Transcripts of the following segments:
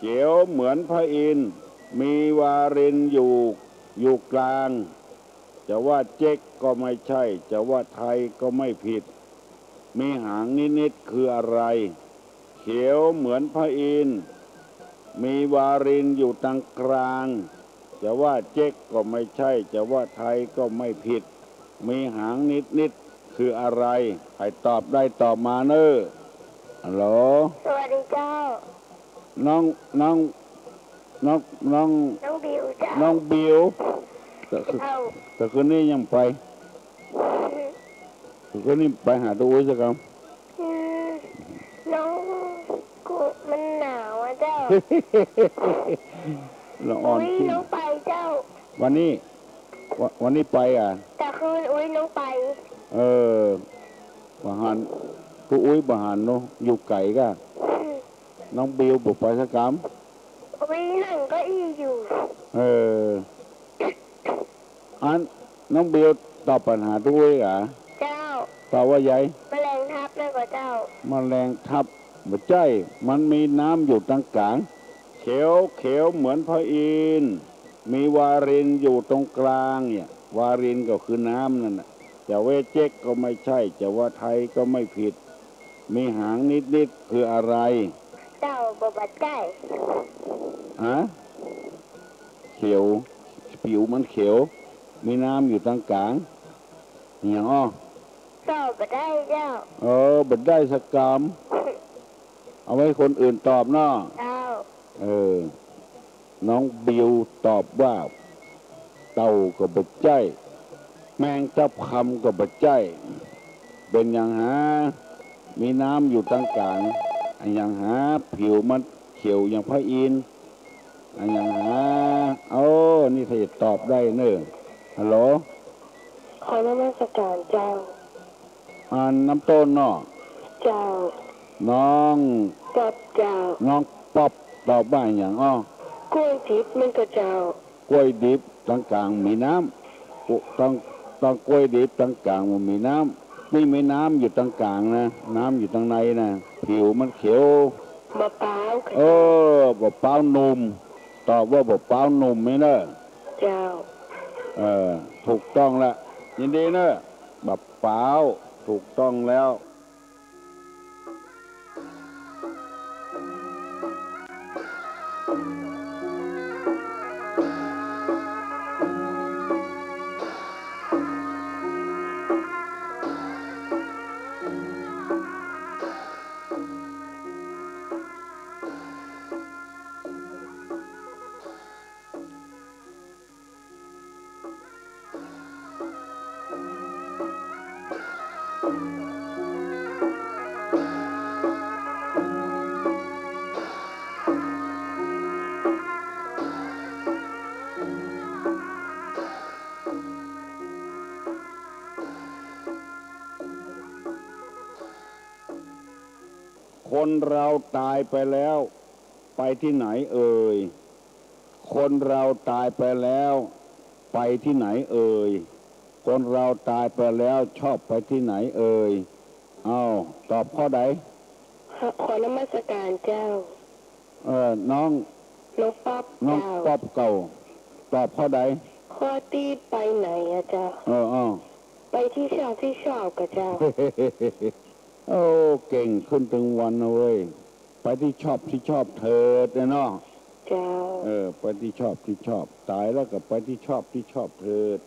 ขียวเหมือนพระอินทร์มีวารินอยู่กลางจะว่าเจ๊กก็ไม่ใช่จะว่าไทยก็ไม่ผิดมีหางนิดๆคืออะไรเขียวเหมือนพระอินทร์มีวารินอยู่ตรงกลางจะว่าเจ๊กก็ไม่ใช่จะว่าไทยก็ไม่ผิดมีหางนิดๆคืออะไรใครตอบได้ตอบมาเนอะฮัลโหลสวัสดีเจ้าน้องน้องน้องน้องน้องบิวเจ้าน้องบิวแต่คืนนี้ยังไปคืนนี้ไปหาตัวอุ้ยสักคน้องกูมันหนาวอ่ะเจ้าละอ่อนอุ้ยน้องไปเจ้าวันนี้ไปอ่ะแต่คืนอุ้ยน้องไปบาหานตัวอุ้ยบาหานเนาะอยู่ไก่ก็น้องบิวบุกไปสักคอุ้ยนั่งก็อีอยู่อันน้องบิวตอบปัญหาตัวอุ้ยอ่ะเจ้าตอบว่าใหญ่แมลงทับเลยกว่าเจ้าแมลงทับบ่ใช่มันมีน้ำอยู่ตรงกลางเขียวเหมือนพระอินทร์มีวารินอยู่ตรงกลางเนี่ยวารินก็คือน้ำนั่นน่ะจะเวเจ๊กก็ไม่ใช่จะว่าไทยก็ไม่ผิดมีหางนิดๆคืออะไรเจ้าบัดได้ฮะเขียวผิวมันเขียวมีน้ำอยู่ตรงกลางอย่างอ้อเจ้าบัดได้เจ้าบัดได้สักกรรมเอาไว้คนอื่นตอบเนาะเจ้าน้องบิวตอบว่าเต่ากับบัดใจแมงจับคำกับบัดใจเป็นอย่างหามีน้ำอยู่ตรงกลางอย่างหาผิวมันเขียวอย่างพระอินทร์อย่างหานี่ถ้าจะตอบได้เนอะฮัลโหลขอนมัสการเจ้าน้ำต้นเนาะเจ้าน้องป๊อบเจ้าน้องป๊อบตอบบ้านอย่างกล้วยดิบมันก็เจ้ากล้วยดิบตรงกลางมีน้ำต้องกล้วยดิบตรงกลางมันมีน้ำไม่มีน้ำอยู่ตรงกลางนะน้ำอยู่ตรงในนะผิวมันเขียวมะพร้าวมะพร้าวนุ่มตอบว่ามะพร้าวนุ่มไหมเนอะเจ้าถูกต้องละยินดีเนอะมะพร้าวถูกต้องแล้วคนเราตายไปแล้วไปที่ไหนเอ่ยคนเราตายไปแล้วไปที่ไหนเอ่ยคนเราตายไปแล้วชอบไปที่ไหนเอ่ยตอบข้อใดขอนมัสการเจ้าน้องป๊อบน้องป๊อบเก่าตอบข้อใดข้อที่ไปไหนอะเจ้าไปที่ชอบกับเจ้าเก่งขึ้นถึงวันนะเว้ยไปที่ชอบเถิดเนาะเจ้าไปที่ชอบตายแล้วก็ไปที่ชอบเถิด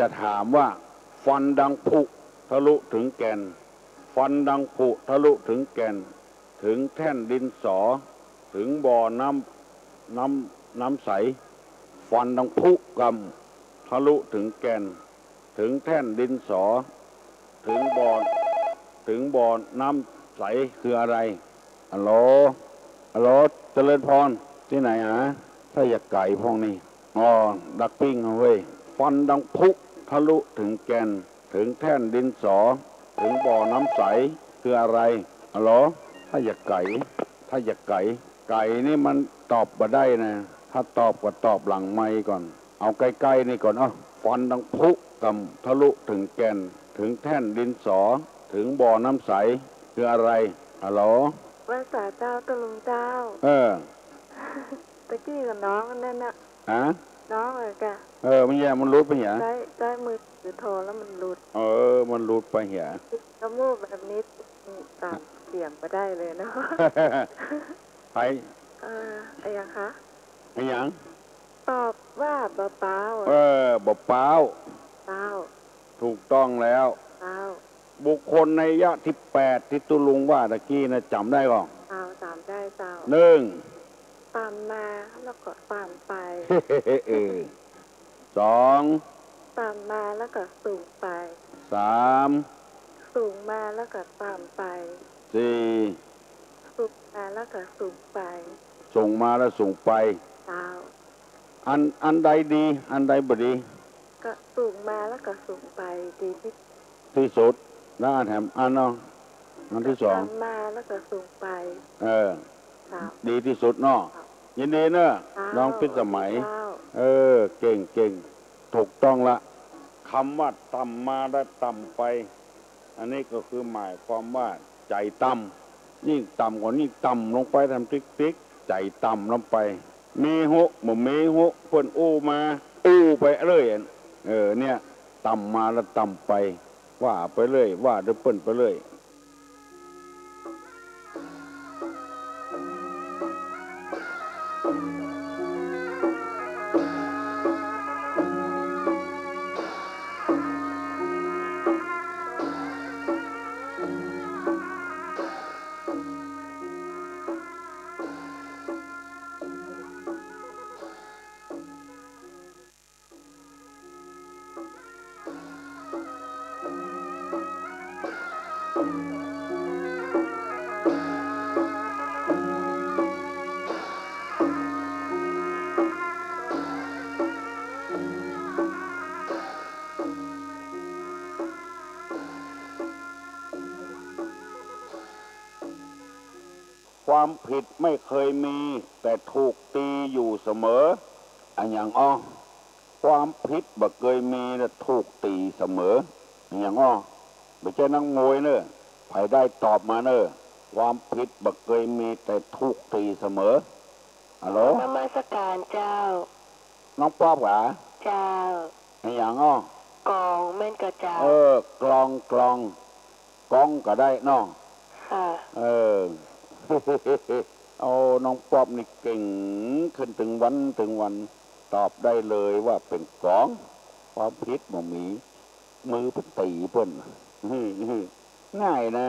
จะถามว่าฟันดังผุทะลุถึงแก่นฟันดังผุทะลุถึงแก่น ถึงแท่นดินสอถึงบ่อน้ำใสฟันดังพุกำทะลุถึงแก่นถึงแท่นดินสอถึงบ่อน้ำใสคืออะไรฮัลโหลฮัลโหลเจริญพรที่ไหนฮะถ้าอยากไก่พวกนี้อ๋อดักปิ้งเอาเว้ยฟันดังพุกทะลุถึงแก่นถึงแท่นดินสอถึงบ่อน้ำใสคืออะไรฮัลโหลถ้าอยากไก่ไก่นี่มันตอบมาได้นะถ้าตอบก็ตอบหลังไมค์ก่อนเอาใกล้ๆนี่ก่อนฟันดังพุกำทะลุถึงแก่นถึงแท่นดินสอถึงบ่อน้ำใสคืออะไรฮัลโหลภาษาเจ้าตะลุงเจ้าตะกี้กับน้องนั่นน่ะน้องเลยกะมันแย่มันรุดไปเหี้ยได้มือถือโทรแล้วมันรุดมันรุดไปเหี้ยแล้วมูกแบบนี้ตามเสียงไปได้เลยเนาะไปอะไรยังคะอะไรยังตอบว่าเปล่าเปล่าถูกต้องแล้วบุคคลในยะที่8ที่ตุลุงว่าตะกี้นะจำได้ก่อนจำได้เจ้า1ตามมาแล้วก็ตามไป2ตามมาแล้วก็สูงไป3สูงมาแล้วก็ตามไป4สูงมาแล้วก็สูงไปส่งมาแล้วส่งไปอันใดดีอันใดบ่ดีก็สูงมาแล้วก็สูงไปดีที่สุดน่าแถมอันที่2ตามมาแล้วก็สูงไปดีที่สุดเนาะยินดีเนอะน้องพิสมัยเก่งถูกต้องละคำว่าต่ำมาได้ต่ำไปอันนี้ก็คือหมายความว่าใจต่ำยิ่งต่ำกว่านี้ต่ำลงไปทำติ๊กใจต่ำลงไปมีหุบ่มีหุเพิ่นมาไปเรื่อยเนี่ยต่ำมาแล้วต่ำไปว่าไปเรื่อยว่าเดี๋ยวเปิ้นไปเรื่อยความผิดไม่เคยมีแต่ถูกตีอยู่เสมออันอย่างความผิดบ่เคยมีแต่ถูกตีเสมออันอย่างไม่ใช่นักมวยเนอะใครได้ตอบมาเนอะความผิดบ่เคยมีแต่ถูกตีเสมอฮัลโหลนมัสการเจ้าน้องป๊อบหรอเจ้าอันอย่างกองแม่นกระเจ้ากลองก็ได้น้องน้องป๊อบนี่เก่งขึ้นถึงวันตอบได้เลยว่าเป็นกองความผิดบ่มีมือเป็นตีเพิ่นง่ายนะ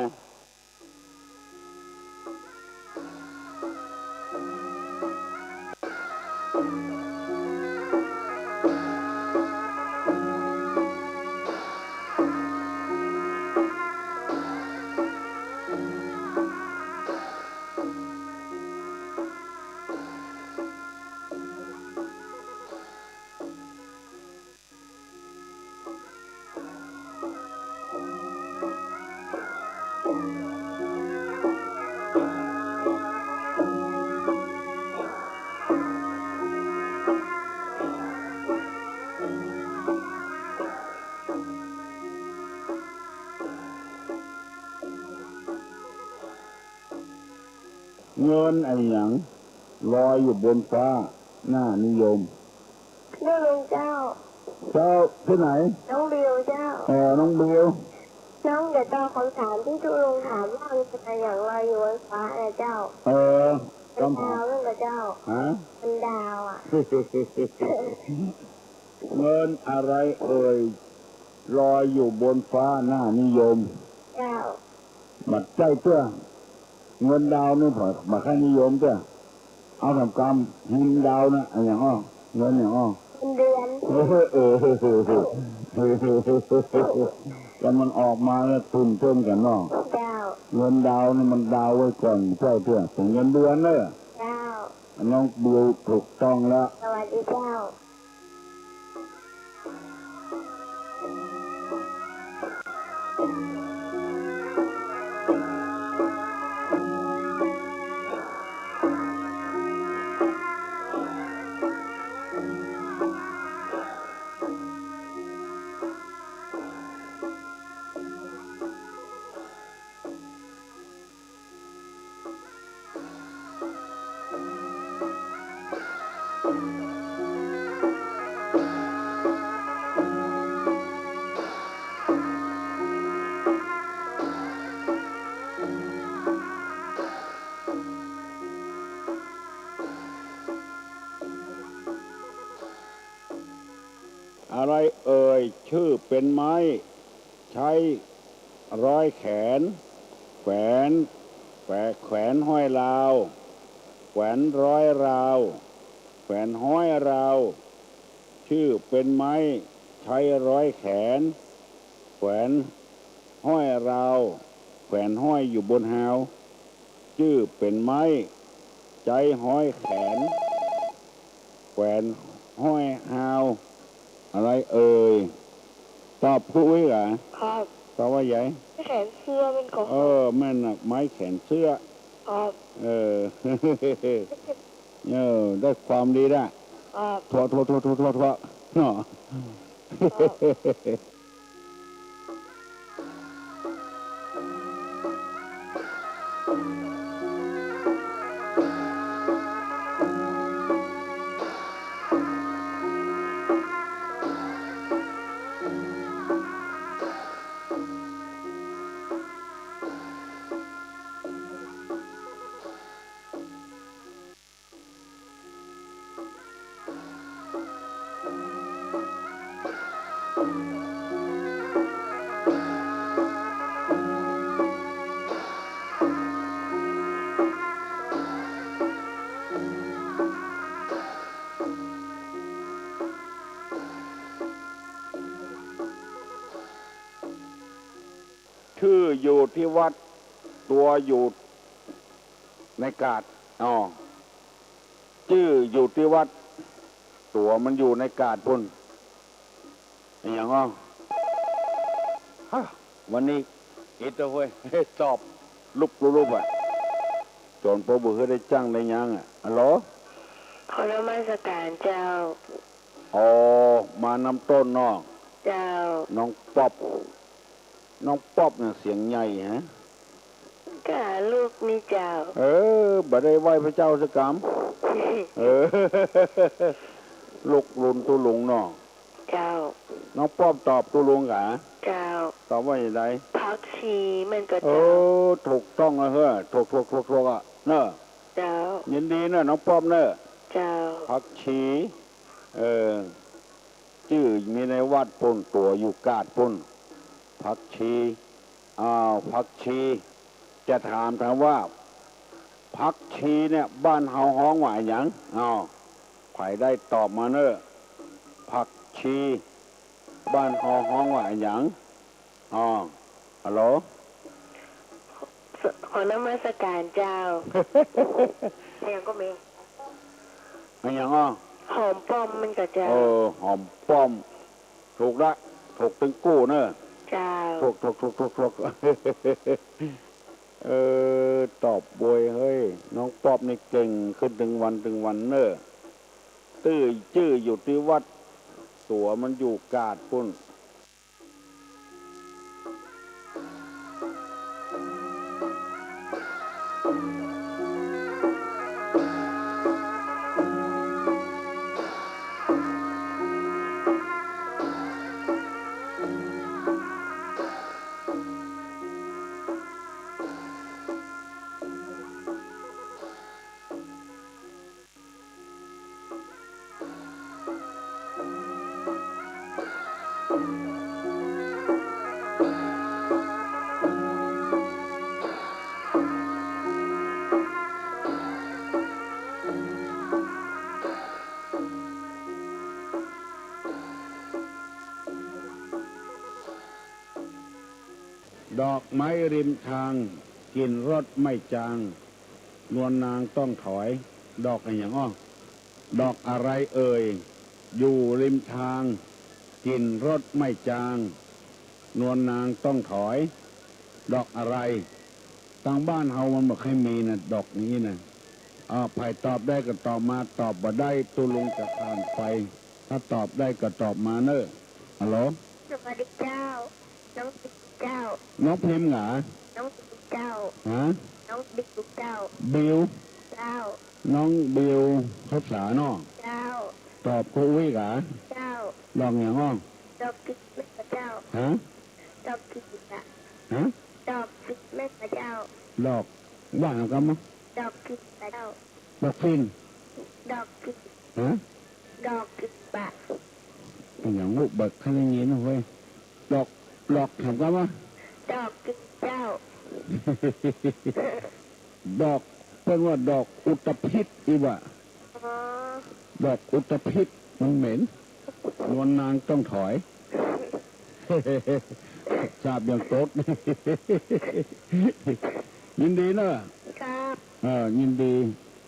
เงินอะไรอย่างลอยอยู่บนฟ้าหน้านิยมน้องเจ้าที่ไหนน้องเบลเจ้าน้องเบลน้องเดี๋ยวตอบคำถามที่ทุลุงถามว่ามันเป็นอย่างลอยอยู่บนฟ้านะเจ้าเป็นดาวนั่นแหละเจ้าเป็นดาวเงินอะไรลอยอยู่บนฟ้าหน้านิยมเจ้ามัดใจเพื่อ เงินดาวนี่พอมาค่านิยมจ้ะเอาทำกรรมเงินดาวนะอะไรอย่างอ้อเงินอย่างอ้อเดือนแต่มันออกมาแล้วทุนเพิ่มกันเนาะเงินดาวนี่มันดาวไว้ก่อนเจ้าเพื่อถึงเงินเดือนเนอะน้องดูถูกต้องแล้วสวัสดีเจ้าอะไรเอ่ยชื่อเป็นไม้ใช้ร้อยแขนแขวนแขวนห้อยราวแขวนร้อยราวแขวนห้อยราวชื่อเป็นไม้ใช้ร้อยแขนแขวนห้อยราวแขวนห้อยอยู่บนหาวชื่อเป็นไม้ใจห้อยแขนแขวนห้อยหาวอะไรเอ่ยตอบผู้ไว้เหรอครับตอบว่าใหญ่แขนเสื้อมันก็แม่นน่ะไม้แขนเสื้อครับได้ความดีได้ทั่วเนาะชื่ออยู่ที่วัดตัวอยู่ในกาดชื่ออยู่ที่วัดตัวมันอยู่ในกาดพุ่นอย่างงั้นวันนี้อิตาเว้ยตอบลุบอ่ะจนพอบุเคยได้จ้างได้ยังฮัลโหลขอนมัสการเจ้ามานำต้นน้องเจ้าน้องป๊อบเนี่ยเสียงใหญ่ฮะกะลูกนี่เจ้าบ่ได้ไหว้พระเจ้าสักกรรมลูกลุนตุลุงน้องเจ้าน้องป๊อบตอบตุลุงกะเจ้าตอบว่าอย่างไรพักชีมันก็เจ้าถูกต้องอะเฮ้อถูกอ่ะเนอะเจ้ายินดีเนอะน้องป๊อบเนอะเจ้าพักชีชื่อมีในวัดปุ่นตัวอยู่กาดปุ่นพักชีพักชีจะถามว่าพักชีเนี่ยบ้านเฮาฮ้องว่าอย่างใครได้ตอบมาเนอะพักชีบ้านเฮาฮ้องว่าอย่างฮัลโหลขอนมัสการเจ้ายังก็มีอย่างหอมป้อมมันก็เจ้าหอมป้อมถูกละถูกตึงกู้เนอะเจ้าถูกตอบบวยเฮ้ยน้องป๊อบนี่เก่งขึ้นถึงวันเนอะชื่ออยู่ที่วัดตัวมันอยู่กาดปุ่น ดอกไม้ริมทางกลิ่นรสไม่จางนวลนางต้องถอยดอกอะไรอย่างอ้อดอกอะไรเอ่ยอยู่ริมทางกลิ่นรสไม่จางนวลนางต้องถอยดอกอะไรทางบ้านเฮามันบอกให้มีนะดอกนี้นะใครตอบได้ก็ตอบมาตอบบ่ได้ตุลุงจะผ่านไปถ้าตอบได้ก็ตอบมาเนอะฮัลโหลสวัสดีเจ้าน้องบิ๊กเจ้าน้องพิมพ์หงาน้องบิ๊กเจ้าฮะน้องบิ๊กเจ้าบิวเจ้าน้องบิวทบษาเนาะเจ้าตอบคุยกะเจ้าลองอย่างอ้อดอกบิ๊กแม่เจ้าฮะดอกบิ๊กอะฮะดอกบิ๊กแม่เจ้าดอกว่างกันมั้งดอกบิ๊กเจ้าดอกฟินดอกบิ๊กฮะดอกบิ๊กบะอย่างลูกเบิกข้างนี้นะเว้ยดอกทำกันมั้งดอกบิ๊กเจ้าดอกเป็นว่าดอกอุตภิษอีวะดอกอุตภิษมันเหม็นนวลนางต้องถอยทราบอย่างโต๊ดยินดีนะครับยินดี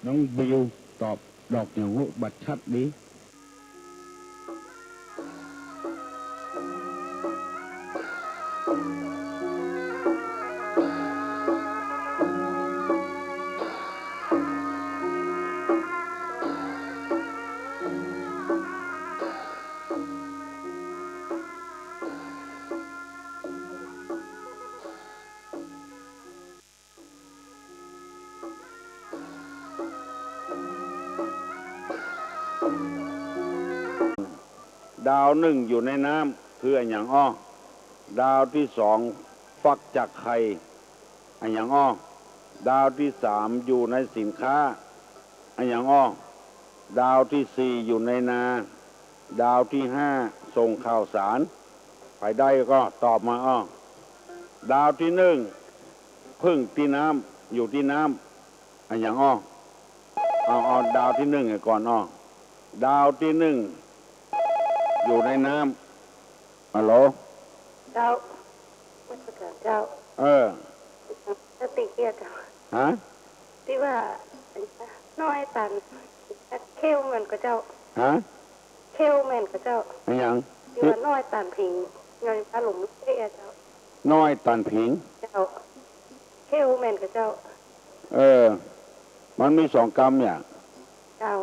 น้องบิวตอบดอกอย่างลูกบัดชัดดีดาวหนึ่งอยู่ในน้ำคืออย่างอ้อดาวที่สองฟักจากไข่อย่างอ้อดาวที่สามอยู่ในสินค้าอย่างอ้อดาวที่สี่อยู่ในนาดาวที่ห้าส่งข่าวสารไปได้ก็ตอบมาอ้อดาวที่หนึ่งพึ่งที่น้ำอยู่ที่น้ำอย่างอ้อเอาดาวที่หนึ่งก่อนอ้อดาวที่หนึ่งอยู่ในน้ำฮัลโหลเจ้าไม่ประกาศเจ้าสติเกียรติฮะที่ว่าน้อยตันเขี้ยวเหมือนกับเจ้าฮะเขี้ยวเหมือนกับเจ้าอย่างที่ว่าน้อยตันผิงเงินปลาหลุมเตี้ยเจ้าน้อยตันผิงเจ้าเขี้ยวเหมือนกับเจ้ามันมีสองกรรมอย่างเจ้า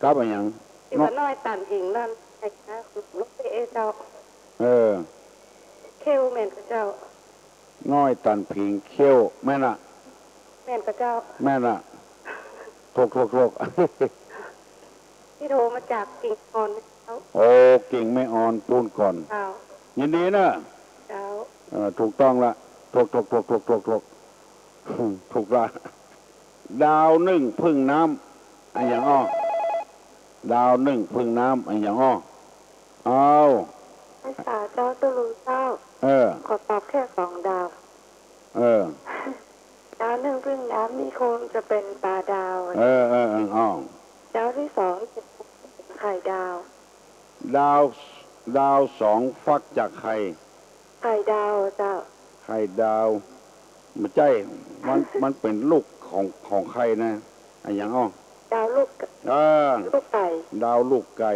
กับอย่างที่ว่าน้อยตันผิงนั่นไอ้นะลูกเตี้ยเจ้าเขี้ยวเหมือนกับเจ้าน้อยตันผิงเขี้ยวแม่น่ะแม่นกับเจ้าแม่น่ะโทกที่โทรมาจากกิ่งอ่อนโอ้กิ่งไม่อ่อนปูนก่อนยินดีนะถูกต้องละถูกละดาวนึ่งพึ่งน้ำอย่างอ้อดาวนึ่งพึ่งน้ำอย่างอ้อเอาภาษาเจ้าตุลุเจ้าขอตอบแค่2 ดาวดาวนึ่งพึ่งน้ำนี่คงจะเป็นปลาดาวดาวที่2เป็นไข่ดาวดาว2ฟักจากไข่ดาวเจ้าไข่ดาวไม่ใช่มันเป็นลูกของไข่นะอย่างอ้อดาวลูกไก่ดาวลูกไก่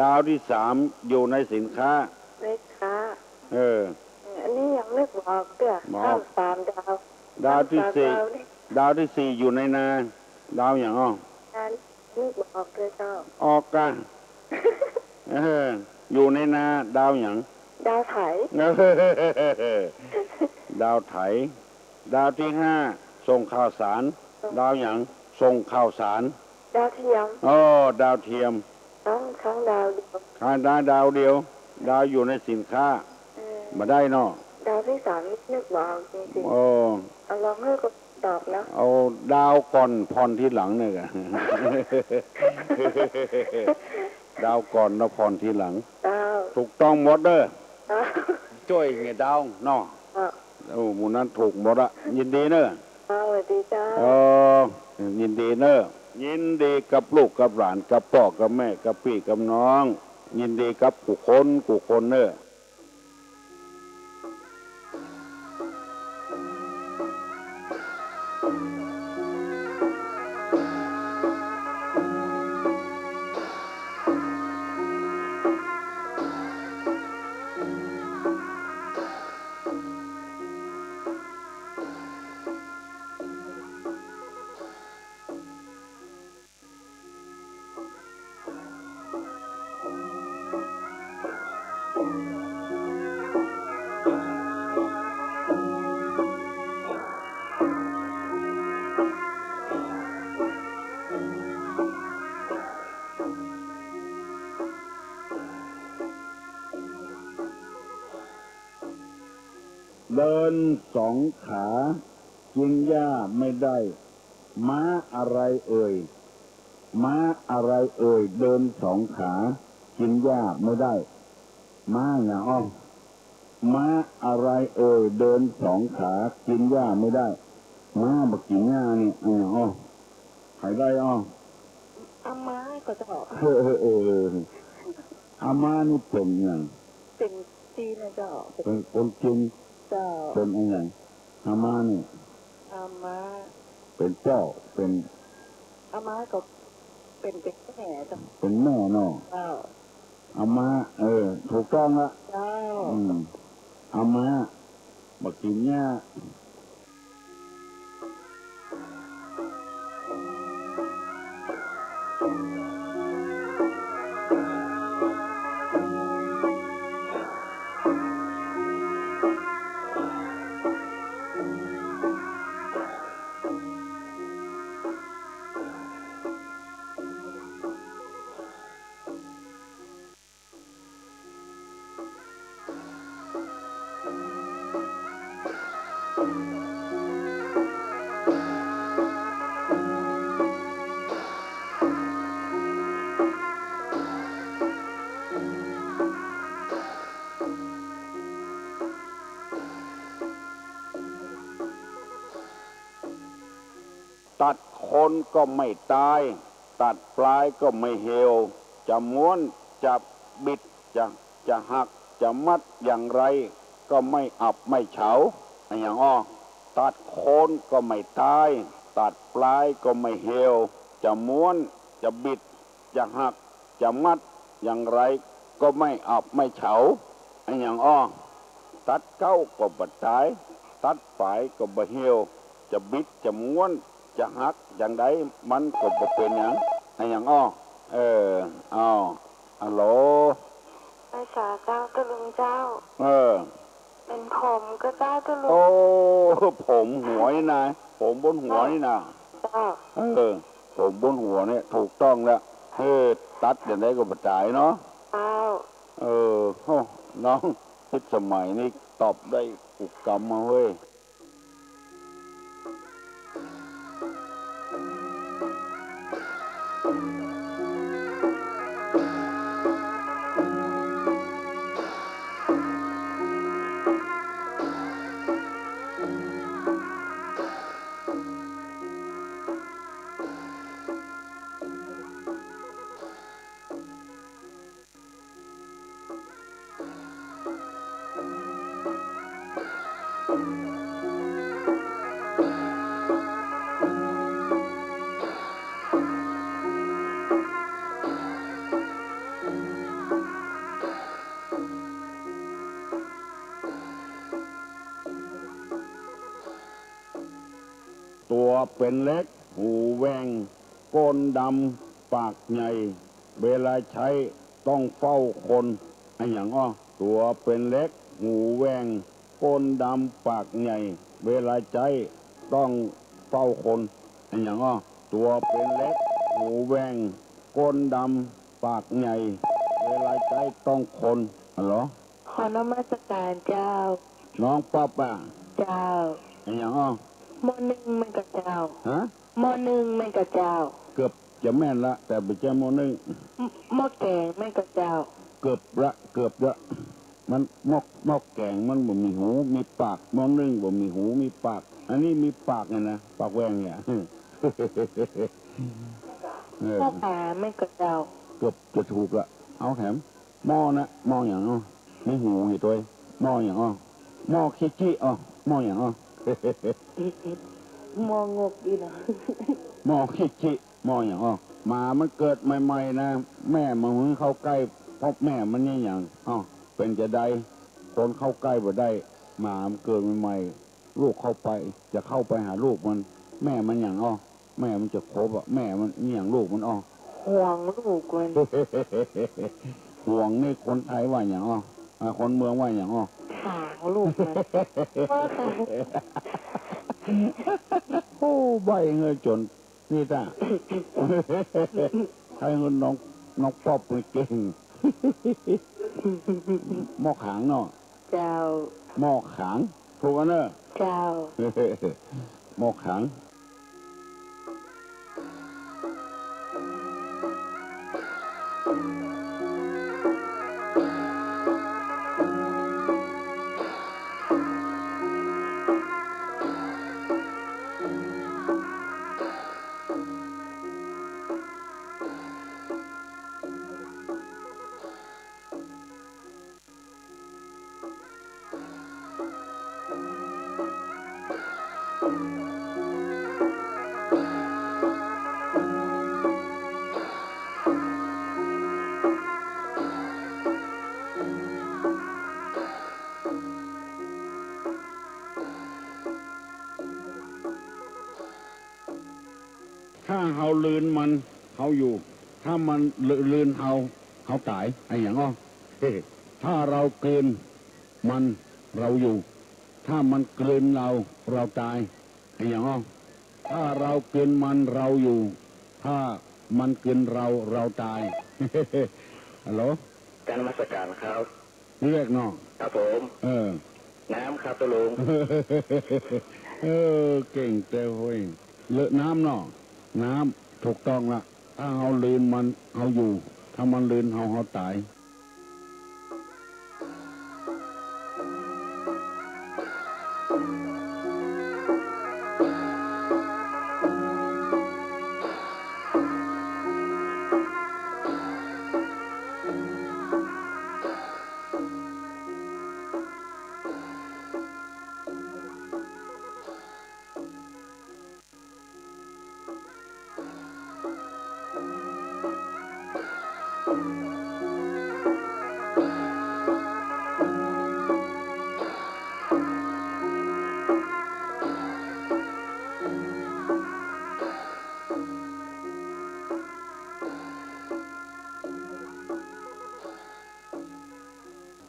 ดาวที่3อยู่ในสินค้าอันนี้ยังนึกบอกเด้อ3 ดาวดาวที่4อยู่ในนาดาวอย่างอ้อนึกบอกเลยเจ้าออกกันอยู่ในนาดาวอย่างดาวไถดาวไถดาวที่5ส่งข่าวสารดาวอย่างส่งข่าวสารดาวเทียมดาวเทียมครั้งดาวเดียวดาวเดียวดาวอยู่ในสินค้ามาได้เนาะดาวที่3นึกบอกจริงๆเอาลองให้ก็ตอบนะเอาดาวก่อนพรที่หลังเนี่ยดาวก่อนแล้วพรที่หลังถูกต้องหมดเด้อช่วยไงดาวเนาะหมู่นั้นถูกหมดละยินดีเนอะสวัสดีจ้ายินดีเนอะยินดีกับลูกกับหลานกับพ่อกับแม่กับพี่กับน้องยินดีกับกูคนเนอะ เดินสองขากินหญ้าไม่ได้ม้าอะไรเอ่ยม้าอะไรเอ่ยเดินสองขากินหญ้าไม่ได้ม้าอย่างอ้อม้าอะไรเอ่ยเดินสองขากินหญ้าไม่ได้ม้าบักกินหญ้านี่อย่างอ้อใครได้อ้ออาม้าก็จะบอกอาม่านี่เป็นอย่างเป็นจีนนะเจ้าเป็นคนจีนเจ้าเป็นอะไรอาม่านี่อาม้าเป็นเจ้าเป็นอาม้าก็เป็นแม่จ้ะเป็นแม่เนาะอาม่าถูกต้องละอาม่าบักกินเนี่ยตัดคนก็ไม่ตายตัดปลายก็ไม่เหี่ยวจะม้วนจะบิดจะหักจะมัดอย่างไรก็ไม่อับไม่เฉาอย่างอ้อตัดโคนก็ไม่ตายตัดปลายก็ไม่เหี่ยวจะม้วนจะบิดจะหักจะมัดอย่างไรก็ไม่อับไม่เฉาอย่างอ้อตัดเก้าก็บ่ตายตัดปลายก็บ่เหี่ยวจะบิดจะม้วนจะหักอย่างใดมันก็บ่เป็นอย่างอ้อฮัลโหลภาษาเจ้าตะลุงเจ้าเป็นผมก็เจ้าตะลุงโอ้ผมหัวนี่นะผมบนหัวนี่นะผมบนหัวเนี่ยถูกต้องแล้วตัดอย่างไรก็บ่ตายเนาะน้องพิสมัยนี้ตอบได้อุกกรรมมาเว้ยตัวเป็นเล็กหูแหว่งก้นดำปากใหญ่เวลาใช้ต้องเฝ้าคนอย่างอ้อตัวเป็นเล็กหูแหว่งก้นดำปากใหญ่เวลาใช้ต้องเฝ้าคนอย่างอ้อตัวเป็นเล็กหูแหว่งก้นดำปากใหญ่เวลาใช้ต้องคนเหรอขอนมัสการเจ้าน้องป้าป่าเจ้าอย่างอ้อมอนึงไม่กับเจ้ามอนึงไม่กับเจ้าเกือบจะแม่นละแต่ไม่ใช่มอนึงมอแกงไม่กับเจ้าเกือบละมันมอแกงมันบ่มีหูมีปากมอนึงบ่มีหูมีปากอันนี้มีปากนะปากแหว่งเนี่ยมอปลาไม่กับเจ้าเกือบจะถูกละเอาแถมมอนะมออย่างอ้อมีหูอยู่ตัวมออย่างอ้อมอคิจิอ้อมออย่างอ้อมองกดีนะมอคิจิมออย่างอ้อหมามันเกิดใหม่ๆนะแม่มันเข้าใกล้เพราะแม่มันนี่อย่างเป็นจะได้คนเข้าใกล้บ่ได้หมามันเกิดใหม่ๆลูกเข้าไปจะเข้าไปหาลูกมันแม่มันอย่างแม่มันจะคบแม่มันนี่อย่างลูกมันห่วงลูกมันห่วงนี่คนไทยว่าอย่างคนเมืองว่าอย่างหางลูกมันโอ้ใบเงยจนนี่จ้าใครเงินน้องป๊อบไม่เก่งหม้อขางเนาะเจ้าหม้อขาง ถูกกันเนอะ เจ้า หมกขังถ้าเฮาลืนมันเฮาอยู่ถ้ามันลืนเฮาตายไอ้อย่างอ้อถ้าเราเกินมันเราอยู่ถ้ามันเกินเราตายไอ้อย่างอ้อถ้าเราเกินมันเราอยู่ถ้ามันเกินเราตายฮัลโหลการนมัสการครับเรียกน้องครับผมน้ำครับตะลุงเก่งเจ้าเว้ยเลอะน้ำเนาะน้ำถูกต้องละถ้าเฮาลืนมันเฮาอยู่ถ้ามันลืนเฮาตาย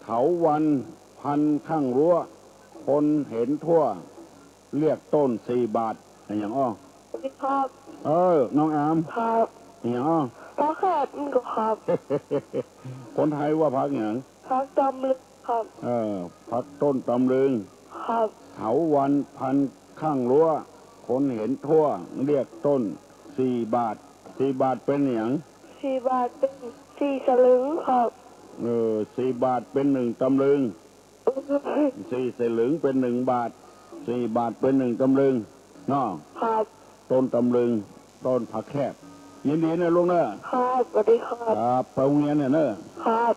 เถาวัลย์พันข้างรั้วคนเห็นทั่วเรียกต้น4 บาทอย่างอ้อครับน้องอามครับอย่างอ้อพักแคบมันก็ครับ คนไทยว่าพักอย่างพักตำลึงครับพักต้นตำลึงครับเถาวัลย์พันข้างรั้วคนเห็นทั่วเรียกต้น4 บาท4 บาทเป็นอย่าง4 บาทเป็น4 สลึงครับ4 บาทเป็น1 ตำลึง4 สลึงเป็น1 บาท4 บาทเป็น1 ตำลึงน้อครับต้นตำลึงต้นผักแคบยินดีนะลุงเนอะครับสวัสดีครับครับไปโรงเรียนเนี่ยเนอะครับ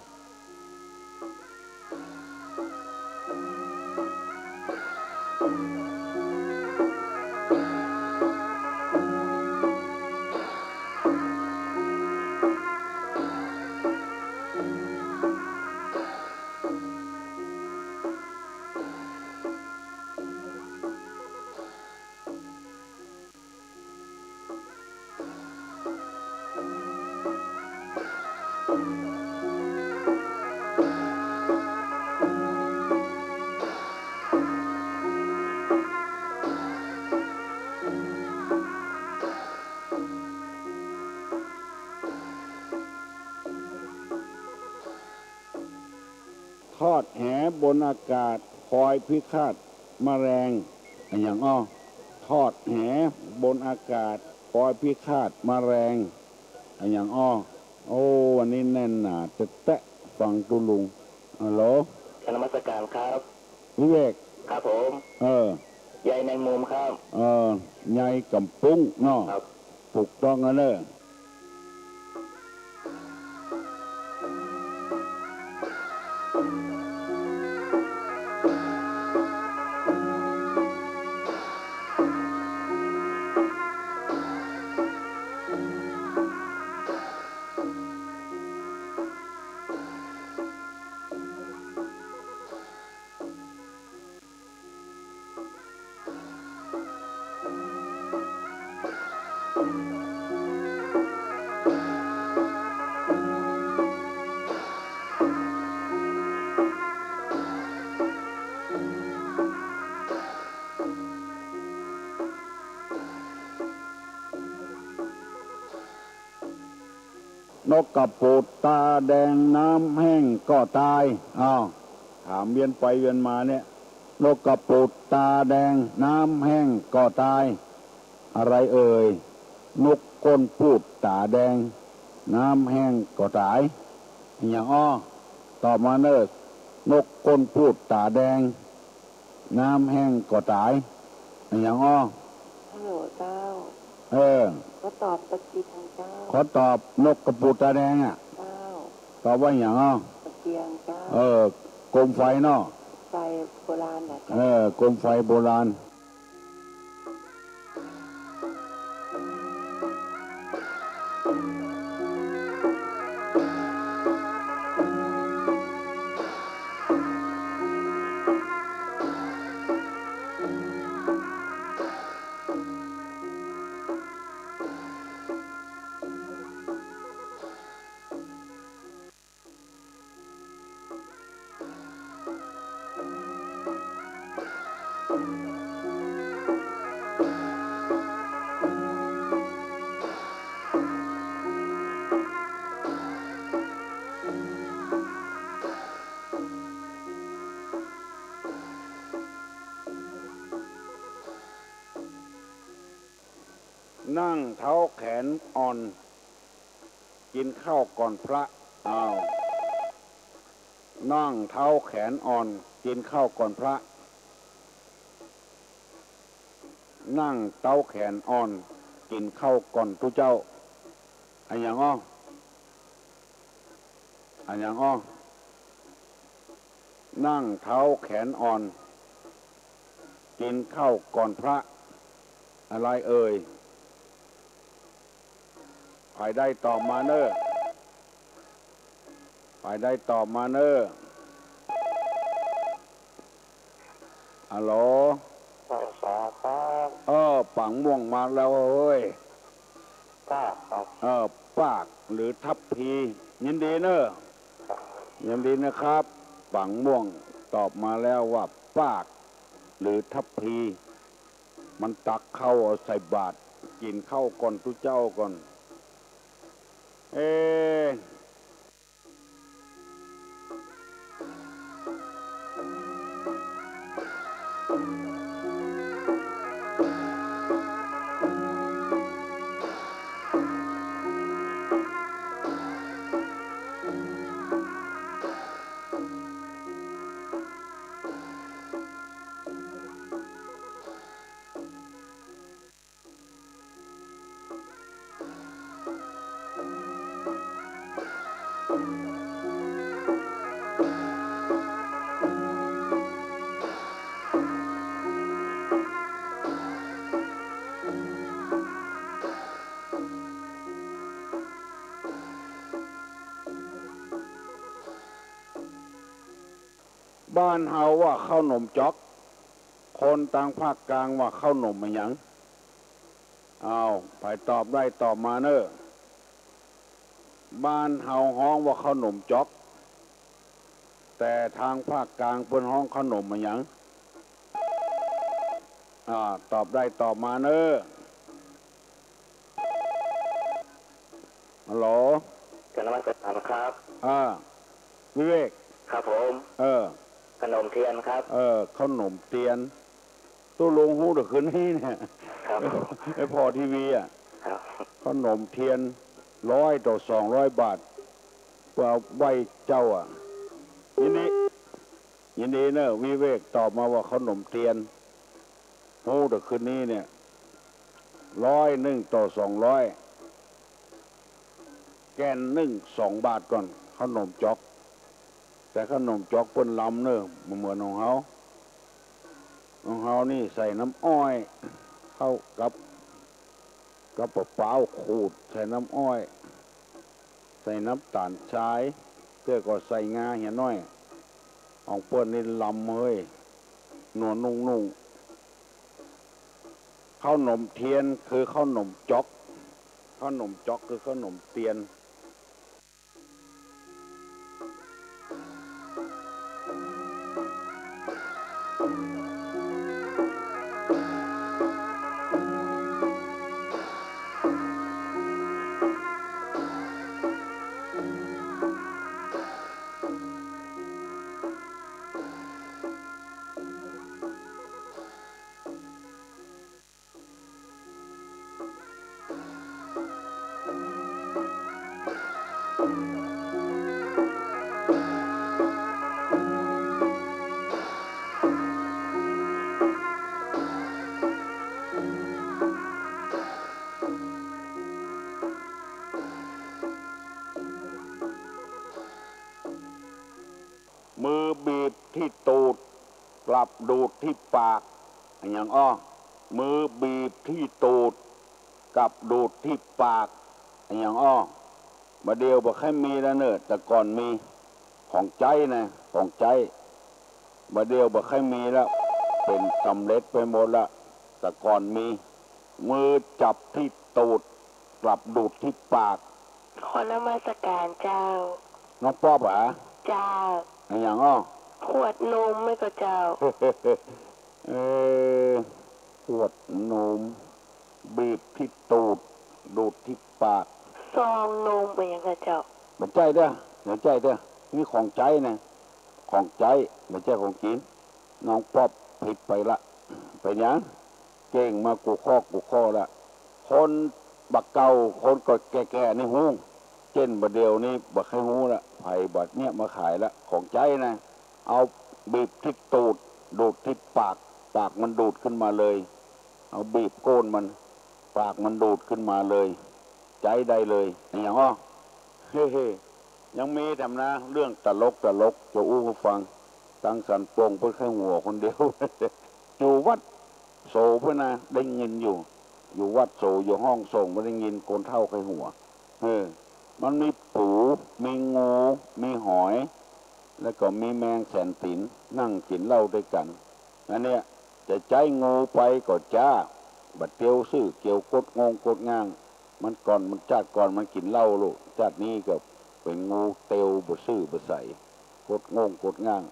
ทอดแหบนอากาศคอยพิฆาตแมลงอย่างอ้อทอดแหบนอากาศคอยพิฆาตแมลงอย่างอ้อโอ้วันนี้แน่นหนาจะแตะฟังตุลุงฮัลโหลการนมัสการครับวิเวกครับผมใหญ่ในมุมครับใหญ่กำปุ้งเนาะถูกต้องนะเนอะนกกระปูดตาแดงน้ำแห้งก็ตายถามเวียนไปเวียนมาเนี่ย นกกระปูดตาแดงน้ำแห้งก็ตายอะไรเอ่ยนกก้นปูดตาแดงน้ำแห้งก็ตายอย่างอ้อตอบมาเนิดนกก้นปูดตาแดงน้ำแห้งก็ตายอย่างอ้อฮัลโหลเจ้าเขาตอบตะกี้ทางเจ้าเขาตอบนกกระปูดตาแดงอ่ะเจ้าตอบว่าอย่างอ้อตะเกียงเจ้ากรมไฟเนาะไฟโบราณนะกรมไฟโบราณนั่งเท้าแขนอ่อนกินข้าวก่อนพระนั่งเท้าแขนอ่อนกินข้าวก่อนพระนั่งเท้าแขนอ่อนกินข้าวก่อนทุเจ้าอันอย่างอ้อนั่งเท้าแขนอ่อนกินข้าวก่อนพระอะไรเอ่ยฝ่ายได้ตอบมาเนอะฝ่ายได้ตอบมาเนอะฮัลโหลครับปังม่วงมาแล้วเฮ้ยป้าครับปากหรือทับพียินดีเนอะยินดีนะครับปังม่วงตอบมาแล้วว่าปากหรือทับพีมันตักเข้าใส่บาตรกินข้าวก่อนทุเจ้าก่อนบ้านเฮาว่าข้าวหนมจ๊อกคนต่างภาคกลางว่าข้าวหนมมันหยังไปตอบได้ตอบมาเนอะบ้านเฮาฮ้องว่าข้าวหนมจ๊อกแต่ทางภาคกลางเพิ่นฮ้องข้าวหนมมันหยังตอบได้ตอบมาเนอะฮัลโหลกนมัสการครับวิเวกครับผมขนมเทียนครับขนมเทียนตู้ลงหูเดือคืนนี้เนี่ยครับไอ้พอทีวีขนมเทียน100 ต่อ 200 บาทเพื่อไหว้เจ้ายินดีเนอะวิเวกตอบมาว่าขนมเทียนหูเดือคืนนี้เนี่ย100 ต่อ 200แกน2 บาทก่อนขนมจ๊อกแต่ขนมจ๊อกเปิ้นลำเนอะเหมือนของเขานี่ใส่น้ำอ้อยเข้ากับเปล่าขูดใส่น้ำอ้อยใส่น้ำตาลทรายเพื่อก็ใส่งาเหี่ยน้อยของเปิ้นนี่ลำเฮ้ยหนวลนุ่งข้าวหนมเทียนคือข้าวหนมจ๊อกข้าวหนมจ๊อกคือข้าวหนมเทียน ที่ตูดกลับดูดที่ปากอย่างอ้อมือบีบที่ตูดกลับดูดที่ปากอย่างอ้อมาเดียวบอกให้มีแล้วเนอะแต่ก่อนมีของใจนะของใจมาเดียวบอกให้มีแล้วเป็นสำเร็จไปหมดละแต่ก่อนมีมือจับที่ตูดกลับดูดที่ปากขอนมัสการเจ้าน้องป๊อบเหรอเจ้าอย่างอ้อขวดนมไม่ก็เจ้าขวดนมบีบที่ตูดดูดที่ปากซองนมเป็นยังไงเจ้าไม่ใจเด้อไม่ใจเด้อนี่ของใจนะของใจไม่ใช่ของกินน้องป๊อบผิดไปละไปยังเก่งมากูข้อละคนบักเก่าคนก็แก่ๆในหูเช่นบัดเดียวนี้บักให้หูละไผ่บัดเนี้ยมาขายละของใจนะเอาบีบที่ตูดดูดที่ปากมันดูดขึ้นมาเลยเอาบีบโกนมันปากมันดูดขึ้นมาเลยใจได้เลยอย่างอ้อเฮ้ยังมีทำนะเรื่องตลกจะอู้ฟังตั้งสันปงเพื่อแค่หัวคนเดียวอยู่วัดโสเพื่อนะได้เงินอยู่วัดโสอยู่ห้องส่งไม่ได้เงินโกนเท่าแค่หัวมันมีปูมีงูมีหอยแล้วก็มีแมงแสนตินนั่งกินเหล้าด้วยกันอันเนี้ยจะใจงูไปก็จ้าบัดเตียวซื่อเกี่ยวกดงงกดง่างมันก่อนมันจัดก่อนมันกินเหล้าลูกจัดนี้ก็เป็นงูเตียวบดซื่อบดใสกดงงกดง่าง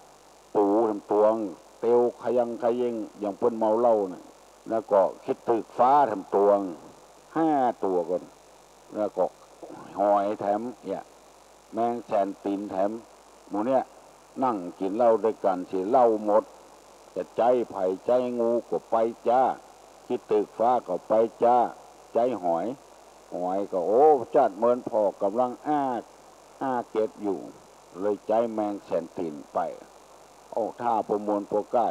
ปูทำตวงเตียวขยังอย่างเพิ่นเมาเหล้าเนี่ยแล้วก็คิดตึกฟ้าทำตวง5 ตัวก่อนแล้วก็หอยแถมเนี่ยแมงแสนตีนแถมหมูเนี่ยนั่งกินเหล้าด้วยกันสิเหล้าหมดจะใจไผ่ใจงูก็ไปจ้าคิดตึกฟ้าก็ไปจ้าใจหอยก็โอ้จัดเหมือนพ่อกำลังอ้าเกตอยู่เลยใจแมงแสนตีนไปโอ้ท่าประมวลโปรใกล้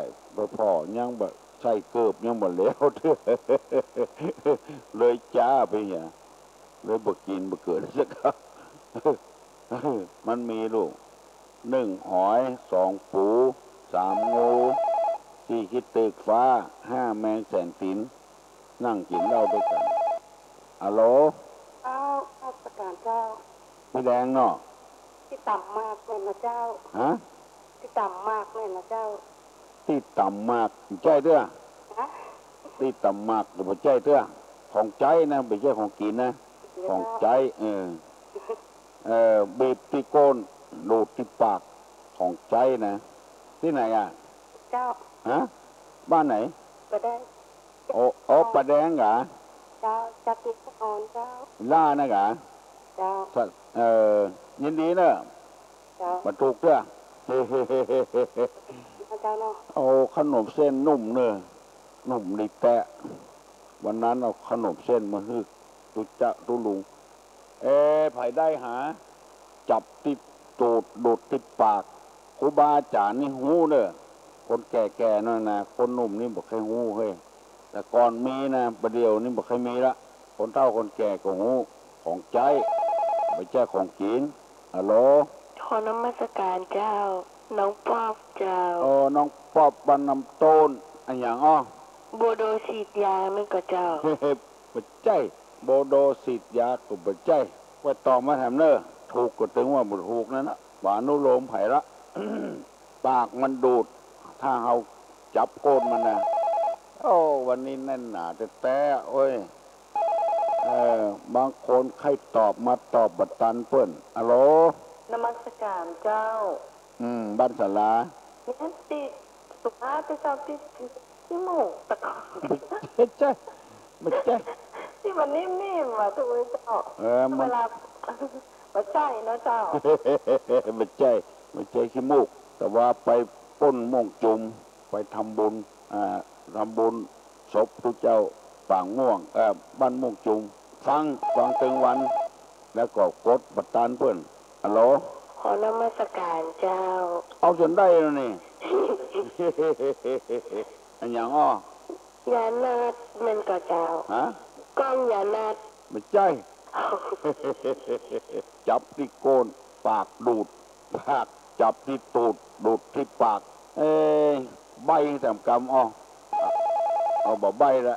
พ่อยังแบบใช่เกือบยังหมดแล้วเลยจ้าไปเนี่ยเลยบกินบเกิดสักครับมันมีลูก1 หอย2 ปู3 งู4 คิดตึกฟ้า5 แมงแสนตีนนั่งกินเหล้าด้วยกันฮัลโหลประกาศเจ้าพี่แดงเนาะที่ต่ำมากเลยนะเจ้าฮะที่ต่ำมากเลยนะเจ้าที่ต่ำมากใจเด้อที่ต่ำมากหรือใจเด้อของใจนะไม่ใช่ของกินนะของใจบีบที่โกนดูดที่ปากของใจนะที่ไหนอ่ะเจ้าฮะบ้านไหนประแดงโอ้ประแดงเหรอเจ้าจักริกอ่อนเจ้าล่านะเหรอเจ้ายินดีเนอะมาถูกเด้อเฮ้เจ้าเนาะเอาขนมเส้นนุ่มเนอะนุ่มดีแตะวันนั้นเอาขนมเส้นมาฮึกตุจะตุลุงไผ่ได้หาจับติดตูดดูดติดปากครูบาอาจารย์นี่หูเนอะคนแก่ๆนั่นนะคนหนุ่มนี่บอกให้หูเฮ้ยแต่ก่อนมีนะประเดี๋ยวนี่บอกให้มีละคนเฒ่าคนแก่ก็หูของใจไม่ใช่ของกินฮัลโหลขอนมัสการเจ้าน้องป๊อบเจ้าน้องป๊อบบันน้ำต้นอันอย่างอ้อโบโดฉีดยาไม่ก็เจ้าปัจจัยโบโดฉีดยาก็ปัจจัยว่าต่อมาแถมเนอะถูกก็ถึงว่าบุตรถูกนั่นนะหวานุโลมไผ่ละ ปากมันดูดถ้าเอาจับโกนมันนะโอ้วันนี้แน่นหนาแต่โอ้ยบางคนใครตอบมาตอบบัดตันเปิ้นฮัลโหลนมัสการเจ้าบ้านศาลาเนี่ยติดสุภาพที่ชอบที่หมูตะกอนไม่ใช่ที่มันนิ่มๆว่ะทุกคนเจ้าเวลาไม่ใช่นะเจ้าไม่ใช่ขี้มูกแต่ว่าไปป้นม่วงจุมไปทำบุญศพทุกเจ้าป่างม่วงบ้านม่วงจุมฟังตึงวันแล้วก็กดบัตรตานเพื่อนฮัลโหลขอนมัสการเจ้าเอาจนได้แล้วนี่ อันอย่างอ้อยานาดมันก็เจ้าฮะกล้องยานาดไม่ใช่จับที่โกนปากดูดปากจับที่ตูดดูดที่ปาก เอ้ใบแถมกำเอาบอกใบละ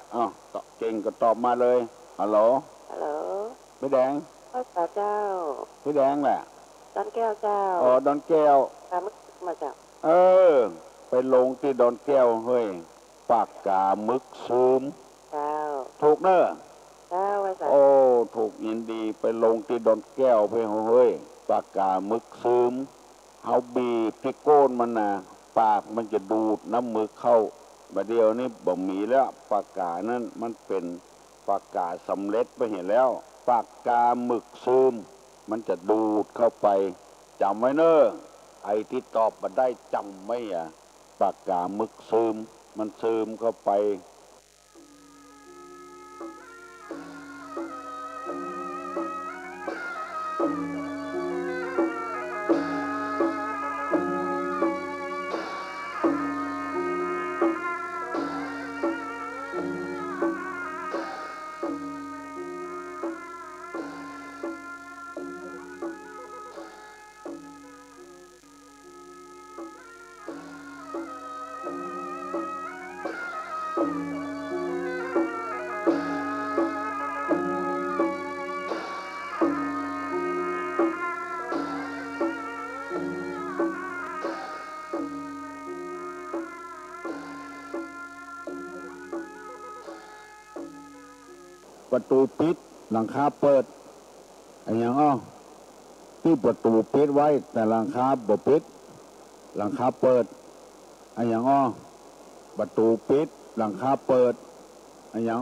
เก่งก็ตอบมาเลยฮัลโหลฮัลโหลพี่แดงพ่อสาวเจ้าพี่แดงแหละดอนแก้วเจ้าดอนแก้วมาจากไปลงที่ดอนแก้วเฮ้ยปากกามึกซูมเจ้าถูกเนอะเจ้าไว้สักถูกยินดีไปลงที่ดอนแก้วไปเฮ้ยปากกามึกซูมเฮาบีพิโก้นมันนะปากมันจะดูดน้ำมึกเข้าบัดเดียวนี้บ่มีแล้วปากกานั้นมันเป็นปากกาสำเร็จไปเห็นแล้วปากกาหมึกซูมมันจะดูดเข้าไปจำไว้เนอะไอ้ที่ตอบมาได้จำไม่ปากกาหมึกซึมมันซึมเข้าไปประตูปิดหลังคาเปิดอย่างที่ประตูปิดไว้แต่หลังคาบ่ปิดหลังคาเปิดอย่างประตูปิดหลังคาเปิดอย่าง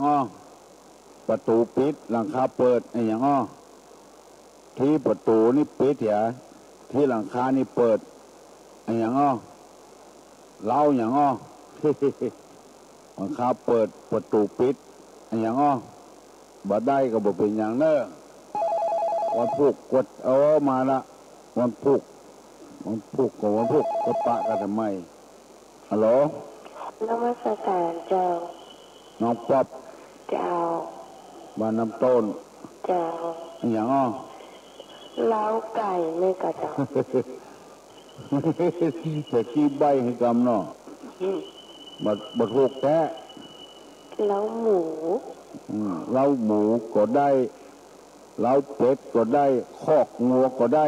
ประตูปิดหลังคาเปิดอย่างที่ประตูนี่ปิดเถอะที่หลังคานี่เปิดอย่างเล่าอย่างหลังคาเปิดประตูปิดอย่างบ่ได้ก็บ่เป็นอย่างเนอะวันพุกกดมาละวันพุกกับวันพุกก็ปะกันทำไมฮัลโหลนมัสการเจ้าน้องป๊อบเจ้าบ้านน้ำต้นเจ้าอย่างเล้าไก่ไม่กระเจ้าจะขี้ใบให้กำเนาะบัดพุกแท้เล้าหมูเล้าหมูก็ได้เล้าเป็ดก็ได้คอกงัวก็ได้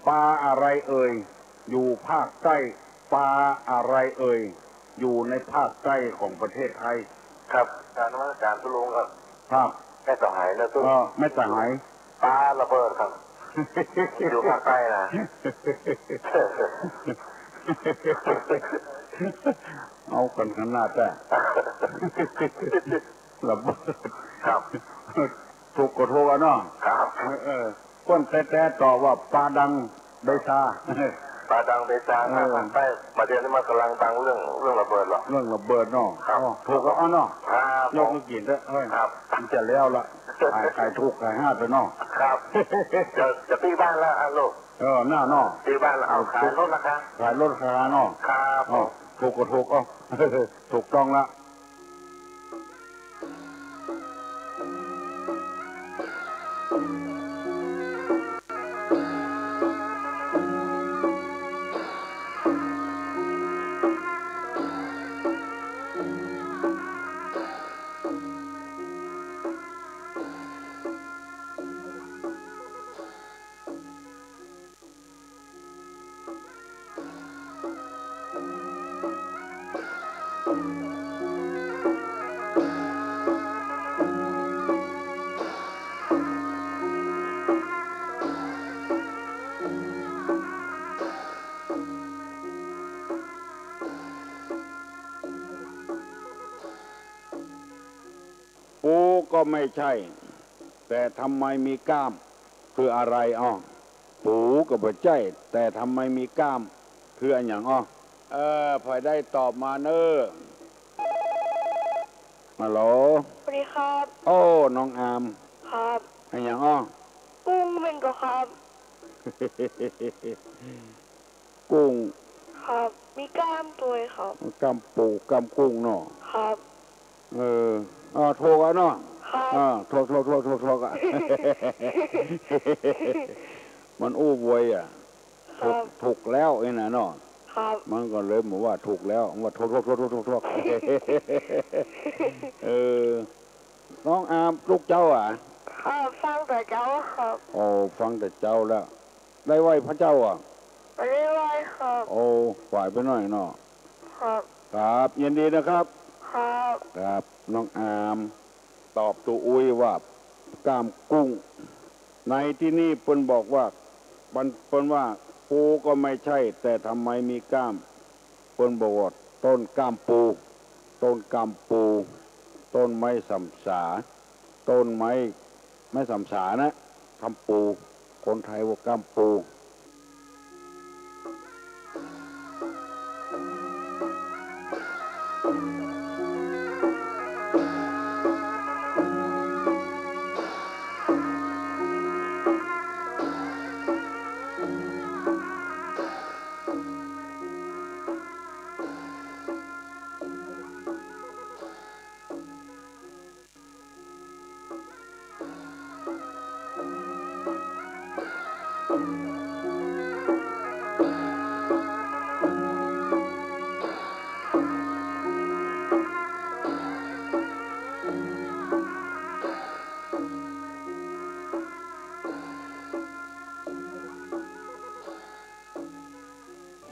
ปลาอะไรเอ่ยอยู่ภาคใต้ปลาอะไรเอ่ยอยู่ในภาคใต้ของประเทศไทยครับการนมัสการทุลุงครับครับแม่สหายนะทุกแม่สหายปลาระเบิดครับอยู่ภาคใต้นะเอากันขนาดแต่ระเบิดครับถูกกดโทกันเนาะครับก้นแต่ต่อว่าปลาดังเบซาปลาดังเบซาภาคใต้มาเดือนนี้มากำลังดังเรื่องระเบิดหรอเรื่องระเบิดเนาะถูกก็เนาะยกมือกินด้วยครับจะแล้วละขายถูกขายห้าไปเนาะครับจะตีบ้านแล้วลูกหน้าเนาะตีบ้านแล้วเอาขายรถราคาขายรถราคาเนาะครับถูกก็ถูกถูกต้องละ ก็ไม่ใช่ แต่ทำไมมีกล้ามคืออะไรอ้อปูก็บ่ใช่แต่ทำไมมีกล้ามคืออันอย่างอ้อพอได้ตอบมาเนอะฮัลโหลสวัสดีครับโอ้น้องอามครับอันอย่างอ้อกุ้งเป็นก็ครับ กุ้งครับมีกล้ามตัวครับกล้ามปูกล้ามกุ้งเนาะครับโทรกันเนาะโทรอ่ะ มันอู้บวยอ่ะถูกแล้วไอ้น่ะเนาะมันก็เลยบอกว่าถูกแล้วว่าโทรน้องอามลูกเจ้าอ่ะฟังแต่เจ้าครับโอ้ฟังแต่เจ้าแล้วได้ไหวพระเจ้าอ่ะไม่ได้ไหวครับโอ้ฝ่ายไปหน่อยเนาะครับยินดีนะครับครับน้องอามตอบตัวอุ้ยว่ากล้ามกุ้งในที่นี่เปิ้นบอกว่าเปิ้นว่าปูก็ไม่ใช่แต่ทำไมมีกล้ามเปิ้นบอกว่าต้นกล้ามปูต้นกล้ามปูต้นไม้สำสาต้นไม้สำสานะทำปูคนไทยว่ากล้ามปู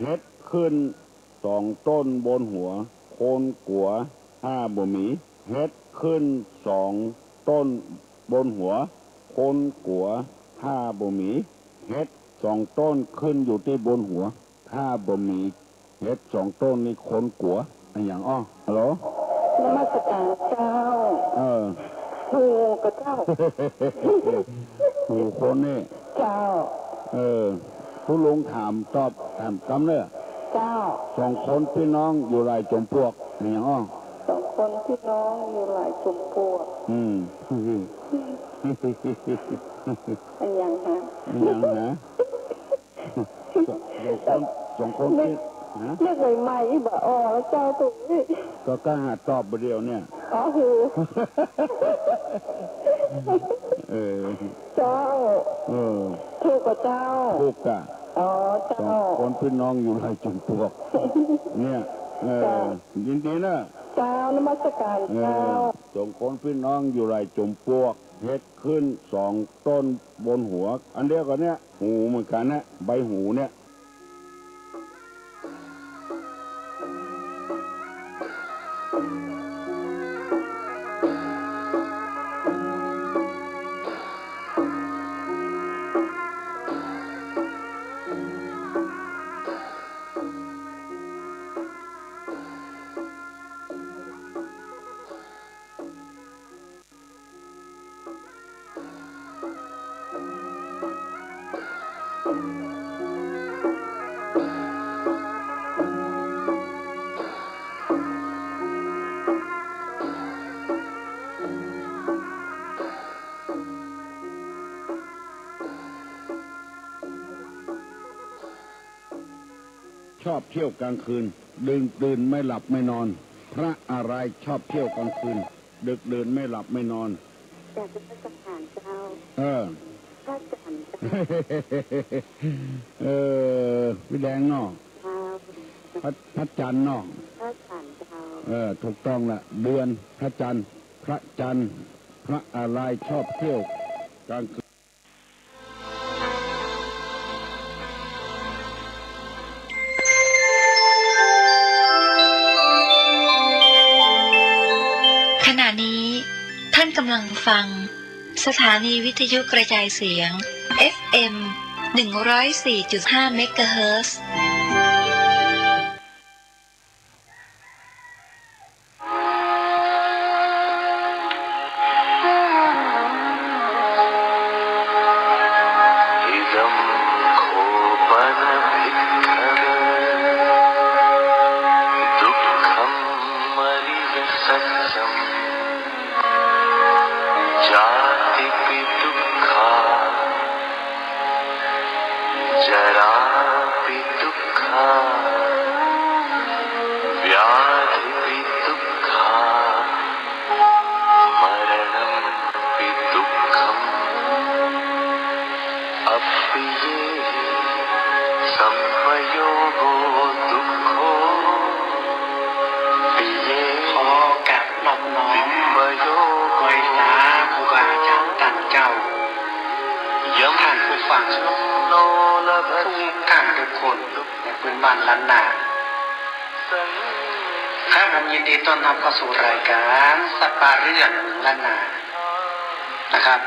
เฮ็ดขึ้น2 ต้นบนหัวโคนกัว5บ่มีเฮ็ดขึ้น2 ต้นบนหัวโคนกัว5บ่มีเฮ็ด2 ต้นขึ้นอยู่ที่บนหัว5บ่มีเฮ็ด2 ต้นนี่โคนกัวอันอย่างอ้อฮัลโหลนมัสการเจ้าหูกับเจ้าหูคนนี่เจ้าผู้ลุงถามตอบคำเนี่ยเจ้า2 คนพี่น้องอยู่หลายจมพวกอย่างอ้อ2 คนพี่น้องอยู่หลายจมพวกอันยังฮะ2 คนพี่เรียกใหม่ๆบ่แล้วเจ้าตรงนี้ก็กล้าหาตอบเดียวเนี่ยเจ้าถูกกับเจ้าถูกกะเจ้า2 คนพี่น้องอยู่หลายจมพวกเนี่ยยินดีนะเจ้านมัสการเจ้า2 คนพี่น้องอยู่หลายจมพวกเฮ็ดขึ้น2 ต้นบนหัวอันเดียวกันเนี่ยหูเหมือนกันนะใบหูเนี่ยชอบเที่ยวกลางคืนดึกดื่นไม่หลับไม่นอนพระอะไรชอบเที่ยวกลางคืนดึกดื่นไม่หลับไม่นอนอยากจะพระจันทร์เจ้าพระจันทร์พี่แดงเนาะพระจันทร์เนาะพระจันทร์เจ้าถูกต้องละเดือนพระจันทร์พระจันทร์พระอะไรชอบเที่ยวกลางคืนท่านกำลังฟังสถานีวิทยุกระจายเสียง FM 104.5 เมกะเฮิรตซ์ जरापि दुःखा व्याधिपि दुःखा मरणमपि दुःखम् अप्रिये संवयोगो दुःखो प्रिये ขอกราบนอบน้อม विमयोगो ไว้สาครูบาอาจารย์ท่านเจ้าท่านผู้ฟัง नो ทุกท่านทุกคนในพื้นบ้านล้านนาครับผมยินดีต้อนรับเข้าสู่รายการสัปดาห์เรื่องล้านนานะครับ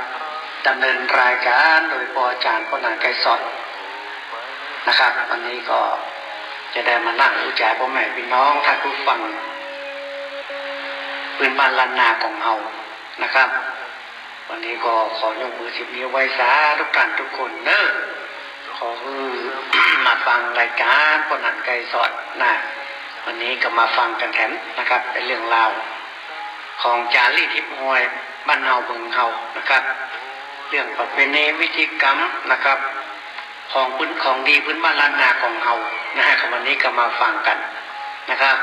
ดำเนินรายการโดยปอาจารย์ปนานไกรสอนนะครับวันนี้ก็จะได้มานั่งรู้ใจพ่อแม่พี่น้องท่านผู้ฟังพื้นบ้านล้านนาของเรานะครับวันนี้ก็ขอยกมือ10 นิ้วไว้สาทุกท่านทุกคนเนอะขอมาฟังรายการปนานไกรสอนนะวันนี้ก็มาฟังกันแถมนะครับเป็นเรื่องราวของจารีตทิพย์หวยบ้านเฮาเบิ่งเฮานะครับเรื่องประเพณีวิธีกรรมนะครับของพื้นของดีพื้นบ้านล้านนาของเฮานะฮะวันนี้ก็มาฟังกันนะครับ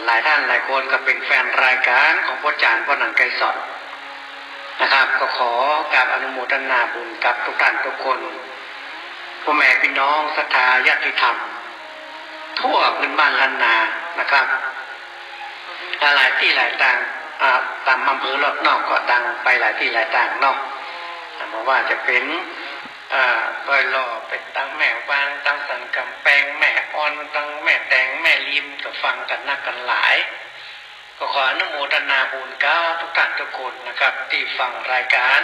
หลายท่านหลายคนก็เป็นแฟนรายการของพ่ออาจารย์ปนานไกรสอนนะครับก็ขอกราบอนุโมทนาบุญกับทุกท่านทุกคนพ่อแม่พี่น้องศรัทธาญาติธรรมทั่วพื้นบ้านล้านนานะครับหลายที่หลายต่างตามอำเภอรอบนอกก็ดังไปหลายที่หลายต่างนอกเพราะว่าจะเป็นดอยหล่อเป็นตั้งแม่วางตั้งสันกำแพงแม่อ่อนตั้งแม่แตงแม่ริมก็ฟังกันนักกันหลายก็ขออนุโมทนาบุญกับทุกท่านทุกคนนะครับที่ฟังรายการ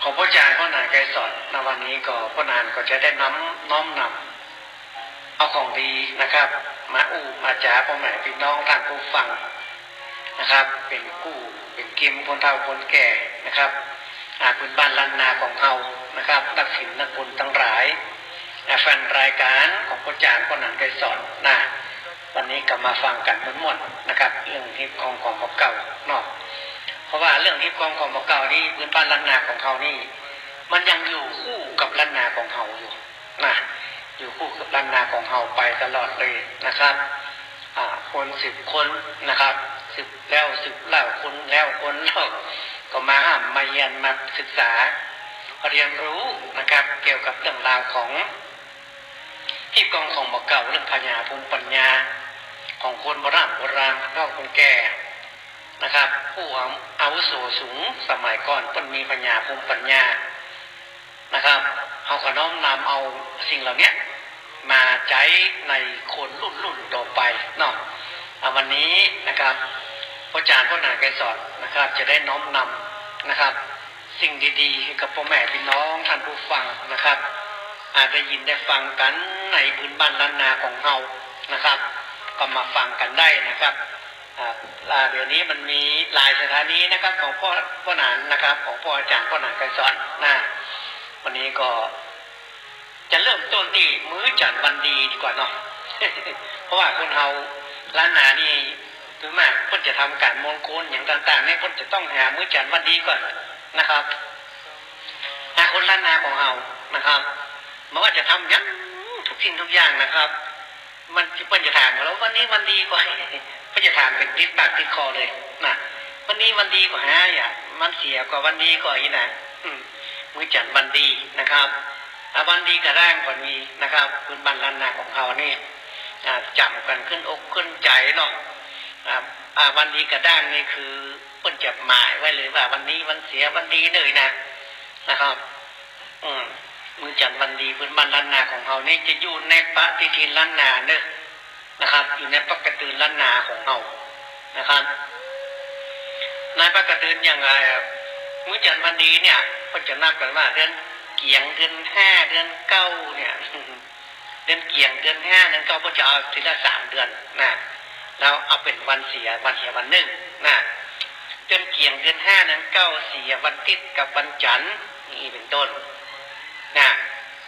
ของพ่ออาจารย์พ่อนานไกรสอนในวันนี้ก็พ่อนานก็จะได้น้อมนำเอาของดีนะครับมามาจ่าพ่อแม่พี่น้องท่านผู้ฟังนะครับเป็นกู้เป็นกิมคนเฒ่าคนแก่นะครับพื้นบ้านล้านนาของเฮานะครับนักศิลป์นักบุญทั้งหลายแฟนรายการของพ่ออาจารย์พ่อนานไกรสอนนะวันนี้ก็มาฟังกันทั้งหมดนะครับเรื่องฮิปของเก่าเนาะเพราะว่าเรื่องฮิปของเก่านี่พื้นบ้านล้านนาของเขานี่มันยังอยู่คู่กับล้านนาของเขาอยู่นะอยู่คู่กับล้านนาของเขาไปตลอดเลยนะครับคน10 คนนะครับ10แล้วคนแล้วคนเล่าก็มาห้ามมาเรียนมาศึกษาเรียนรู้นะครับเกี่ยวกับเรื่องราวของที่กองของเก่าเรื่องพญาภูมิปัญญาของคนโบราณเล่าคนแก่นะครับผู้อาวุโสสูงสมัยก่อนต้นมีพญาภูมิปัญญานะครับเขาก็น้อมนำเอาสิ่งเหล่านี้มาใช้ในคนรุ่นต่อไปเนาะวันนี้นะครับพ่ออาจารย์พ่อนานไกรสอนนะครับจะได้น้อมนำนะครับสิ่งดีๆให้กับพ่อแม่พี่น้องท่านผู้ฟังนะครับอาจได้ยินได้ฟังกันในพื้นบ้านล้านนาของเรานะครับก็มาฟังกันได้นะครับเดี๋ยวนี้มันมีหลายสถานีนะครับของพ่อนานนะครับของพ่ออาจารย์พ่อนานไกรสอนนะวันนี้ก็จะเริ่มต้นที่มื้อจันทร์วันดีดีกว่าเนาะ เพราะว่าคนเราล้านนานี่ถึงมากคนจะทำการมงคลอย่างต่างๆเนี่ยคนจะต้องหามื้อจันทร์วันดีก่อนนะครับคนล้านนาของเรานะครับไม่ว่าจะทำยังทุกสิ่งทุกอย่างนะครับมันเพิ่นจะถามแล้ววันนี้วันดีกว่าเพิ่นจะถามเป็นติดปากติดคอเลยนะวันนี้วันดีกว่ามันเสียกว่าวันดีกว่าอีนะมื้อจันทร์วันดีนะครับวันดีกระด้างก่อนมีนะครับพื้นบ้านล้านนาของเขานี่จำกันขึ้นอกขึ้นใจเนาะวันดีกระด้างนี่คือเพิ่นจะหมายไว้เลยว่าวันนี้วันเสียวันดีเลยนะครับมื้อจันทร์วันดีพื้นบ้านล้านนาของเขานี่จะอยู่ในปฏิทินล้านนาเนอะนะครับอยู่ในปกติล้านนาของเขานะครับในปกติอย่างไรมื้อจันทร์วันดีเนี่ยเพิ่นจะนับกันว่าเดือนเกียงเดือน5เดือน9เนี่ยเดือนเกียงเดือน5เดือน9ก็จะเอาทีละ3 เดือนนะแล้วเอาเป็นวันเสียวันหนึ่งนะเดือนเกียงเดือน5เดือน9เสียวันอาทิตย์กับวันจันทร์นี่เป็นต้นนะ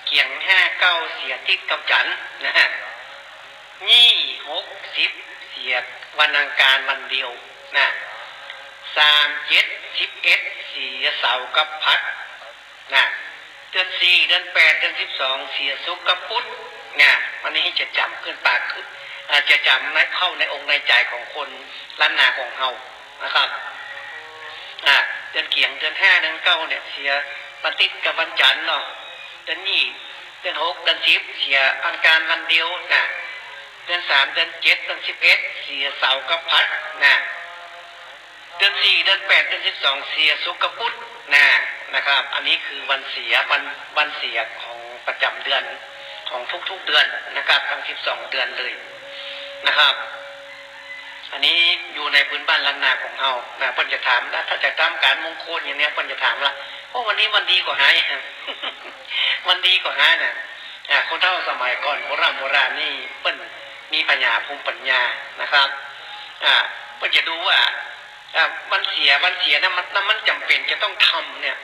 เกียง5 9เสียอาทิตย์กับจันทร์นะ60เสียวันอังคารวันเดียวนะ3 7 11เสียเสาร์กับพัดนะ เดือน4เดือน8เดือน12เสียสุกพุทธเนี่ยวันนี้จะจำขึ้นปากขึ้นจะจำเข้าในองค์ในใจของคนล้านนาของเฮานะครับเดือนเกี่ยงเดือน5เดือน9เนี่ยเสียวันติดกับวันจันทร์เนาะเดือนนี้เดือน6เดือน10เสียอังคารวันเดียวนะเดือน3เดือน7เดือน11เสียเสาร์กับพัดนะเดือน4เดือน8เดือน12เสียสุกพุทธนะครับอันนี้คือวันเสียวันเสียของประจำเดือนของทุกๆเดือนนะครับทั้ง12เดือนเลยนะครับอันนี้อยู่ในพื้นบ้านล้านนาของเราเพิ่นจะถามนะถ้าจะตามการมงคลอย่างนี้เพิ่นจะถามละโอ้วันนี้วันดีกว่าหาย วันดีกว่าหายนะคนเฒ่าสมัยก่อนโบราณนี่เพิ่นมีปัญญาภูมิปัญญานะครับเพิ่นจะดูว่าวันเสียนะมันจำเป็นจะต้องทำเนี่ย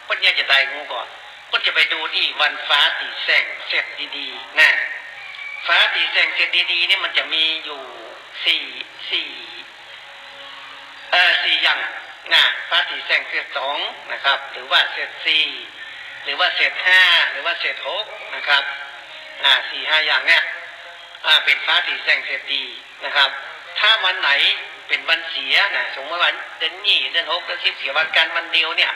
เพิ่นอยากจะได้งูก่อนเพิ่นจะไปดูที่วันฟ้าตีแสงเสร็จดีๆนะฟ้าตีแสงเสร็จดีๆนี่มันจะมีอยู่4อย่างนะฟ้าตีแสงเศษ2นะครับหรือว่าเศษ4หรือว่าเศษ5หรือว่าเศษ6นะครับ4-5อย่างเนี่ยเป็นฟ้าตีแสงเศษดีนะครับถ้าวันไหนเป็นวันเสียนะสมมติว่าเดือนนี้เดือน6เดือน10เสียวันการวันเดียวเนี่ย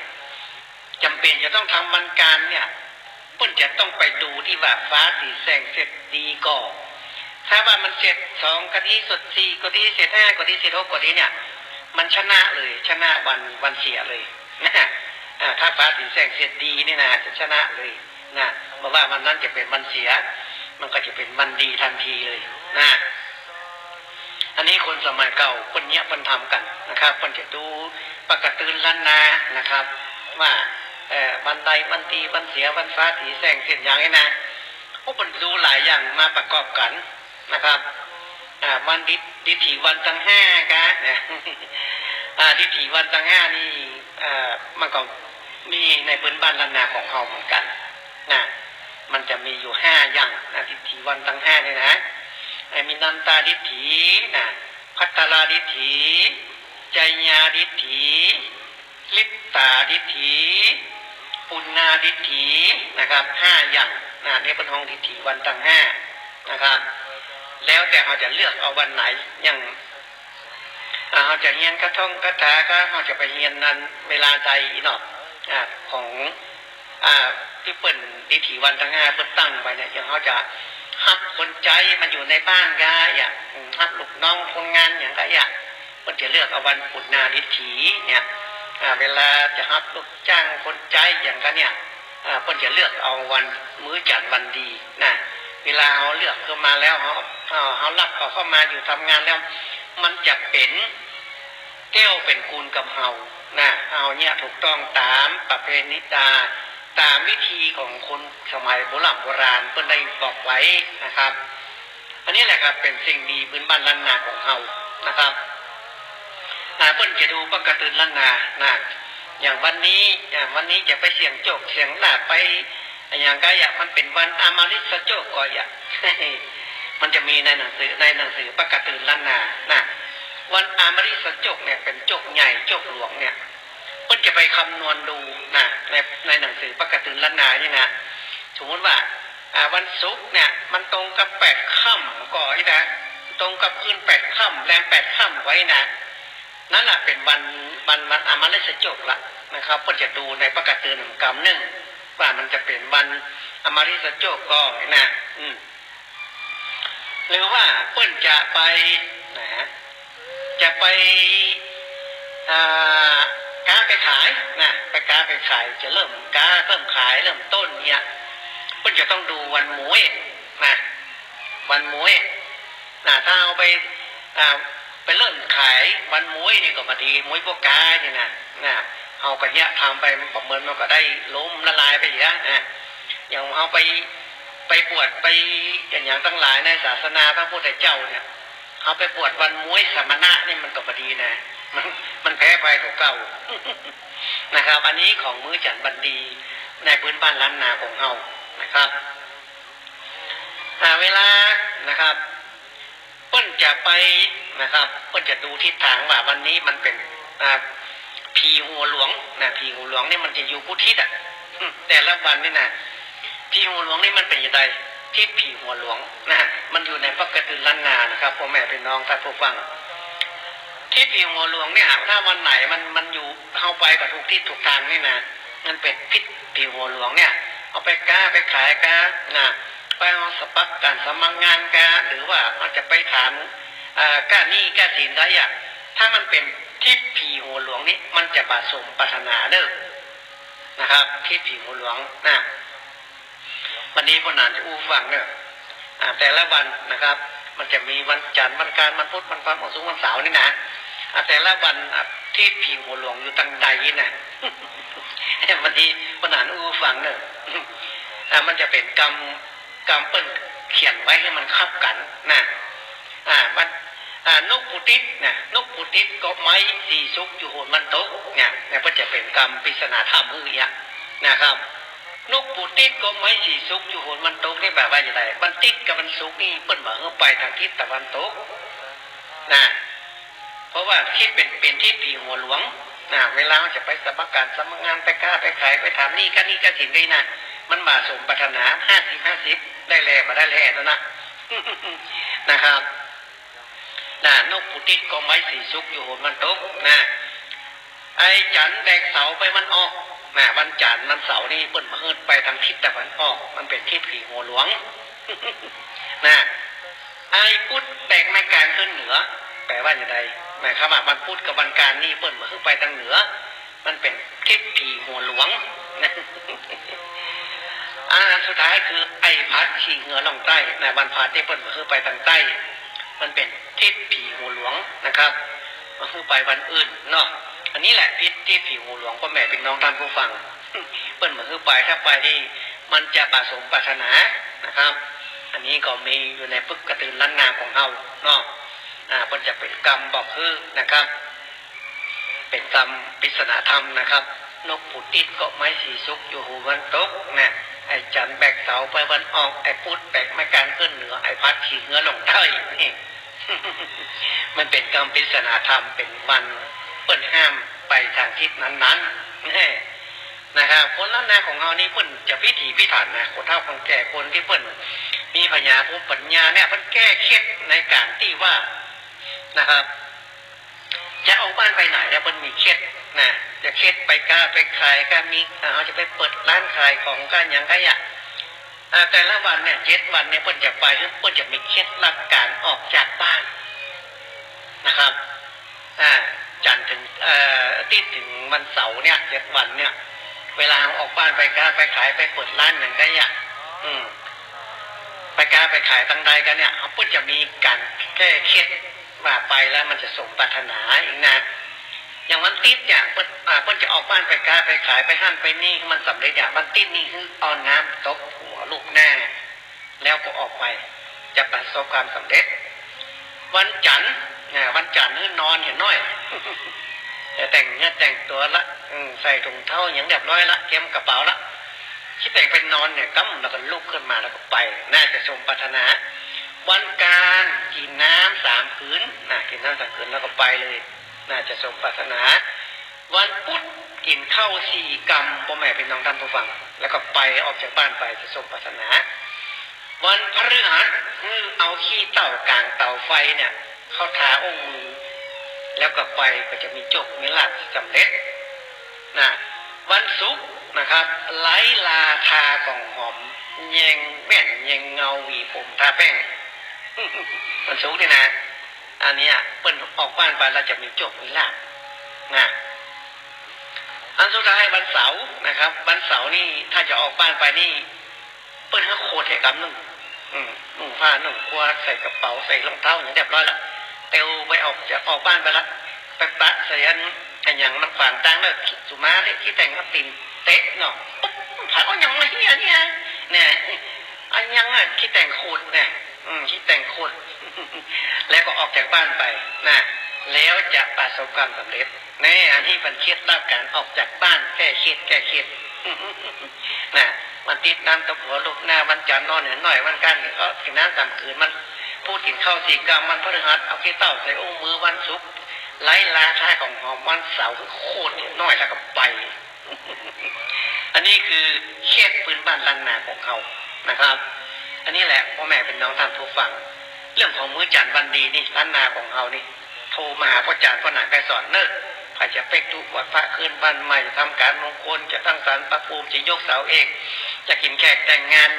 จำเป็นจะต้องทำวันการเนี่ยเพิ่นจะต้องไปดูที่ว่าฟ้าตีแสงเสร็จดีก่อนถ้าว่ามันเสร็จ2ก็ดีสุด4ก็ดีเสร็จ5ก็ดีเสร็จ6ก็ดีเนี่ยมันชนะเลยชนะวันเสียเลยนะถ้าฟ้าตีแสงเสร็จดีนี่นะจะชนะเลยนะเพราะว่าวันนั้นจะเป็นวันเสียมันก็จะเป็นวันดีทันทีเลยนะอันนี้คนสมัยเก่าคนเนี้ยคนทำกันนะครับคนจะดูปกติล้านนานะครับว่าวันใดวันดีวันเสียวันฟ้าตีแสงเสร็จอย่างนี้นะพวกคนดูหลายอย่างมาประกอบกันนะครับวันดิถีวันตั้ง5กันนะดิถีวันตั้ง5นี่มันก็มีในพื้นบ้านล้านนาของเขาเหมือนกันนะมันจะมีอยู่5อย่างนะดิถีวันตั้ง5เนี่ยนะมีนันตาดิถีนะพัตราดิถีใจญาดิถีลิปตาดิถีปุณณาดิถีนะครับ5อย่างนะนี่เป็นห้องดิถีวันตั้ง5นะครับแล้วแต่เขาจะเลือกเอาวันไหนอย่างเขาจะเรียนกระท่องกระถาก็เขาจะไปเรียนนั้นเวลาใดเนาะของที่เปิ่นดิถีวันตั้ง5เปิ่นตั้งไปเนี่ยอย่างเขาจะฮับคนใจมันอยู่ในบ้านก็อย่างฮับลูกน้องคนงานอย่างก็อย่างเปิ่นจะเลือกเอาวันปุณณาดิถีเนี่ยเวลาจะฮับลูกจ้างคนใจอย่างก็เนี่ยเปิ่นจะเลือกเอาวันมื้อจันทร์วันดีนะเวลาเขาเลือกเข้ามาแล้วเขารับเข้ามาอยู่ทำงานแล้วมันจะเป็นแก้วเป็นกูลกับเฮานะเฮาเนี่ยถูกต้องตามประเพณีตามวิธีของคนสมัยโบราณเพิ่นได้บอกไว้นะครับอันนี้แหละครับเป็นสิ่งดีพื้นบ้านล้านนาของเฮานะครับเพิ่นจะดูปกติล้านนานะอย่างวันนี้จะไปเสี่ยงโจกเสี่ยงลาภไปอย่างก็อย่างมันเป็นวันอามาริสโจกก็อย่างมันจะมีในหนังสือปกติล้านนานะวันอามาริสโจกเนี่ยเป็นโจกใหญ่โจกหลวงเนี่ยเพิ่นจะไปคำนวณดูนะในหนังสือปกติล้านนานี่นะสมมติว่าวันศุกร์เนี่ยมันตรงกับ8ค่ำก่อนนะตรงกับคืน8ค่ำแรม8ค่ำไว้นะนั่นแหละเป็นวันอามาริสโจกละนะครับเพิ่นจะดูในปกติกรรม1ว่ามันจะเป็นวันอมาริสโจกก็นะหรือว่าเปิ้นจะไปค้าไปขายนะไปค้าไปขายจะเริ่มขายเริ่มต้นเนี่ยเปิ้นจะต้องดูวันมวยนะวันมวยนะถ้าเอาไปเริ่มขายวันมวยนี่ก็พอดีมวยพวกกาเนี่ยนะเอากระเทียทำไปประเมินมันก็ได้ล้มละลายไปอย่างนี้อย่างเอาไปบวชไปอย่างทั้งหลายในศาสนาพระพุทธเจ้าเนี่ยเอาไปบวชวันมวยสมณะนี่มันก็พอดีนะมันแพ้ไปถูกเก่า นะครับอันนี้ของมื้อจันทร์บันดีในพื้นบ้านล้านนาของเฮานะครับเวลานะครับเปิ้นจะไปนะครับเปิ้นจะดูทิศทางว่าวันนี้มันเป็นผีหัวหลวงนะผีหัวหลวงนี่มันจะอยู่พุทธิษ แต่ละวันนี่นะผีหัวหลวงนี่มันเป็นยังไงที่ผีหัวหลวงนะมันอยู่ในปกติล้านนานะครับพ่อแม่พี่น้องท่านผู้ฟังที่ผีหัวหลวงเนี่ยถ้าวันไหนมันอยู่เข้าไปกับทุกที่ถูกทางนี่นะมันเป็นพิษผีหัวหลวงเนี่ยเอาไปก้าไปขายก้านะไปเอาสปักการสมัครงานก้าหรือว่าอาจจะไปถามก้านี่ก้าสินได้อะถ้ามันเป็นทิศผีหัวหลวงนี่มันจะผสมปรารถนาเด้อนะครับทิศผีหัวหลวงนะวันนี้พ่อหนานจะอู้ฟังเนี่ยแต่ละวันนะครับมันจะมีวันจันทร์วันการวันพุธวันพฤหัสวันศุกร์วันเสาร์นี่นะแต่ละวันที่ผีหัวหลวงอยู่ตั้งใดนี่นะวันนี้พ่อหนานอู้ฟังเนี่ยมันจะเป็นกรรมเปิ้นเขียนไว้ให้มันคับกันนะมันนกปูติดนะนกปูติดก็ไม้สีซุกอยู่โหนมันโตเนี่ยก็จะเป็นกรรมปริศนาธรรมมือเนี่ยนะครับนกปูติดก็ไม้สีซุกอยู่โหนมันโตนี่แบบว่าอย่างไรมันติดกับมันซุกนี่เปิ้นมาเข้าไปทางทิศตะวันตกนะเพราะว่าทิศเป็นทิศผีหัวหลวงนะเวลาจะไปสมัครการสมัครงานไปค้าไปขายไปถามนี่ก็สินได้นะมันมาสมปรารถนา50ได้แลมาได้แลแล้วนะนะครับนกปูติดก็ไม้สีซุกอยู่โหนมันโตนะไอ้จันแบกเสาไปมันออกวันจันทร์วันเสาร์นี่เปิ้นมาเฮิดไปทางทิศตะวันออกมันเป็นทิศผีหัวหลวงนะไอ้พุทธแบกไม้การขึ้นเหนือแปลว่าอย่างไรหมายความว่าวันพุธกับวันการนี่เปิ้นมาเฮิดไปทางเหนือมันเป็นทิศผีหัวหลวงนะสุดท้ายคือไอ้พัดขี่เหนือลงใต้ในวันพัดที่เปิ้นมาเฮิดไปทางใต้มันเป็นทิศผีหัวหลวงนะครับมาเฮิดไปวันอื่นเนาะอันนี้แหละทิศผีหัวหลวงพ่อแม่พี่น้องท่านผู้ฟังเปิ้นมาเฮิดไปถ้าไปนี่มันจะผสมปรารถนานะครับอันนี้ก็มีอยู่ในปึกกระตือล้านนาของเฮาเนาะเปิ้นจะเป็นกรรมบอกคือนะครับเป็นกรรมปริศนาธรรมนะครับนกปูติดก็ไม้สีซุกอยู่หูวันตกนะไอ้จันแบกเสาไปวันออกไอ้พุธแบกไม้การขึ้นเหนือไอ้พัดขี่เหนือลงใต้นี่ มันเป็นกรรมปริศนาธรรมเป็นวันเปิ้นห้ามไปทางทิศนั้นๆนะครับคนล้านนาของเรานี่เปิ้นจะพิถีพิถันนะคนเฒ่าคนแก่คนที่เปิ้นมีปัญญาภูมิปัญญาเนี่ยเปิ้นแก้เคล็ดในการที่ว่านะครับจะเอาบ้านไปไหนเนี่ยเปิ้นมีเคล็ดนะจะเคล็ดไปค้าไปขายก็มีเขาจะไปเปิดร้านขายของกันอย่างไรอ่ะแต่ละวันเนี่ย7 วันเนี่ยเปิ้นจะไปเปิ้นจะมีเคล็ดลับการออกจากบ้านนะครับจันทร์ถึงที่ถึงวันเสาร์เนี่ย7 วันเนี่ยเวลาออกบ้านไปค้าไปขายไปเปิดร้านอย่างไรอ่ะไปค้าไปขายตั้งใดกันเนี่ยเขาเปิ้นจะมีการแก้เคล็ดว่าไปแล้วมันจะสมปรารถนาอีกนะอย่างวันติดเนี่ยเปิ้นจะออกบ้านไปค้าไปขายไปหั่นไปนี่มันสำเร็จอย่างวันติดนี่คือเอาน้ำตบหัวลูกหน้าแล้วก็ออกไปจะประสบความสำเร็จวันจันทร์นี่นอนเห็นน้อยแต่งเนี่ยแต่งตัวละใส่ถุงเท้าอย่างเรียบร้อยละเตรียมกระเป๋าละคิดแต่งเป็นนอนเนี่ยกั้มแล้วก็ลุกขึ้นมาแล้วก็ไปน่าจะสมปรารถนาวันการกินน้ำ3 คืนกินน้ำ3 คืนแล้วก็ไปเลยน่าจะสมปรารถนาวันพุธกินข้าว4 กรัมพ่อแม่เป็นน้องท่านผู้ฟังแล้วก็ไปออกจากบ้านไปจะสมปรารถนาวันพฤหัสเอาขี้เต่ากลางเตาไฟเนี่ยเข้าทาองค์มือแล้วก็ไปก็จะมีโจกมีลาภสำเร็จนะวันศุกร์นะครับไล่ลาทากล่องหอมแยงแว่นแยงเงาหวีผมทาแป้งวันศุกร์นี่นะอันนี้เปิ้นออกบ้านไปแล้วจะมีโจกมีลาภนะอันสุดท้ายวันเสาร์นะครับวันเสาร์นี่ถ้าจะออกบ้านไปนี่เปิ้นให้โคตรให้กำนุ่งผ้านุ่งครัวใส่กระเป๋าใส่รองเท้าอย่างเรียบร้อยแล้วเตลไปออกบ้านไปละไปปะใส่อันอย่างมันขวางตังแล้วสุมาเนี่ยที่แต่งก็ตีนเตะเนาะผ่านอย่างไรเนี่ยอันยังที่แต่งขูดเนี่ยที่แต่งขูดแล้วก็ออกจากบ้านไปนะแล้วจะประสบความสำเร็จในอันที่มันเครียดรับการออกจากบ้านแก้เครียดนะมันติดน้ำตะหัวลูกหน้าวันจันทร์นอนเห็นหน่อยวันกันก็กินน้ำ3 คืนมันพูดกินข้าว4 กรัมมันพฤหัสเอาขี้เต่าใส่อุ้งมือวันศุกร์ไล่ลาท้ายของหอมวันเสาร์โคตรน้อยแล้วก็ไป อันนี้คือเขตปืนบ้านล้านนาของเขานะครับ อันนี้แหละพ่อแม่เป็นน้องท่านผู้ฟังเรื่องของมื้อจันทร์วันดีนี่ล้านนาของเขานี่โทรมาหาพ่อจารย์พ่อหนักไกรสอนเนิ่ใครจะไปดูวัดพระคืนบ้านใหม่ทำการมงคลจะตั้งศาลพระภูมิจะยกเสาเอกจะกินแขกแต่งงาน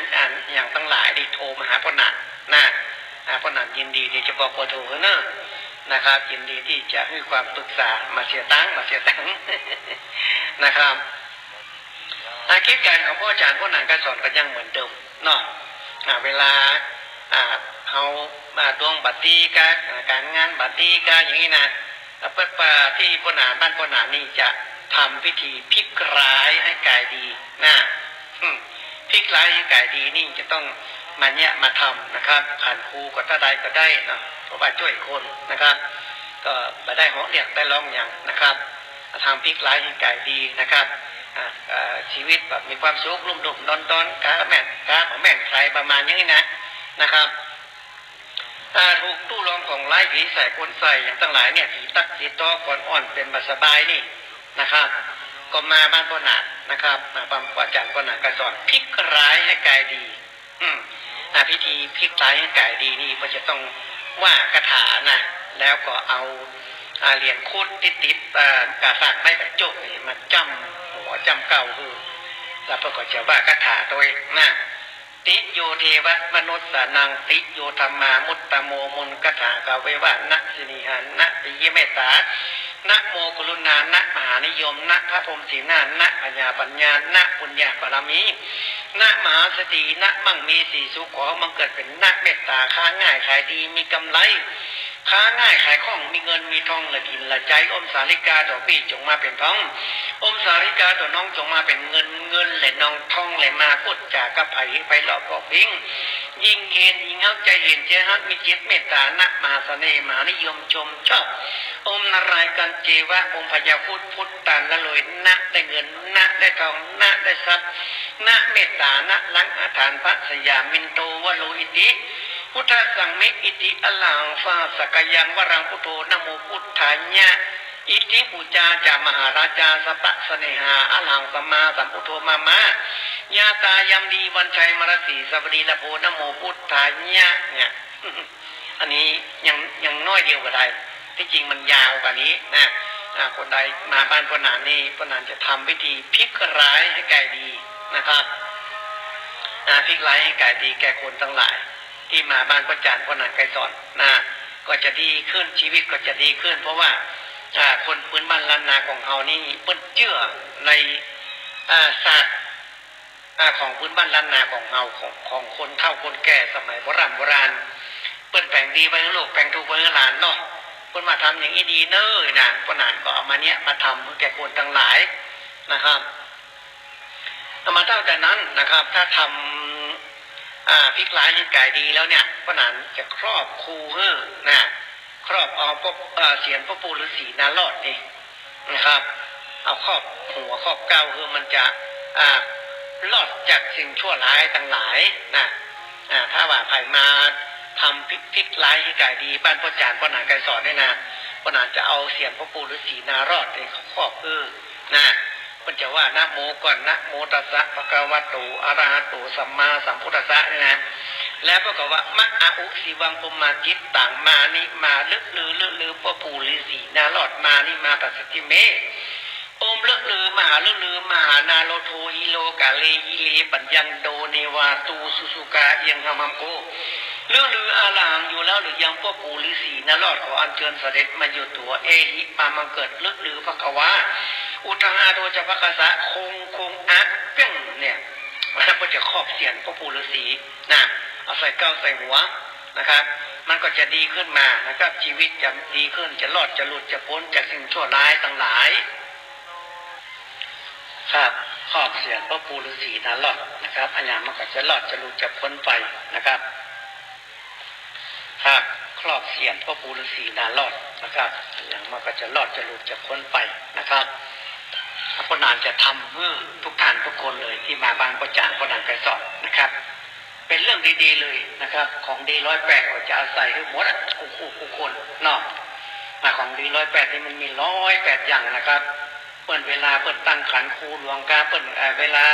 อย่างทั้งหลายที่โทรมาหาพ่อหนักนะพ่อหนักยินดีที่จะบอกพ่อโทรเนิ่นะครับยินดีที่จะให้ความปรึกษามาเสียตังค์นะครับอาคิดการของพ่ออาจารย์พ่อหนักไกรสอนก็ยังเหมือนเดิมเนาะเวลาเขาดวงบัตรดีการงานบัตรดีอย่างนี้นะเปิดป่าที่พ่อหนาบ้านพ่อหนานี่จะทำพิธีพลิกร้ายให้กายดีนะพลิกร้ายให้กายดีนี่จะต้องมาทำนะครับผ่านครูก็ถ้าใดก็ได้นะเพราะว่าช่วยคนนะครับก็มาได้หอเรียกได้ร้องอย่างนะครับทำพลิกร้ายให้กายดีนะครับชีวิตแบบมีความสุขรุ่มดุ่มดอนกาแม่นใครประมาณนี้นะครับถูกตู้รองของไล่ผีใส่คนใส่อย่างตั้งหลายเนี่ยผีตักผีต้อก่อนอ่อนเป็นบาสบายนี่นะครับก็มาบ้านพ่อหนานะครับมาบ้านอาจารย์พ่อหนาก็สอนพลิกร้ายให้กายดีพิธีพลิกร้ายให้กายดีนี่ก็จะต้องว่ากระถานะแล้วก็เอาเหรียญโคตรติดกระสากไม้แบบโจกนี่มาจ้ำหัวจ้ำเก่าคือแล้วก็จะว่ากระถาตัวเองนะติโยเทวมนุษย์สานังติโยธรรมามุตตโมมุนกถากาเววะนะสินิหานะปิยเมตตานะโมกรุณานะมหานิยมนะพระพรหมสีนานะปัญญานะปุญญาบารมีนะมหาสตินะมั่งมีสีสุขขอมันเกิดเป็นนะเมตตาค้าง่ายขายดีมีกำไรค้าง่ายขายคล่องมีเงินมีทองละกินละใจอมสาริกาต่อพี่จงมาเป็นทองอมสาริกาต่อน้องจงมาเป็นเงินและน้องทองและมาพูดจากกับไปหลอกบอกพิงยิ่งเห็นยิ่งเอาใจเห็นใจฮักมีจิตเมตตานะมหาเสน่ห์มหานิยมชมชอบอมนารายกันเจวะองค์พญาพุทธตานละลอยนะได้เงินนะได้ทองนะได้ทรัพย์นะเมตตานะลังอาถานพระสยามินโตวโลอิติพุทธสังเมอิติอลังฟาสกยังวรังพุทโธนะโมพุทธายะอิติปุจาจามหาราชาสปะเสนหาอลังสัมมาสัมพุทโธมามายาตายำดีวันชัยมรสีสวัสดีละโพนะโมพุทธายะเนี่ยอันนี้ยังน้อยเดียวกว่าใดที่จริงมันยาวกว่านี้นะคนใดมาบ้านพ่อหนานนี่พ่อหนานจะทำพิธีพลิกร้ายให้กายดีนะครับพลิกร้ายให้กายดีแก่คนทั้งหลายที่มาบ้านพ่อจารย์พ่อหนานไกรสอนก็จะดีขึ้นชีวิตก็จะดีขึ้นเพราะว่าคนพื้นบ้านล้านนาของเรานี่เปิ้นเชื่อในศาสตร์ของพื้นบ้านล้านนาของเราของคนเฒ่าคนแก่สมัยโบราณเปิ้นแปลงดีไว้โลกแปลงทุกข์ไว้หลานเนาะเปิ้นมาทำอย่างนี้ดีเน้อนะพ่อหนานก็เอามาเนี้ยมาทำเพื่อแก่คนทั้งหลายนะครับมาเท่าแต่นั้นนะครับถ้าทำพลิกร้ายให้กายดีแล้วเนี่ยพ่อหนานจะครอบครูนะครอบเอาเสียนพ่อปู่ฤาษีนารอดนี่นะครับเอาครอบหัวครอบเก้ามันจะรอดจากสิ่งชั่วร้ายทั้งหลายนะถ้าว่าใครมาทำพลิกร้ายให้กายดีบ้านพ่อจารย์พ่อหนานไกรสอนเนี่ยนะพ่อหนานจะเอาเสียนพ่อปู่ฤาษีนารอดนี่ครอบนะมันจะว่านะโมก่อนนะโมตัสสะภะคะวะโตอะระหะโตสัมมาสัมพุทธัสสะเนี่ยนะแล้วก็ว่ามะอาอุสีวังปุมาจิตต่างมานี่มาลึกลือพ่อปู่ฤาษีนารอดมานี่มาตัสติเมโอมลึกลือมหาลึกลือมหานาโลโทฮิโลกาเลยิเลปัญญังโดเนวาตูสุสุกาเอียงหามัมโกลึกลืออาลางอยู่แล้วหรือยังพ่อปู่ฤาษีนารอดขออัญเชิญเสด็จมาอยู่ตัวเอหิมามังเกิดลึกลือพระกวาอุทหาโดจะพระกษะคงอะเปี้ยงเนี่ยมันก็จะครอบเสียนพ่อปู่ฤาษีนะเอาใส่เก้าใส่หัวนะครับมันก็จะดีขึ้นมานะครับชีวิตจะดีขึ้นจะรอดจะหลุดจะพ้นจากสิ่งชั่วร้ายทั้งหลายครับครอบเสียนพ่อปู่ฤาษีนารอดนะครับอันนี้มันก็จะรอดจะหลุดจะพ้นไปนะครับครับครอบเสียนพ่อปู่ฤาษีนารอดนะครับอย่างมันก็จะรอดจะหลุดจะพ้นไปนะครับพ่อหนานจะทำทุกท่านทุกคนเลยที่มาบ้านพ่อจารย์พ่อหนานไกรสอนนะครับเป็นเรื่องดีๆเลยนะครับของดี108ก็จะอาศัยให้หมดทุกคนเนาะของดี108นี่มันมี108อย่างนะครับ เปิ้นเวลาเปิ้นตั้งขันครูหลวงกาเปิ้นเวลา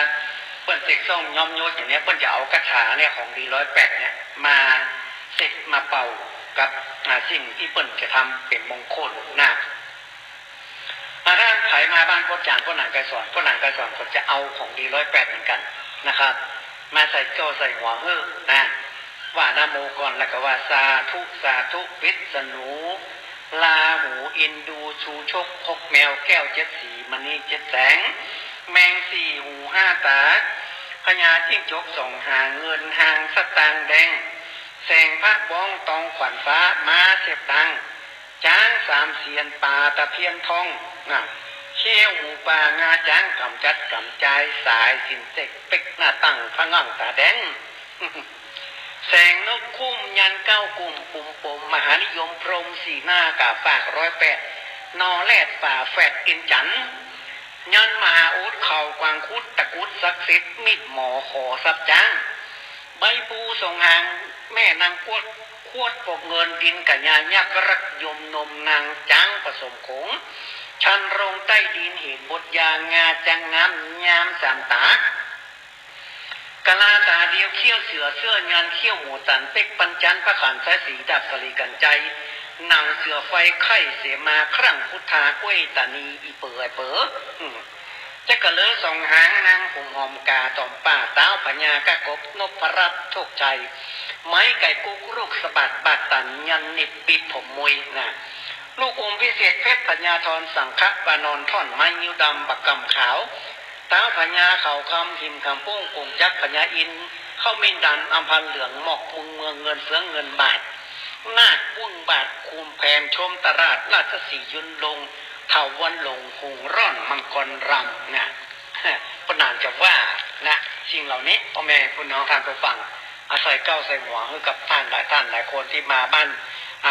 เปิ้นเสกส้มย้อมโยศอย่างเนี้ยเปิ้นจะเอาคาถาเนี่ยของดี108เนี่ยมาเสกมาเป่ากับสิ่งที่เปิ้นจะทำเป็นมงคลนะถ้าไผมาบ้านพ่อจางพ่อหนังไกสอนพ่อหนังไกสอนก็จะเอาของดี108เหมือนกันนะครับมาใส่โจใส่หัวนะว่านะโมก่อนแล้วก็ว่าสาธุสาธุวิษณุลาหูอินดูชูชกพกแมวแก้ว7 สีมณี7 แสงแมง4 หู5 ตาพญาจิ้งจก2 หางเงินหางสตางค์แดงแสงพระบ้องตองขวัญฟ้าม้าเสพตังจ้าง3 เสียนปลาตะเพียนทองเชี่ยวหูปลางาจ้างกำจัดกำจายสายสินเสกเป็กหน้าตั้งพะงั่งตาแดงแสงนกคุ้มยัน9 กุ่มปุ่มปมมหานิยมพรมสีหน้ากาฝาก108นอแลดฝ่าแฝดอินจันยันมหาอุดเข่ากวางคุดตะกุดศักดิ์สิทธิ์มิดหมอขอสับจ้างใบปูส่งหางแม่นางขวดปกเงินดินกัญญายักษ์รักยมนมนางจ้างผสมขงชันรงใต้ดินเห็นบทยางาจังงามยามสามตากะลาตาเดียวเขี้ยวเสือเสื้อยันเขี้ยวหมูตันเป็กปัญจันพระขันสายสีดับสลีกันใจหนังเสือไฟไข่เสมาครั่งพุทธาก้วยตานีอีเป๋อจะกะเลอสองหางนางผมหอมกาตอมป่าเต้าพญากะกบนพรัตน์โชคใจไม้ไก่กุกลูกสะบัดบาดตันยันนิบปิดผมมวยนะลูกอมพิเศษเพชรปัญญาธรสังฆปานนท่อนไม้ยิ้วดำบักกำขาวเต้าพญาเขาคำหิมคำปุ้งกงจักพญาอินเข้ามินดันอัมพันเหลืองหมอกมุงเมืองเงินเฟืองเงินบาทนาคปุ้งบาทคูมแผนชมตราดราชสียุนลงเถาวันลงหงร่อนมังกรรำนะปนานจะว่านะสิ่งเหล่านี้พ่อแม่คุณน้องท่านผู้ฟังอาศัยเก้าใส่หัวให้กับท่านหลายคนที่มาบ้าน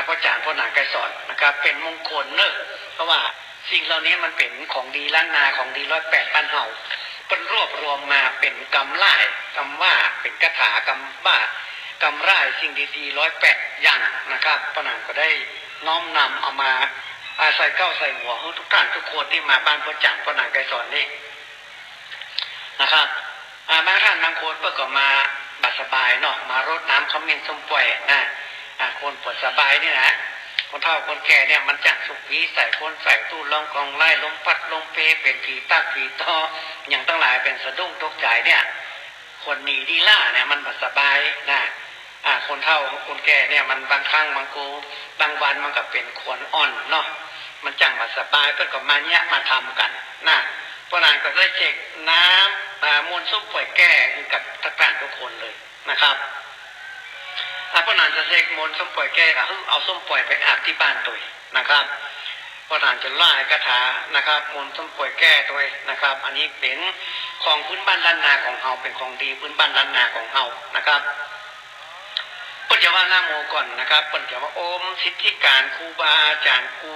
พ่อจางพ่อหนังไกสอนนะครับเป็นมงคลเนอะเพราะว่าสิ่งเหล่านี้มันเป็นของดีล้านนาของดี108บ้านเฮาเป็นรวบรวมมาเป็นกำไล่กำว่าเป็นคาถากำว่ากำไล่สิ่งดีๆ108อย่างนะครับพ่อหนังก็ได้น้อมนำเอามาอาศัยเก้าใส่หัวให้ทุกท่านทุกคนที่มาบ้านพ่อจางพ่อหนังไกสอนนี่นะครับบางท่านบางคนเพื่อก็มาบัดสบายเนาะมารดน้ำขมิ้นส้มป่วยนะคนปวดสบายนี่นะคนเฒ่าคนแก่เนี่ยมันจักสุขีใส่คนใส่ตู้ลองกองไล่ลมพัดลมเพเป็นผีตากผีตออย่างตั้งหลายเป็นสะดุ้งตกใจเนี่ยคนหนีดีล่าเนี่ยมันบัดสบายนะคนเฒ่าคนแก่เนี่ยมันบางครั้งบางวันมันก็เป็นขวนอ่อนเนาะมันจังบัดสบายเพื่อก็มาเนี่ยมาทำกันนะพระนางก็ได้เช็คน้ำมวลส้มป่วยแก้กับทักษะทุกคนเลยนะครับพระนางจะเช็คมวลส้มป่วยแก้ก็เอาส้มป่วยไปอาบที่บ้านตัวนะครับพระนางจะไล่คาถานะครับมวลส้มป่วยแก้ตัวนะครับอันนี้เป็นของพื้นบ้านล้านนาของเฮาเป็นของดีพื้นบ้านล้านนาของเฮานะครับปัจจุบันหน้าโมก่อนนะครับปัจจุบันโอมสิทธิการครูบาอาจารย์ครู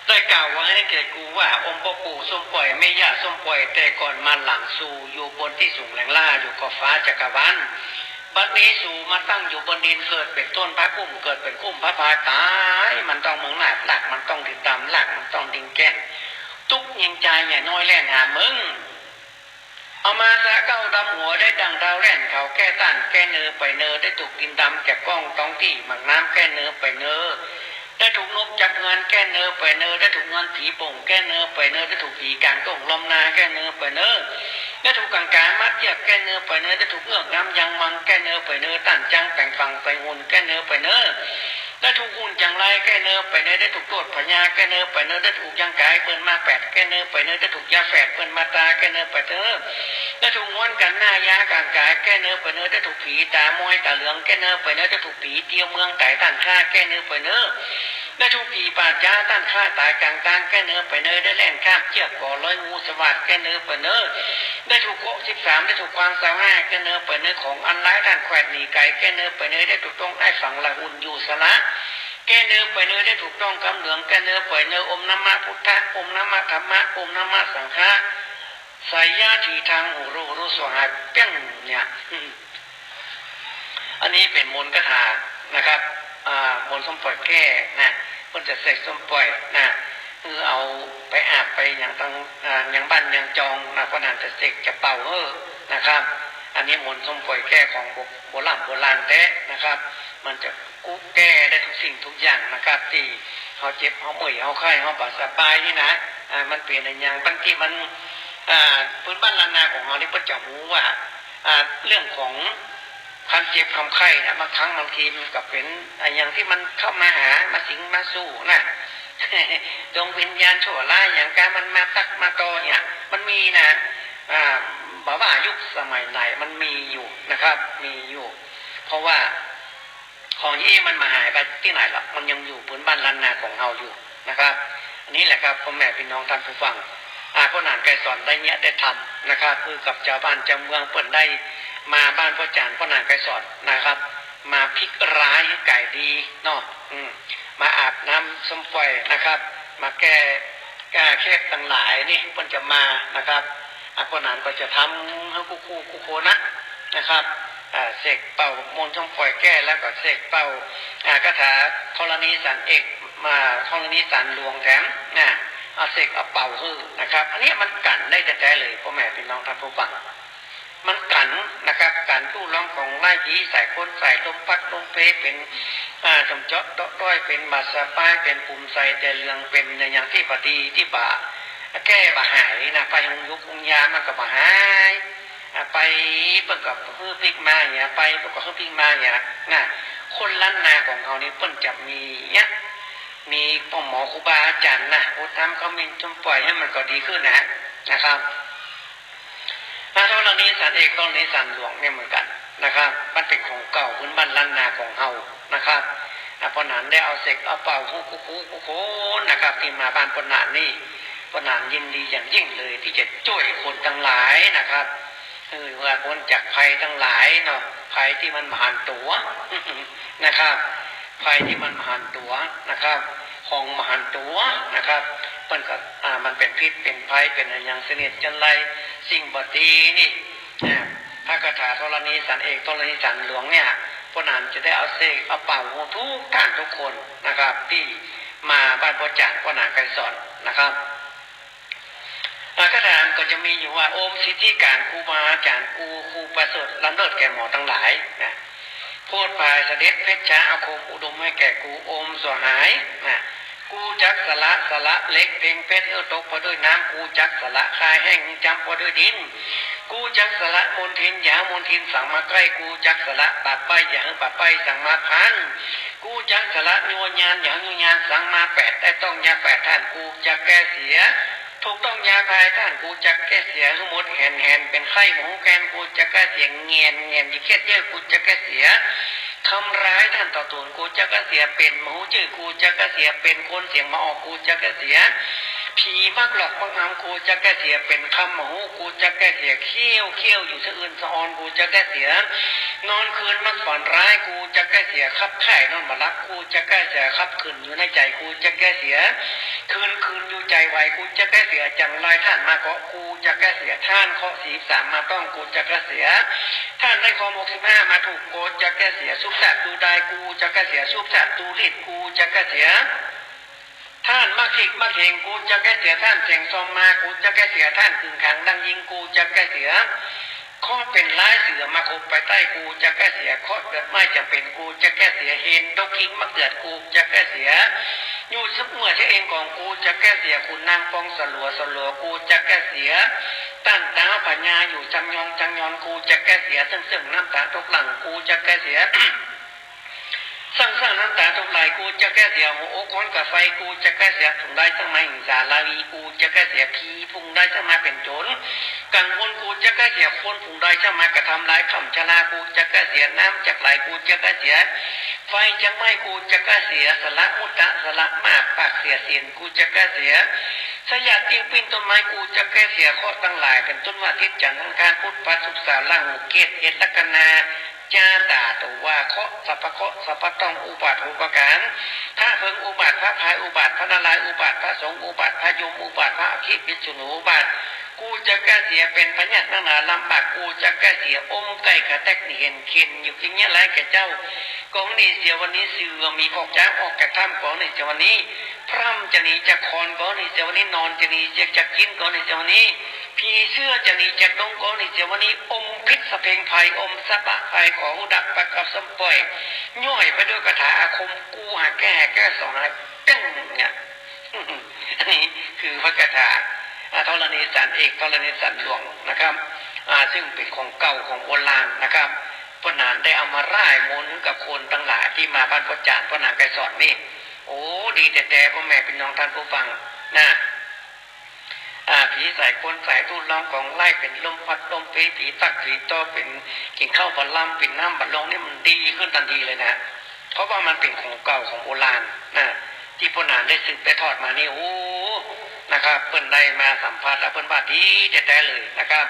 ได้กล่าวไว้ให้แก่กูว่าองค์พ่อปู่ส้มปล่อยไม่ยากส้มปล่อยแต่ก่อนมาหลังสู่อยู่บนที่สูงแหลงล่าอยู่ขอบฟ้าจักรวาลบัดนี้สู่มาตั้งอยู่บนดินเกิดเป็นต้นพระกุ้มเกิดเป็นกุ้มพระพาตายมันต้องเมืองหนักหลักมันต้องติดตามหลักมันต้องดิ่งแก่นทุกยิงใจใหญ่น้อยแล่นหามึงเอามาสะเก้าดำหัวได้ดังดาวแร่นเขาแก้ต้านแก้เนื้อไปเนื้อได้ถูกดินดำแก่กล้องต้องที่หมักน้ำแก้เนื้อไปเนื้อได้ถูกนกจับเงินแก้เนื้อไปเนื้อได้ถูกเงินผีป่งแก้เนื้อไปเนื้อได้ถูกผีกางก้งลมนาแก้เนื้อไปเนื้อได้ถูกกังการมัดเจียบแก้เนื้อไปเนื้อได้ถูกเงือกน้ำยังมังแก้เนื้อไปเนื้อตันจังแป่งฟังไปหุ่นแก้เนื้อไปเนื้อได้ถูกหุ่นจังไรแก้เนื้อไปเนื้อได้ถูกโดดพญาแก้เนื้อไปเนื้อได้ถูกยังกายเปิ้นมา8แก้เนื้อไปเนื้อได้ถูกยาแฝดเปิ้นมาตาแก้เนื้อไปเนื้อได้ถูกม้วนกันหน้ายากางกายแก้เนื้อไปเนื้อได้ถูกผีตามวยตาเหลืองแก้เนื้อไปเนื้อได้ถูกผีเตียวเมืองไต่ตันฆ่าแก้เนื้อไปเนื้อได้ถูกผีป่าจ้าต้านฆ่าตายกลางแก้เนื้อไปเนื้อได้แล่นข้ามเชือกก่อร้อยงูสวัสดิ์แก้เนื้อไปเนื้อได้ถูกโก13ได้ถูกควาง25แก้เนื้อไปเนื้อของอันร้ายท่านแขวนหนีไก่แก้เนื้อไปเนื้อได้ถูกต้องไอ้ฝังละหุ่นอยู่สละแก้เนื้อไปเนื้อได้ถูกต้องกำเหลืองแก้เนื้อไปเนื้ออมน้ำมาพุทธะอมน้ำมาธรรมะอมน้ำมาสังฆะสายญาติทางหูรู้สวหายเปี้ยงเนี่ยอันนี้เป็นมนต์คาถานะครับมนต์ส้มปล่อยแก้นะเพิ่นจะเสกส้มปล่อยนะ คือเอาไปอาบไปอย่างตั้งอย่างบ้านอย่างจองก็นานจะเสกจะเป่านะครับอันนี้มนต์สมปล่อยแก้ของโบราณแท้นะครับมันจะกู้แก้ได้ทุกสิ่งทุกอย่างนะครับที่เขาเจ็บเขาเมื่อยเขาไข้เขาบาดสบายนี่นะมันเปลี่ยนอย่างบางทีมันพื้นบ้านล้านนาของเราที่ประจักษ์รู้ว่าเรื่องของความเจ็บความไข้นะบางครั้งบางทีมันก็เป็นอย่างที่มันเข้ามาหามาสิงมาสู้นะดวงวิญญาณชั่วร้ายอย่างการมันมาตักมาตอเนี่ยมันมีนะบอกว่ายุคสมัยไหนมันมีอยู่นะครับมีอยู่เพราะว่าของยี่มันมาหายไปที่ไหนหรอกมันยังอยู่พื้นบ้านล้านนาของเราอยู่นะครับอันนี้แหละครับพ่อแม่พี่น้องท่านผู้ฟังพ่อหนานไกรสอนได้เนี้ยได้ทำนะครับคือกับชาวบ้านชาวเมืองเปิดได้มาบ้านพ่อจานพ่อหนานไกรสอนนะครับมาพลิกร้ายไก่ดีเนาะมาอาบน้ำส้มปล่อยนะครับมาแก้เคล็ดต่างหลายนี่มันจะมานะครับพ่อหนานก็จะทำให้คู่โคนะครับเสกเป่ามนต์ส้มปล่อยแก้แล้วก็เสกเป่าคาถาธรณีสารเอกมาธรณีสารหลวงแถมเอาเสกเอาเป่านะครับอันนี้มันกันได้แท้ๆเลยพ่อแม่พี่น้องท่านผู้ฟังมันกันนะครับการทู่ร้องของไล่ผีใส่คนใส่ลมพัดลมเพเป็นจมเจาะด้อยเป็นบาสป้ายเป็นปุ่มใส่แต่เรืองเป็นอย่างที่ปฏิที่บ่าแก้บ่หายนะไปหงยุกหงยามันก็บ่หายไปประกอบเพื่อพลิกมาเนี่ยไปประกอบเพื่อพลิกมาเนี่ยนะคนล้านนาของเขานี่เปิ้นจะมีเนี่ยมีพ่อหมอครูบาอาจารย์นะโอ้ทำเขามีจมปล่อยให้มันก็ดีขึ้นนะครับธรณีสารเอกธรณีสารหลวงเนี่ยเหมือนกันนะครับมันเป็นของเก่าพื้นบ้านล้านนาของเฮานะครับปนานได้เอาเสกเอาเป่าคู่นะครับที่มาบ้านปนานนี่ปนานยินดีอย่างยิ่งเลยที่จะช่วยคนทั้งหลายนะครับว่าพ้นจากภัยทั้งหลายเนาะภัยที่มันมหันตัวนะครับภัยที่มันมหันตัวนะครับของมหันตัวนะครับมันเป็นพิษเป็นภัยเป็นอย่างสนิทจันไรสิ่งบดีนี่พระคาถาธรณีสารเอกธรณีสารหลวงเนี่ยพวกนั้นจะได้เอาเสกเอาเป่าทุกท่านทุกคนนะครับที่มาบ้านพ่อจานพ่อหนานไกรสอนนะครับคาถาก็จะมีอยู่ว่าโอมสิทธิการครูบาอาจารย์ครูประเสริฐล้ำเลิศแก่หมอทั้งหลายนะโพธิพายเสด็จเพชรช้าอาคมอุดมให้แก่กูโอมสหายนะกูจักสละเล็กเพ่งเพชรตกพอด้วยน้ำกูจักสละคายแห้งจำพอด้วยดินกูจักสละมนทินยามนทินสั่งมาใกล้กูจักสละบาดไปอย่างบาดไปสั่งมาพันกูจักสละโยญานอย่างโยญานสั่งมาแปดแต่ต้องยาแปดท่านกูจักแก้เสียถูกต้องยาพายท่านกูจักแก้เสียสมมติแหนเป็นไข้หมูแกนกูจักแก้เสียเงียนยิ่งเครียดเยอะกูจักแก้เสียทำร้ายท่านต่อตนกูจักแก้เสียเป็นหมูจื้อกูจักแก้เสียเป็นคนเสียงมาออกกูจักแก้เสียผีมักหลอกมักอำกูจักแก้เสียเป็นคำหมูกูจักแก้เสียเขี้ยวอยู่สะอื่นสะออนกูจักแก้เสียนอนคืนมักฝันร้ายกูจักแก้เสียขับไข่นอนมารักกูจักแก้เสียขับขืนอยู่ในใจกูจักแก้เสียคืนอยู่ใจไวกูจักแก้เสียจังไรท่านมาเกาะกูจักแก้เสียท่านเคาะ43มาต้องกูจักแก้เสียท่านได้คอ65มาถูกโกจักแก้เสียสุขสัตว์ดูได้กูจักแก้เสียสุขสัตว์ดูฤทธิ์กูจักแก้เสียท่านมาขิกมาเข่งกูจะแก้เสียท่านเสียงซอมมากูจะแก้เสียท่านกึ่งขังดังยิงกูจะแก้เสียข้อเป็นร้ายเสือมาคบไปใต้กูจะแก้เสียข้อเกิดไม่จะเป็นกูจะแก้เสียเห็นดกคิงมาเกิดกูจะแก้เสียอยู่สักเมื่อที่เองของกูจะแก้เสียคุณนางปองสลัวกูจะแก้เสียตั้นตาปัญญาอยู่จังยอนกูจะแก้เสียซึ่งน้ำตาตกหลังกูจะแก้เสียสร้างน้ำตาทุกไหลกูจะแก้เสียหัวอกคนกับไฟกูจะแก้เสียถุงได้สมัยสาลาวีกูจะแก้เสียผีพุงได้สมัยเป็นโจรกังวลกูจะแก้เสียคนพุงได้สมัยกระทำร้ายขำชนะกูจะแก้เสียน้ำจากไหลกูจะแก้เสียไฟจะไหม้กูจะแก้เสียสละมุตะสละมาปากเสียเสียนกูจะแก้เสียสยามติ้งปิ้นต้นไม้กูจะแก้เสียข้อตั้งหลายเป็นต้นว่าทิศจันทร์อังคารพุทธพัสุกษาล่างหูเกตเอตกนาจาตาตัวว่าเคาะสัพพต้องอุบัติอุปการถ้าเพิ่งอุบัติพระพายอุบัติพระนารายณ์อุบัติพระสงฆ์อุบัติพระยมอุบัติพระอภิปิจุอุบัติกูจะแก้เสียเป็นพญานาคลำบากกูจะแก้เสียอมไก่กระแทกเห็นเข็นอยู่ที่เงี้ยไรแกเจ้ากองนี่เสียวันนี้เสือมีพอกจ้างออกจากถ้ำกองนี่เสียวันนี้ พร่ำจะหนีจากคอนก็หนีจากวันนี้นอนจะหนีจากกินก็หนีจากวันนี้ผีเสื้อจะหนีจากดงก็หนีจากวันนี้อมพิษสะเพงไผ่อมสะบะไผ่ของอุดักประกับสมปล่อยย่อยไปด้วยคาถาอาคมกูหาแก้สองอะไรตึ้งเนี่ยอันนี้คือพระคาถาธรณีสันเอกธรณีสันหลวงนะครับซึ่งเป็นของเก่าของโบราณนะครับพระนานได้เอามาร่ายมนต์กับคนทั้งหลายที่มาบ้านพระจานพระนางไกรสอนนี่โอ้ดีแต่พ่อแม่เป็นน้องท่านผู้ฟังนะผีใส่คนใส่ทุ่นร้องของไล่เป็นลมพัดลมปีผีตักผีโตเป็นกินข้าวบัลลัมเป็นน้ำบัลลงนี่มันดีขึ้นทันทีเลยนะเพราะว่ามันเป็นของเก่าของโบราณนะที่พระนานได้สืบได้ทอดมานี่โอ้นะครับเพิ่นได้มาสัมผัสและเพิ่นว่าดีแต่เลยนะครับ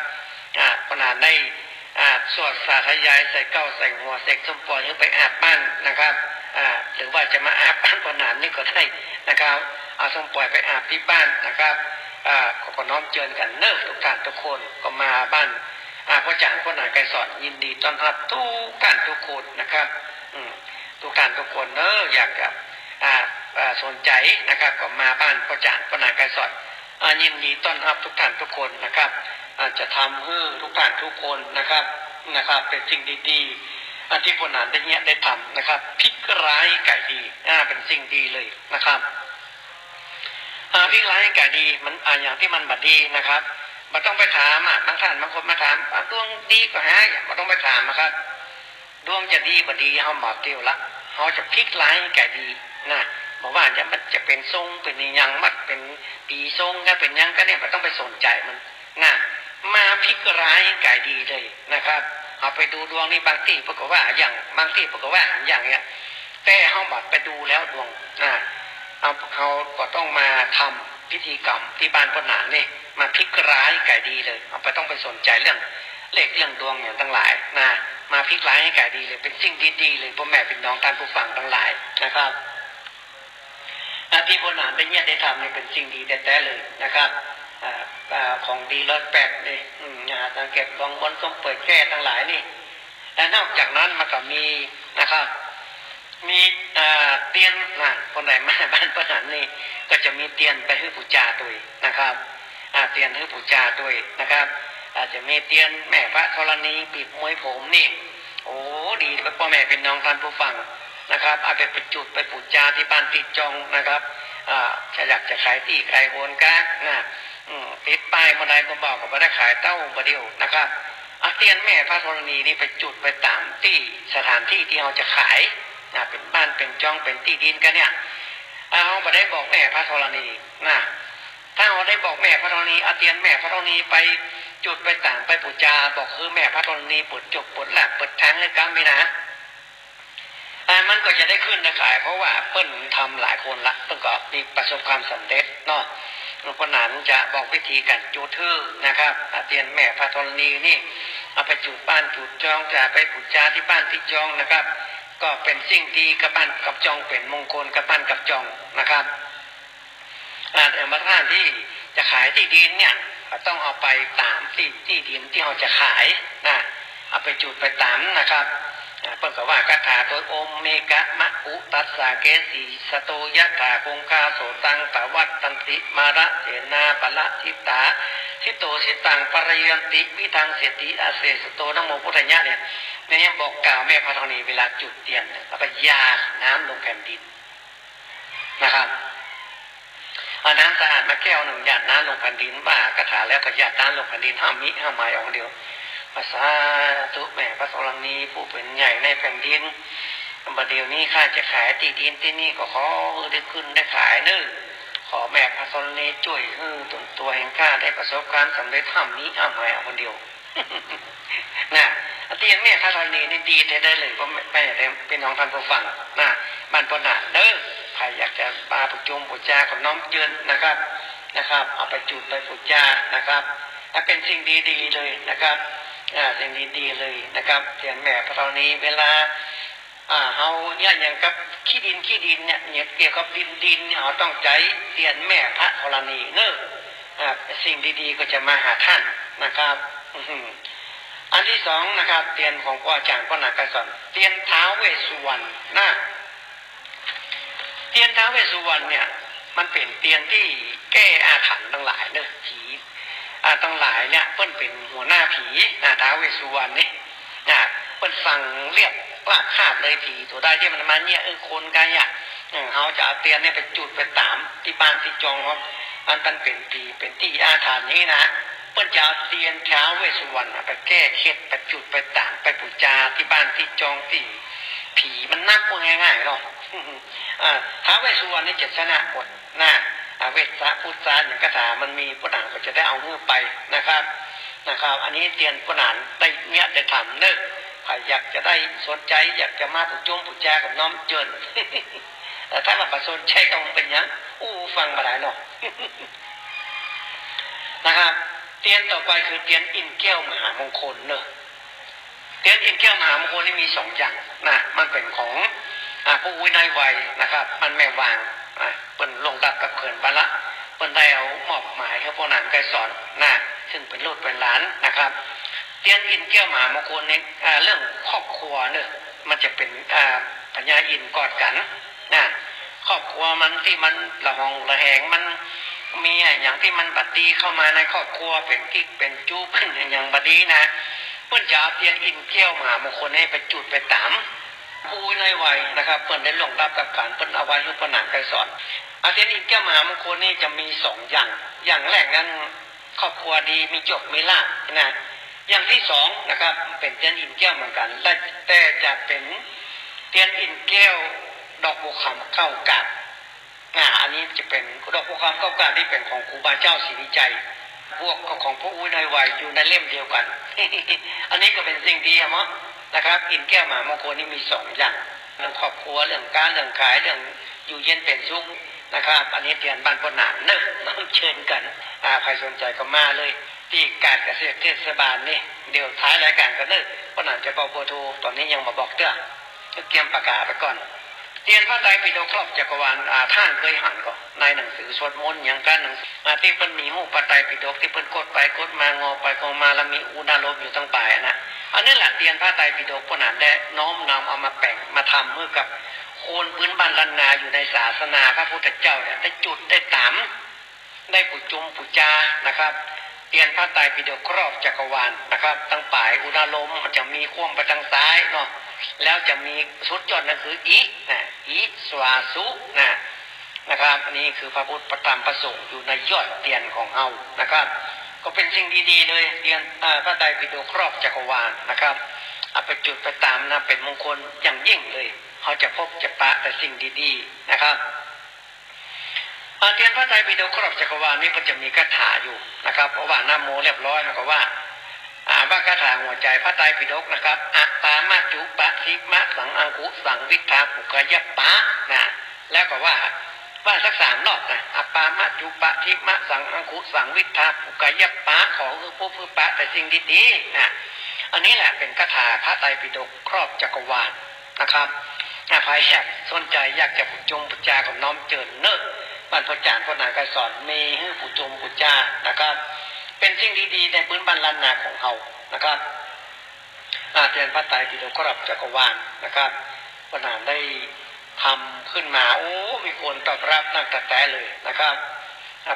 พระนานได้สวดสาธยายใส่เก้าใส่หัวเสกสมปล่อยไปอาบบ้านนะครับหรือว่าจะมาอาบบ้านพระนานนี่ก็ได้นะครับเอาสมปล่อยไปอาบที่บ้านนะครับขอน้อมเชิญกันเนิ่ทุกท่านทุกคนก็มาบ้านพระจานพระนางไกรสอนยินดีต้อนรับทุกท่านทุกคนนะครับทุกท่านทุกคนอยากจะสนใจนะครับก็มาบ้านพระจานพระนางไกรสอนยินดีต้อนรับทุกท่านทุกคนนะครับจะทำให้ทุกท่านทุกคนนะครับเป็นสิ่งดีๆที่พระนางได้ทำนะครับพลิกร้ายกลายดีเป็นสิ่งดีเลยนะครับพลิกร้ายกลายดีมันอย่างที่มันบัดดีนะครับมันต้องไปถามบางท่านบางคนมาถามดวงดีกว่าฮะมันต้องไปถามนะครับดวงจะดีบัดดีเขาบอกเดียวละเขาจะพลิกร้ายกลายดีนะบอกว่ามันจะเป็นทรงเป็นยังมัดเป็นปีทรงก็เป็นยังก็เนี่ยมันต้องไปสนใจมันนะมาพลิกร้ายกลายดีเลยนะครับเอาไปดูดวงนี่บางที่ปรากฏว่าอย่างบางที่ปรากฏว่าอย่างเงี้ยแต่เขาบอกไปดูแล้วดวงเขาก็ต้องมาทำพิธีกรรมที่บ้านพระนางนี่มาพลิกร้ายกลายดีเลยเอาไปต้องไปสนใจเรื่องเลขเรื่องดวงอย่างทั้งหลายนะมาพลิกร้ายให้กลายดีเลยเป็นสิ่งดีๆเลยพ่อแม่พี่น้องท่านผู้ฟังทั้งหลายนะครับที่พระนางได้ทำนี่เป็นสิ่งดีแต่เลยนะครับของดีรสแปดนี่สังเกตลองบนส้มเปิดแก้ทั้งหลายนี่และนอกจากนั้นมันก็มีนะครับมีเตียนคนไหนมาบ้านพระนางนี่ก็จะมีเตียนไปให้บูชาด้วยนะครับเตียนให้บูชาด้วยนะครับอาจจะมีเตียนแม่พระธรณีปิดมวยผมนี่โอ้ดีพ่อแม่เป็นน้องท่านผู้ฟังนะครับเอาไปจุดไปบูชาที่บ้านติดจองนะครับจะอยากจะขายที่ขายโอนก้าติดป้ายมาได้ก็บอกกับว่าได้ขายเต้าประเดียวนะครับเตียนแม่พระธรณีนี่ไปจุดไปตามที่สถานที่ที่เราจะขายเป็นบ้านเป็นจองเป็นที่ดินกันเนี่ยเอาไปได้บอกแม่พระธรณีถ้าเราได้บอกแม่พระธรณีเตียนแม่พระธรณีไปจุดไปตามไปบูชาบอกคือแม่พระธรณีเปิดจบเปิดหลักเปิดทางเลยกันไหมนะมันก็จะได้ขึ้นได้ขายเพราะว่าเปิ้ลทำหลายคนละเปิ้ลก็มีประสบความสำเร็จเนาะหลวงพ่อหนานจะบอกวิธีการจุดธูปนะครับเตียนแม่พระธรณีนี่เอาไปจุดบ้านจุดจองจะไปบูชาที่บ้านที่จองนะครับก็เป็นสิ่งดีกับบ้านกับจองเป็นมงคลกับบ้านกับจองนะครับแต่มาท่านที่จะขายที่ดินเนี่ยต้องเอาไปตามที่ดินที่เราจะขายเอาไปจุดไปตามนะครับเพิ่นก็ว่าคาถาตัวโอมเมกะมะอุตัสสะเกสีสโตยะถาคงคาโสตังตวัตตันติมาระเสนาปะละทิตาทิโตสิตังปริยันติวิทังเสติอาเสสโตนะโมพุทธะเนี่ยเนี่ยบอกกล่าวแม่พระธรณีเวลาจุดเทียนเอาไปยาน้ำลงแผ่นดินนะครับเอาน้ำสะอาดมาแก้วหนึ่งหยาดน้ำลงแผ่นดินว่าคาถาแล้วก็หยาดน้ำลงแผ่นดินห้ามมิห้ามหมายออกเดียวภาษาตุแม่พระธรณีผู้เป็นใหญ่ในแผ่นดินบัดเดี๋ยวนี้ข้าจะขายที่ดินที่นี่ก็ขอได้ขึ้นได้ขายเนื้อขอแม่พระธรณีช่วยตัวแห่งข้าได้ประสบการณ์สำเร็จห้ามมิห้ามหมายออกคนเดียวเตียนแม่พระธรณีนี่ดีได้เลยเพราะแม่เป็นน้องท่านผู้ฟังบ้านพนาใครอยากจะมาประชุมบูชาของน้องเยินนะครับเอาไปจุดไปบูชานะครับเป็นสิ่งดีๆเลยนะครับสิ่งดีๆเลยนะครับเตียนแม่พระธรณีเวลาเฮาเนี่ยอย่างกับขี้ดินเนี่ยเกี่ยวกับดินเราต้องใจเตียนแม่พระธรณีสิ่งดีๆก็จะมาหาท่านนะครับอันที่สองนะครับเตียนของพ่ออาจารย์พระนางไกรสอนเตียนท้าวเวสสุวรรณเตียนท้าวเวสสุวรรณเนี่ย มันเป็นเตียนที่แก้อาถรรพ์ทั้งหลายเนอะผีทั้งหลายเนี่ยเพิ่นเป็นหัวหน้าผีท้าวเวสสุวรรณนี่เพิ่นสั่งเรียกว่าขาดเลยผีตัวใดที่มันมาเนี่ยคนกันเนี่ยเขาจะเอาเตียนเนี่ยไปจุดไปตามที่บ้านที่จองครับมันเป็นผีเป็นที่อาถรรพ์นี้นะเพิ่นจะเอาเตียนท้าวเวสสุวรรณไปแก้เคล็ดไปจุดไปตามไปบูชาที่บ้านที่จองที่ผีมันนักพูดง่ายๆเนาะท้าวเวสสุวรรณนี่จะชนะหมดเวสสะพุทธาอย่างกระถามันมีผู้ต่างก็จะได้เอาเงื่อไปนะครับอันนี้เตียนผู้นานได้เนี่ยได้ทำเนิกใครอยากจะได้สนใจอยากจะมาปุจจุมปุจจากับน้อมเจิญแต่ถ้าเราสนใจก็มันเป็นยังฟังมาได้เนาะนะครับเตียนต่อไปคือเตียนอินเกี้ยวมหามงคลเนอะเตียนอินเกี้ยวมหามงคลนี่มีสองอย่างมันเป็นของผู้วินัยไวนะครับมันไม่วางเป็นลงดับกับเขื่อนบาละเป็นได้เอามอบหมายให้พวกนั้นไกสอนซึ่งเป็นลูกเป็นหลานนะครับเตียนอินเกี้ยวมหามงคลในเรื่องครอบครัวเนี่ยมันจะเป็นปัญญาอินกอดกันครอบครัวมันที่มันละหองละแหงมันมีอย่างที่มันบัดดีเข้ามาในครอบครัวเป็นกิ๊กเป็นจู้ขึ้นอย่างบัดดีนะเพื่อนจะเอาเตียนอินเกี้ยวมหามงคลให้ไปจุดไปตามผู้ในวัยนะครับเพื่อนได้ลงรับกับการเพื่อนเอาไว้ให้ผนังไกสอนเตียนอินเกี้ยวมหามงคลนี่จะมีสองอย่างแรกนั้นครอบครัวดีมีจบมีลาภอย่างที่สองนะครับเป็นเตียนอินเกี้ยวเหมือนกันแต่จะเป็นเตียนอินเกี้ยวดอกบัวคำเข้ากาบอันนี้จะเป็นดอกบัวคำเข้ากาบที่เป็นของครูบาเจ้าศรีวิจัยพวกของพระอุ้ยในวัยอยู่ในเล่มเดียวกัน อันนี้ก็เป็นสิ่งดีมั้งนะครับอินแก้วมหามงคลนี่มีสองอย่างเรื่องครอบครัวเรื่องการเรื่องขายเรื่องอยู่เย็นเป็นสุขนะครับอันนี้เตียนบ้านปนหนานเนอะน้องเชิญกันใครสนใจก็มาเลยที่การเกษตรเทศบาลนี่เดี๋ยวท้ายรายการก็เนอะปนหนานจะบอกโบโทตอนนี้ยังมาบอกเรื่องเตรียมประกาศไปก่อนเตียนพระไตรปิฎกครอบจักรวาลท่านเคยหันก็ในหนังสือสวดมนต์อย่างกันหนังสือที่เพิ่นมีหูพระไตรปิฎกที่เพิ่นกดไปกดมางอไปงอมาแล้วมีอุณาโลมอยู่ตั้งปลายนะอันนี้แหละเตียนพระไตรปิฎกพวกนั้นได้น้อมนำเอามาแบ่งมาทำเมื่อกับโคนพื้นบ้านล้านนาอยู่ในศาสนาพระพุทธเจ้าเนี่ยได้จุดได้ตามได้ปุจจุมปุจจานะครับเตียนพระไตรปิฎกครอบจักรวาลนะครับตั้งปลายอุณาโลมมันจะมีข่วมไปทางซ้ายเนาะแล้วจะมีสุดยอดนั่นคืออิสวาสุนะครับอันนี้คือพระพุทธพระธรรมพระสงฆ์อยู่ในยอดเตียนของเรานะครับก็เป็นสิ่งดีๆเลยเตียนพระไตรปิฎกครอบจักรวาลนะครับเอาไปจุดไปตามนะเป็นมงคลอย่างยิ่งเลยเขาจะพบจะปะแต่สิ่งดีๆนะครับเตียนพระไตรปิฎกครอบจักรวาลนี้ก็จะมีคาถาอยู่นะครับเพราะว่านะโมเรียบร้อยแล้วก็ว่าคาถาหัวใจพระไตรปิฎกนะครับอะปามาจุปะสิมะสังอังคุสังวิทาปุกยปะแล้วก็ว่าสัก3 รอบอะปามาจุปะสิมะสังอังคุสังวิทาปุกยปะของผู้ปะแต่สิ่งดีๆอันนี้แหละเป็นคาถาพระไตรปิฎกครอบจักรวาลนะครับใครอยากสนใจอยากจะปุจจุมปุจจากับน้อมเจิญเนิกบรรพจารย์พระนางไกรสอนมีให้ปุจจุมปุจจานะครับเป็นสิ่งดีๆในพื้นบ้านล้านนาของเรานะครับเตียนพระไตรปิฎกครอบจักรวาลนะครับพระนางได้ทำขึ้นมามีคนตอบรับนักแต่เลยนะครับ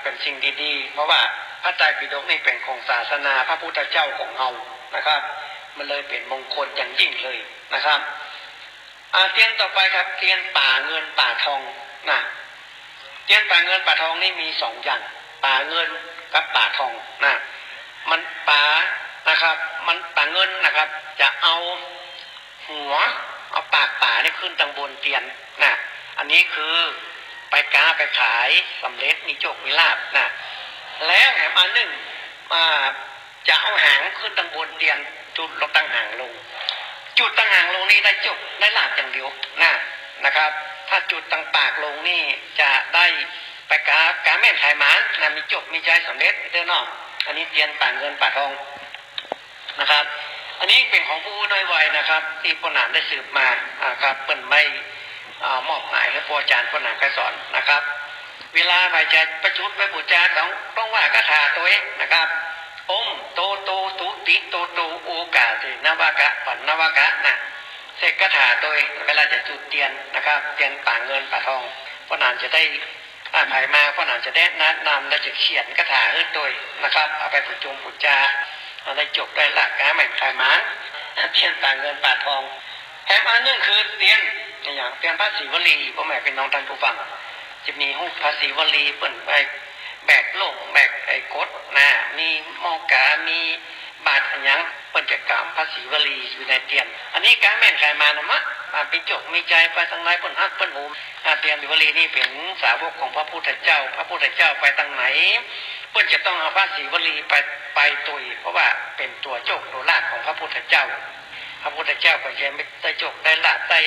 เป็นสิ่งดีๆเพราะว่าพระไตรปิฎกนี่เป็นของศาสนาพระพุทธเจ้าของเรานะครับมันเลยเป็นมงคลอย่างยิ่งเลยนะครับเตียนต่อไปครับเตียนป่าเงินป่าทองเตียนป่าเงินป่าทองนี่มี2 อย่างป่าเงินกับป่าทองมันป่านะครับมันป่าเงินนะครับจะเอาหัวเอาปากป่านี่ขึ้นตังบนเตียนอันนี้คือไปค้าไปขายสำเร็จมีโชคมีลาภแล้วแถมอันหนึ่งจะเอาหางขึ้นตังบนเตียนจุดลงตั้งหางลงจุดตั้งหางลงนี่ได้จบได้ลาภอย่างเดียวนะครับถ้าจุดตั้งปากลงนี่จะได้ไปกาแม่นขายหมามีจบมีใจสำเร็จเด้อเนาะอันนี้เตียนป่าเงินป่าทองนะครับอันนี้เป็นของผู้น้อยวัยนะครับที่พระนางได้สืบมาครับเปิ้นไม่มอบหมายให้ผู้อาจารย์พระนางไกรสอนนะครับเวลาไปจะประจุไปบูชาต้องว่าคาถาตัวเองนะครับองโตโตตุติโตโตโอกาสินวากะปันนวากะเสกคาถาตัวเองเวลาจะจุดเทียนนะครับเทียนป่าเงินป่าทองพระนางจะได้ ภายมาก็น่าจะแนะนำและจะเขียนคาถาโดยนะครับเอาไปประจุมปุจจาได้จบได้หลักการใหม่ภายมาเทียนป่าเงินป่าทองแถมอันนึงคือเตียนอย่างเตียนพระศรีวลีพ่อแม่เป็นน้องท่านผู้ฟังจะมีหูพระศรีวลีเปิ่นไปแบกโลงแบกไอ้กดนะมีมอกามีบาดอันยังเปิ่นจะกรรมพระศรีวลีอยู่ในเตียนอันนี้การแม่นใครมานะมะเป็นจกมีใจไปทางไหนเปิ่นฮักเปิ่นหูเตียนศรีวลีนี่เป็นสาวกของพระพุทธเจ้าพระพุทธเจ้าไปทางไหนเปิ่นจะต้องเอาพระศรีวลีไปตุยเพราะว่าเป็นตัวโจกตัวลาดของพระพุทธเจ้าพระพุทธเจ้าก็ยังไม่ได้จกได้ลาดได้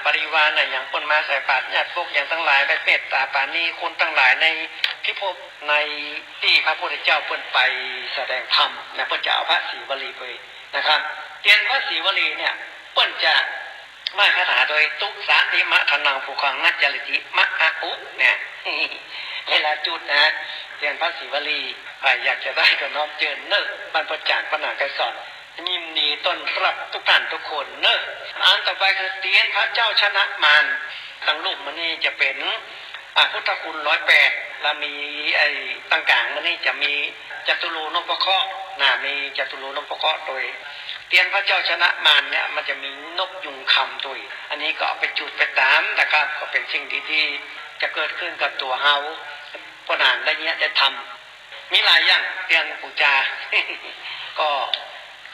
ปริวารน่ะอย่างคนมาใส่บาตรญาติพวกอย่างทั้งหลายไปเมตตาปาณีคนทั้งหลายในพิภพในที่พระพุทธเจ้าเพิ่นไปแสดงธรรมนะเพิ่นจะเอาพระศรีวลีไปนะครับเตียนพระศรีวลีเนี่ยเพิ่นจะมาคาถาโดยตุสาติมะทนังภูคังนัจจริติมะอะอุเนี่ยเวลาจุดนะเตียนพระศรีวลีอยากจะได้ก็น้อมเจิญเนิ่บรรพจารย์ปนาไกรสอนยินดีต้อนรับทุกท่านทุกคนเนอะอันต่อไปคือเตียนพระเจ้าชนะมารตั้งรูปมันนี่จะเป็นพุทธคุณ108แล้วมีไอ้ต่างๆมันนี่จะมีจตุรูนพเคราะห์มีจตุรูนพเคราะห์โดยเตียนพระเจ้าชนะมารเนี่ยมันจะมีนกยุงคำตัวอันนี้ก็เอาไปจุดไปตามนะครับก็เป็นสิ่งที่จะเกิดขึ้นกับตัวเฮาพอนานได้เนี้ยได้ทำมีหลายอย่างเตียนปูจา ก็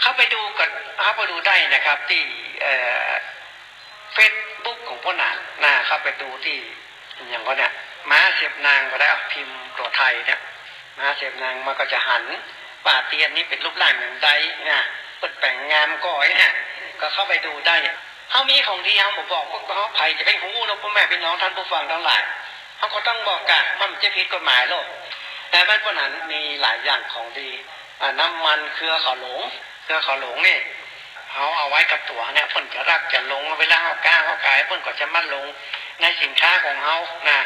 เข้าไปดูได้นะครับที่เฟซบุ๊กของพ่อหนานเข้าไปดูที่อย่างก็เนี่ยม้าเสียบนางก็ได้พิมพ์ตัวไทยเนี่ยม้าเสียบนางมันก็จะหันป่าเตียนนี้เป็นรูปร่างอย่างใดเปิดแต่งงามก้อยก็เข้าไปดูได้เขามีของดีเขาบอกพวกเขาภัยจะไปหูนะพ่อแม่พี่น้องท่านผู้ฟังทั้งหลายเขาก็ต้องบอกกันมันจะผิดกฎหมายโลกแต่บ้านพ่อหนานมีหลายอย่างของดีน้ำมันเครือเขาหลงนี่เขาเอาไว้กับตัวเนี่ยเพิ่นจะรักจะลงเวลาเขากล้าเขาขายเพิ่นก็จะมั่นลงในสินค้าของเขานะ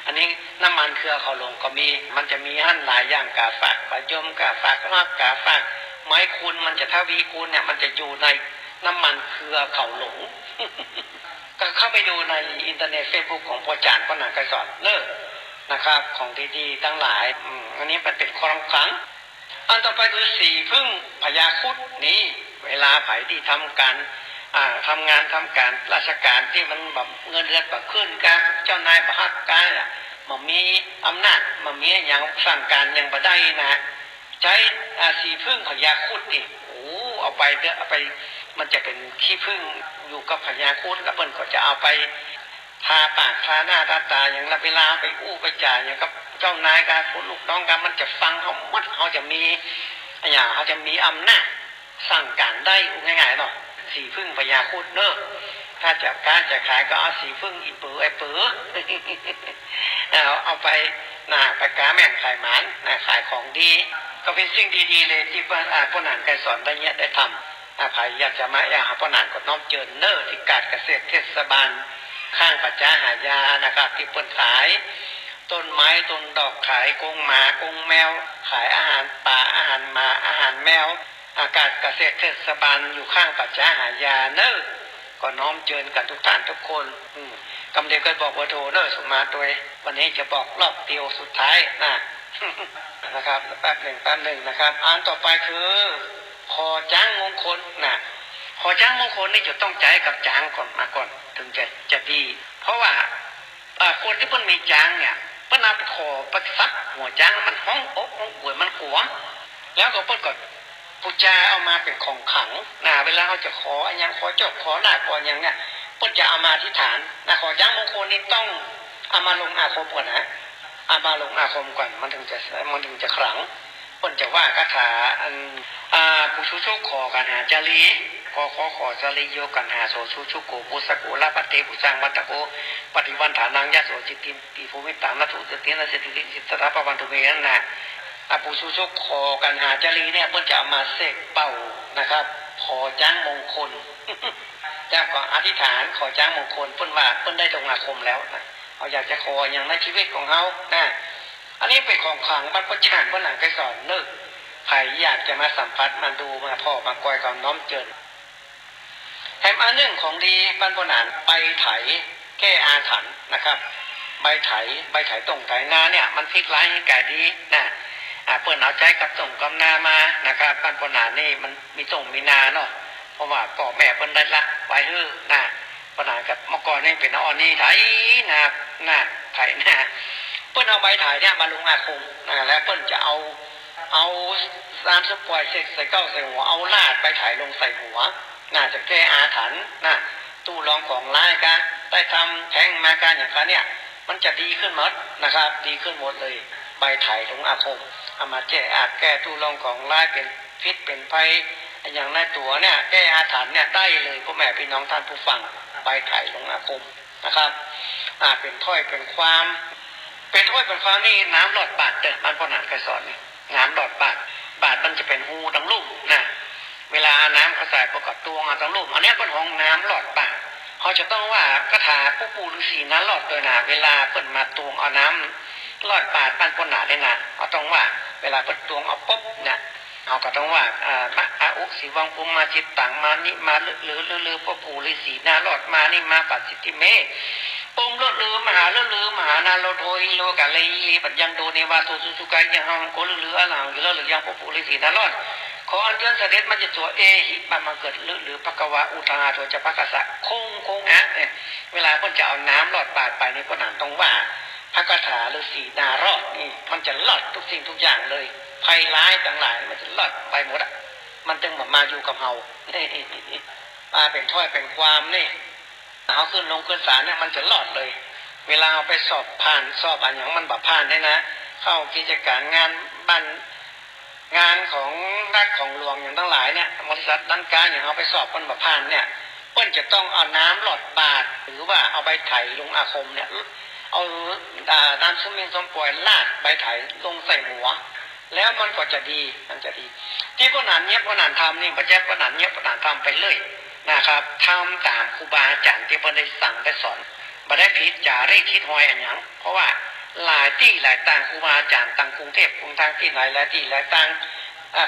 อันนี้น้ำมันเครือเขาหลงก็มีมันจะมีหั่นหลายอย่างกาฝากปะยมกาฝากรากกาฝากไม้คูณมันจะทวีคูณเนี่ยมันจะอยู่ในน้ำมันเครือเขาหลง ก็เข้าไปดูในอินเทอร์เน็ตเฟซบุ๊กของพ่อจานพ่อหนังไกรสอนเลิกนะครับของดีๆทั้งหลายอันนี้มันเป็นครั้งอันต่อไปคือสีพึ่งพญาครุฑนี่เวลาไผ่ที่ทำการทำงานทำการราชการที่มันแบบเงินเดือนแบบขึ้นกันเจ้านายบักการมันมีอำนาจมันมีอย่างสั่งการอย่างบ่ได้นะใช้สีพึ่งพญาครุฑนี่เอาไปมันจะเป็นขี้พึ่งอยู่กับพญาครุฑแล้วเพิ่นก็จะเอาไปทาปากทาหน้าทาตาอย่างเวลาไปไปจ่ายอย่างกับเจ้านายการคนลูกน้องกันมันจะฟังเขาหมดเขาจะมีอย่างเขาจะมีอำนาจสั่งการได้ง่ายๆหน่อยสีพึ่งพญาครุฑเนอะถ้าจะการจะขายก็เอาสีพึ่งอีปือไอปือ เอาไปไปกาแม่งขายหมันขายของดีก็เป็นสิ่งดีๆเลยที่พ่อหนานไกรสอนได้เนี้ยได้ทำใครอยากจะมาพ่อหนานก็น้อมเจิญเนอะที่การเกษตรเทศบาลข้างปัจจาหายานะครับที่เปิดขายต้นไม้ต้นดอกขายกงหมากงแมวขายอาหารป่าอาหารหมาอาหารแมวอากาศเกษตรเทศบาลอยู่ข้างปัจจาหายาเนอะก็น้อมเจิญกันทุกท่านทุกคนกำเดียวกันบอกว่าโทเนอะสมมาตัววันนี้จะบอกรอบเดียวสุดท้ายนะครับแป๊บหนึ่งนะครับอ่านต่อไปคือขอจ้างมงคลขอจ้างมงคลนี่จะต้องใจกับจ้างก่อนมาก่อนถึงจะดีเพราะว่าคนที่เพิ่นมีจ้างเนี่ยเพิ่นเอาไปขอไปซักหัวจ้างมันห้องอกห้องป่วยมันหัวแล้วก็เพิ่นก็ปูจาเอามาเป็นของขังเวลาเขาจะขออย่างขอจบขอหน้าขออย่างเนี่ยเพิ่นจะเอามาที่ฐานขอจ้างมงคลนี่ต้องเอามาลงอาคมก่อนเอามาลงอาคมก่อนมันถึงจะขลังเพิ่นจะว่าคาถาผู้ชุโชคขอกันหาจารีขอจารีโยกันหาโสชุชุโกปุสโกลาปเตปุจังวัตโกปฏิวันฐานังยะโสจิตติปีภูมิตังนัตุตินะเสติจิตตะปะวันตุเมนะผู้ชุโชคขอกันหาจารีเนี่ยเพิ่นจะเอามาเสกเป่านะครับขอจ้างมงคลจ้างขออธิษฐานขอจ้างมงคลเพิ่นว่าเพิ่นได้ลงอาคมแล้วเขาอยากจะขออย่างในชีวิตของเขาอันนี้เป็นของขลังบรรพชาพ่อหนังไกรสอนเนอะใครอยากจะมาสัมผัสมาดูมาพ่อมากอยความน้อมเจิญแถมอันหนึ่งของดีบรรพนานไปไถแก้อาถรรพ์นะครับ ใบไถตรงไถนาเนี่ยมันพลิกไล่ให้แก่ดีนะเปิ้นเอาใจกับตรงกับนามานะครับบ้านปนานี่มันมีตรงมีนาเนาะเพราะว่าพ่อแม่เปิ้นได้ละไว้ฮื้อนะปนากับเมื่อก่อนนี่เป็นอ้อนี่ไถนาไถนาเปิ้นเอาใบไถเนี่ยมาลงอาคมนะแล้วเปิ้นจะเอาสารสปอยเสกใส่เก้าใส่หัวเอาลาดใบไถลงใส่หัวน่าจะแก้อาถรรพ์นะตู้รองของร้ายกันได้ทำแท้งมาการอย่างนี้เนี่ยมันจะดีขึ้นหมดนะครับดีขึ้นหมดเลยใบไถลงอาคมเอามาแก้ตู้รองของร้ายเป็นพิษเป็นภัยอย่างในตัวเนี่ยแก้อาถรรพ์เนี่ยได้เลยพ่อแม่พี่น้องท่านผู้ฟังใบไถลงอาคมนะครับเป็นถ้อยเป็นความนี่น้ำหลอดบาดเด้อมันพอหนักเคยสอนนี่น้ำหลอดบาดมันจะเป็นหูดังลูกนะเวลาน้ำกระสายประกอบตัวดังลูกอันนี้เป็นห้องน้ำหลอดบาดเขาจะต้องว่ากระถาปู่ฤาษีนั้นหลอดโดยนะเวลาเปิดมาตวงเอาน้ำหลอดบาดปั้นปนหนาได้นะเขาต้องว่าเวลาเปิดตวงเอาปุ๊บเนี่ยเขาก็ต้องว่าพระอาอุสีวังภูมิมาจิตต่างมานิมาหรือพ่อปู่ฤาษีนาหลอดมานี่มาปัจจิติเมปุ่มเลือมหานาโลโทฮิโลกะเลยปัญญังโดเนวาตุสุกายยังหังโกลืออะไรหรือยังพ่อปู่ฤาษีนาหลอดขออัญเชิญเสด็จมาจะตัวหิมาเกิดหรือพระกวาอุทาตัวจะพระกษัตริย์คงเนี่ยเวลาพ่นจะเอาน้ำหลอดบาดไปนี่พ่นหนต้องว่าพระคาถาฤาษีนารอดนี่มันจะหลอดทุกสิ่งทุกอย่างเลยภัยร้ายต่างหลายมันจะหลอดไปหมดมันจึงมาอยู่กับเฮามาเป็นถ้อยเป็นความนี่เอาขึ้นลงขึ้นศาลเนี่ยมันจะหลอดเลยเวลาเอาไปสอบผ่านสอบอันอย่างมันแบบผ่านได้นะเข้ากิจการงานของรัฐของหลวงอย่างทั้งหลายเนี่ยบริษัทด้านการอย่างเอาไปสอบคนแบบผ่านเนี่ยเปิ้นจะต้องเอาน้ำหลอดบาดหรือว่าเอาใบไถลงอาคมเนี่ยเอาน้ำซุมมินส้มปล่อยลาดใบไถลงใส่หัวแล้วมันก็จะดีที่พวกนั้นเนี่ยพวกนั้นทำนี่ประเจ้าพวกนั้นเนี่ยพวกนั้นทำไปเลยนะครับทำตามครูบาอาจารย์ที่เพิ่นได้สั่งได้สอนบ่ได้ผิดจารีตคิดหอยอันหยังเพราะว่าหลายที่หลายต่างครูบาอาจารย์ต่างกรุงเทพกรุงทางที่หลายที่หลายต่าง